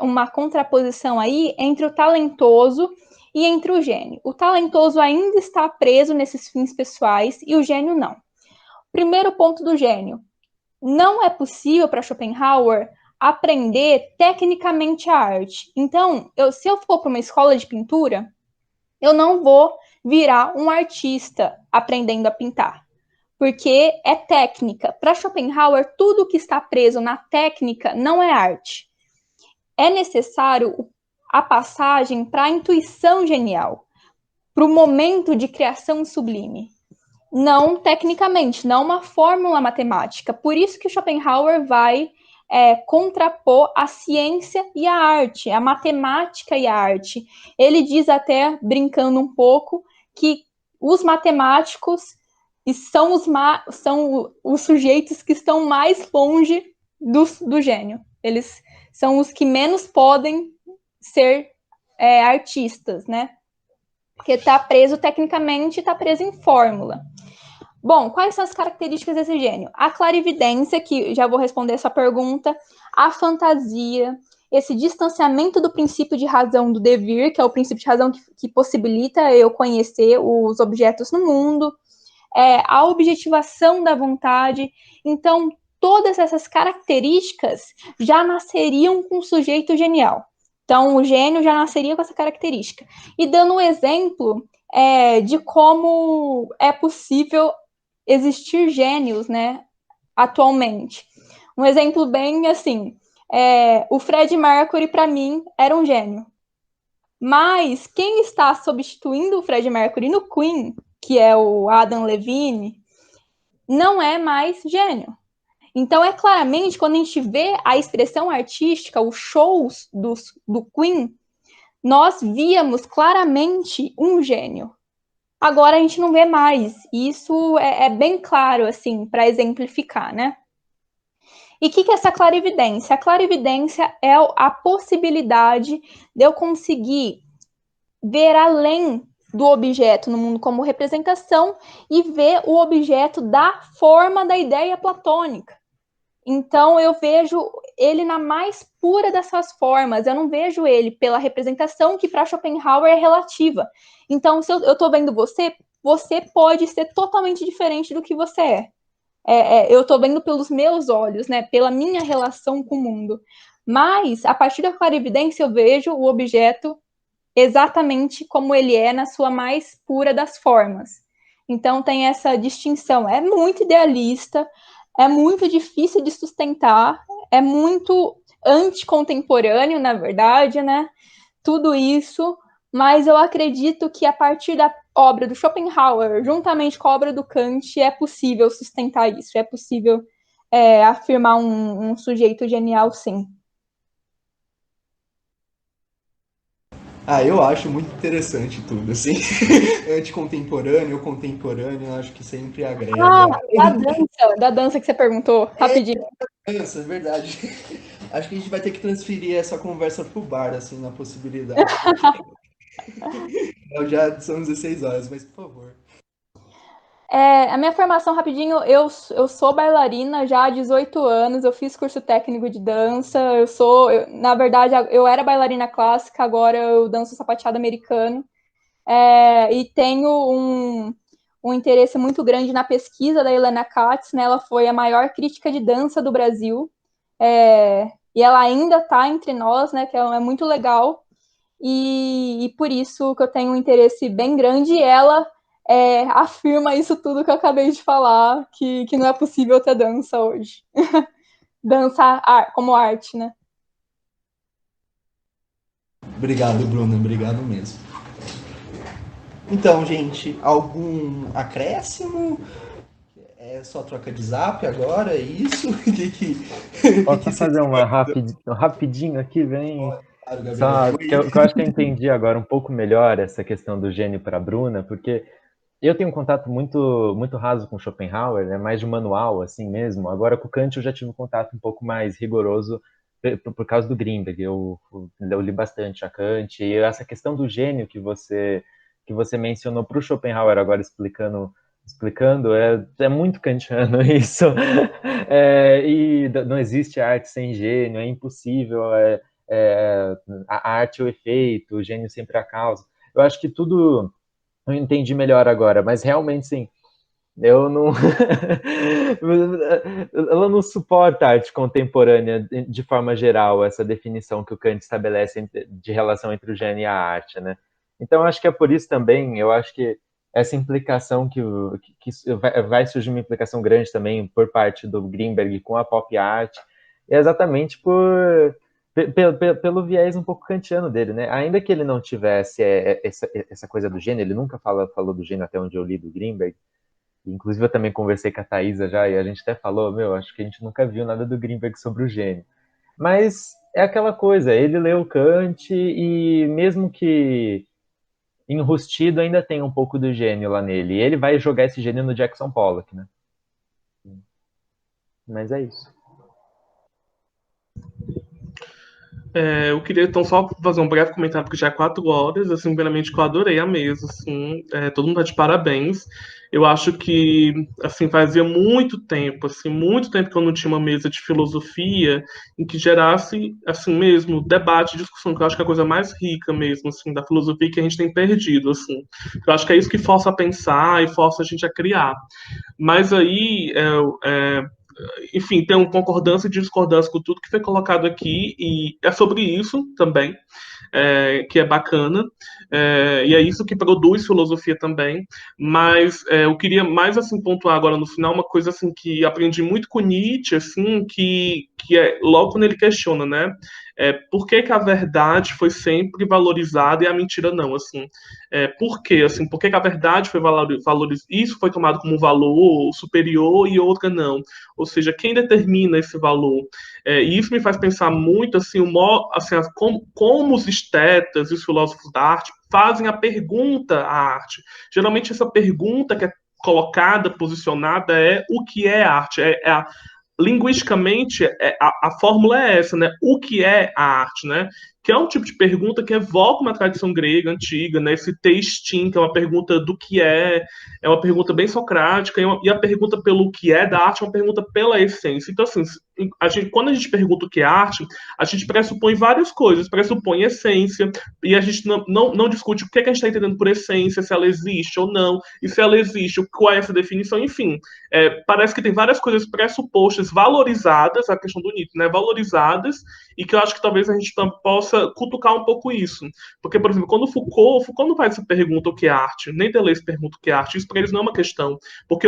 uma contraposição aí entre o talentoso e entre o gênio. O talentoso ainda está preso nesses fins pessoais e o gênio não. Primeiro ponto do gênio. Não é possível para Schopenhauer aprender tecnicamente a arte. Então, se eu for para uma escola de pintura, eu não vou virar um artista aprendendo a pintar. porque é técnica. Para Schopenhauer, tudo que está preso na técnica não é arte. É necessário a passagem para a intuição genial, para o momento de criação sublime. Não tecnicamente, não uma fórmula matemática. Por isso que Schopenhauer vai contrapor a ciência e a arte, a matemática e a arte. Ele diz até, brincando um pouco, que os matemáticos são os sujeitos que estão mais longe do gênio. Eles são os que menos podem ser artistas, né? Porque está preso tecnicamente, está preso em fórmula. Bom, quais são as características desse gênio? A clarividência, que já vou responder essa pergunta, a fantasia, esse distanciamento do princípio de razão do devir, que é o princípio de razão que possibilita eu conhecer os objetos no mundo, a objetivação da vontade. Então, todas essas características já nasceriam com o sujeito genial. Então, o gênio já nasceria com essa característica. E dando um exemplo de como é possível existir gênios, né, atualmente. Um exemplo bem assim, o Fred Mercury, para mim, era um gênio. Mas quem está substituindo o Fred Mercury no Queen, que é o Adam Levine, não é mais gênio. Então, claramente, quando a gente vê a expressão artística, os shows do Queen, nós víamos claramente um gênio. Agora a gente não vê mais. Isso é bem claro, assim, para exemplificar, né? E o que é essa clarividência? A clarividência é a possibilidade de eu conseguir ver além do objeto no mundo como representação e ver o objeto da forma da ideia platônica. Então, eu vejo ele na mais pura das suas formas. Eu não vejo ele pela representação que para Schopenhauer é relativa. Então, se eu estou vendo você, você pode ser totalmente diferente do que você é. Eu estou vendo pelos meus olhos, né? Pela minha relação com o mundo. Mas, a partir da clarividência, eu vejo o objeto exatamente como ele é na sua mais pura das formas. Então, tem essa distinção. É muito idealista, é muito difícil de sustentar, é muito anticontemporâneo, na verdade, né? Tudo isso, mas eu acredito que a partir da obra do Schopenhauer, juntamente com a obra do Kant, é possível sustentar isso, é possível afirmar um sujeito genial, sim. Eu acho muito interessante tudo, assim. Anticontemporâneo, contemporâneo, eu acho que sempre agrega. Da dança que você perguntou, rapidinho. Dança, é verdade. Acho que a gente vai ter que transferir essa conversa pro bar, assim, na possibilidade. Já são 16 horas, mas por favor. A minha formação, rapidinho, eu sou bailarina já há 18 anos, eu fiz curso técnico de dança, na verdade, eu era bailarina clássica, agora eu danço sapateado americano, e tenho um interesse muito grande na pesquisa da Helena Katz, né? Ela foi a maior crítica de dança do Brasil, e ela ainda está entre nós, né? Que é muito legal, e por isso que eu tenho um interesse bem grande, e ela afirma isso tudo que eu acabei de falar, que não é possível ter dança hoje. Dança como arte, né? Obrigado, Bruno, obrigado mesmo. Então, gente, algum acréscimo? É só troca de zap agora, é isso? Posso fazer uma rapidinho aqui, vem? Claro, Gabriel. Só que eu acho que eu entendi agora um pouco melhor essa questão do gênio para a Bruna, porque eu tenho um contato muito, muito raso com Schopenhauer, né, mais de manual, assim mesmo. Agora, com Kant, eu já tive um contato um pouco mais rigoroso por causa do Grinberg. Eu li bastante a Kant, e essa questão do gênio que você mencionou para o Schopenhauer, agora explicando é muito kantiano isso. E não existe arte sem gênio, é impossível. A arte é o efeito, o gênio sempre é a causa. Eu acho que tudo eu entendi melhor agora, mas realmente sim, eu não. Ela não suporta a arte contemporânea de forma geral, essa definição que o Kant estabelece de relação entre o gênio e a arte, né? Então, acho que é por isso também, eu acho que essa implicação que vai surgir uma implicação grande também por parte do Greenberg com a pop art, é exatamente pelo viés um pouco kantiano dele, né? Ainda que ele não tivesse essa coisa do gênio, ele nunca falou do gênio até onde eu li do Greenberg. Inclusive eu também conversei com a Thaisa já, e a gente até falou, acho que a gente nunca viu nada do Greenberg sobre o gênio. Mas é aquela coisa, ele leu Kant e mesmo que enrustido, ainda tem um pouco do gênio lá nele. E ele vai jogar esse gênio no Jackson Pollock, né? Mas é isso. Eu queria então só fazer um breve comentário, porque já é 4 horas, assim, primeiramente que eu adorei a mesa, assim, todo mundo tá de parabéns. Eu acho que, assim, fazia muito tempo que eu não tinha uma mesa de filosofia em que gerasse, assim mesmo, debate, discussão, que eu acho que é a coisa mais rica mesmo, assim, da filosofia que a gente tem perdido, assim. Eu acho que é isso que força a pensar e força a gente a criar. Mas aí, enfim, tem uma concordância e discordância com tudo que foi colocado aqui, e é sobre isso também, que é bacana, e é isso que produz filosofia também, mas eu queria mais, assim, pontuar agora no final uma coisa, assim, que aprendi muito com Nietzsche, assim, que é logo quando ele questiona, né, por que que a verdade foi sempre valorizada e a mentira não, assim, por quê, assim, por que que a verdade foi valorizada, isso foi tomado como um valor superior e outra não, ou seja, quem determina esse valor? E isso me faz pensar muito assim, como os estetas e os filósofos da arte fazem a pergunta à arte. Geralmente essa pergunta que é colocada, posicionada, é o que é arte? Linguisticamente, a fórmula é essa, né? O que é a arte, né? Que é um tipo de pergunta que evoca uma tradição grega antiga, né? Esse teistin, que é uma pergunta do que é uma pergunta bem socrática, e a pergunta pelo que é da arte é uma pergunta pela essência. Então, assim, quando a gente pergunta o que é arte, a gente pressupõe várias coisas, pressupõe essência, e a gente não discute o que a gente está entendendo por essência, se ela existe ou não, e se ela existe, qual é essa definição, enfim. Parece que tem várias coisas pressupostas, valorizadas, a questão do Nietzsche, né? Valorizadas, e que eu acho que talvez a gente possa cutucar um pouco isso. Porque, por exemplo, quando Foucault não faz essa pergunta o que é arte, nem Deleuze pergunta o que é arte, isso para eles não é uma questão. Porque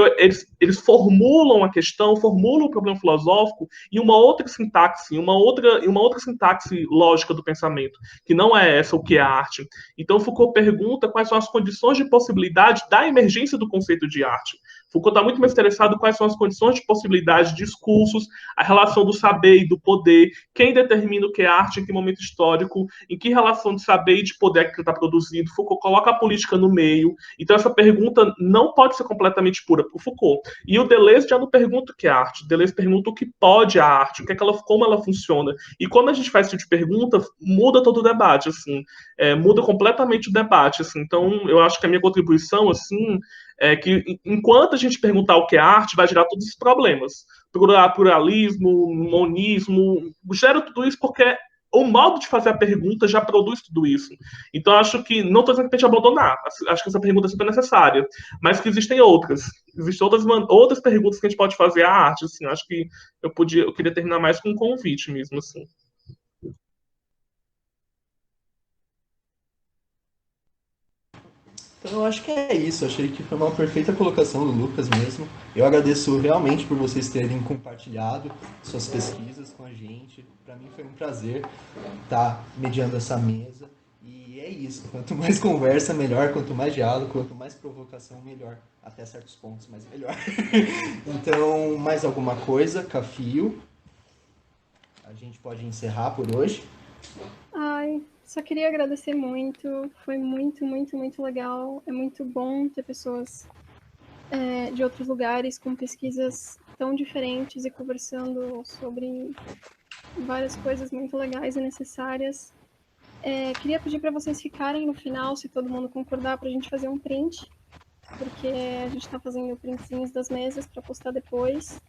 eles formulam a questão, formulam o problema filosófico em uma outra sintaxe, em uma outra sintaxe lógica do pensamento, que não é essa o que é arte. Então Foucault pergunta quais são as condições de possibilidade da emergência do conceito de arte. Foucault está muito mais interessado em quais são as condições de possibilidade de discursos, a relação do saber e do poder, quem determina o que é arte, em que momento histórico, em que relação de saber e de poder que está produzido. Foucault coloca a política no meio. Então essa pergunta não pode ser completamente pura para o Foucault. E o Deleuze já não pergunta o que é arte. O Deleuze pergunta o que pode a arte, como ela funciona. E quando a gente faz esse tipo de pergunta, muda todo o debate, assim, muda completamente o debate, assim. Então eu acho que a minha contribuição, assim, é que enquanto a gente perguntar o que é arte, vai gerar todos esses problemas. Pluralismo, monismo, gera tudo isso porque o modo de fazer a pergunta já produz tudo isso. Então, acho que não estou dizendo que a gente abandonar, acho que essa pergunta é super necessária, mas que existem outras. Existem outras perguntas que a gente pode fazer à arte. Assim, acho que eu queria terminar mais com um convite mesmo. Assim. Então eu acho que é isso, eu achei que foi uma perfeita colocação do Lucas mesmo. Eu agradeço realmente por vocês terem compartilhado suas pesquisas com a gente. Para mim foi um prazer estar mediando essa mesa. E é isso, quanto mais conversa, melhor, quanto mais diálogo, quanto mais provocação, melhor. Até certos pontos, mas melhor. Então, mais alguma coisa, Cafio? A gente pode encerrar por hoje. Ai, só queria agradecer muito, foi muito, muito, muito legal. É muito bom ter pessoas de outros lugares com pesquisas tão diferentes e conversando sobre várias coisas muito legais e necessárias. Queria pedir para vocês ficarem no final, se todo mundo concordar, para a gente fazer um print, porque a gente está fazendo printzinhos das mesas para postar depois.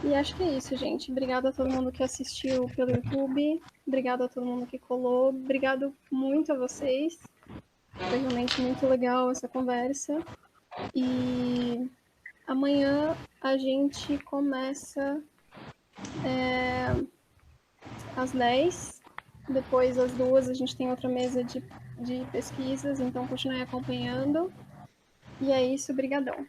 E acho que é isso, gente. Obrigada a todo mundo que assistiu pelo YouTube. Obrigada a todo mundo que colou. Obrigado muito a vocês. Foi realmente muito legal essa conversa. E amanhã a gente começa às 10. Depois, às 2, a gente tem outra mesa de pesquisas. Então, continuem acompanhando. E é isso, brigadão.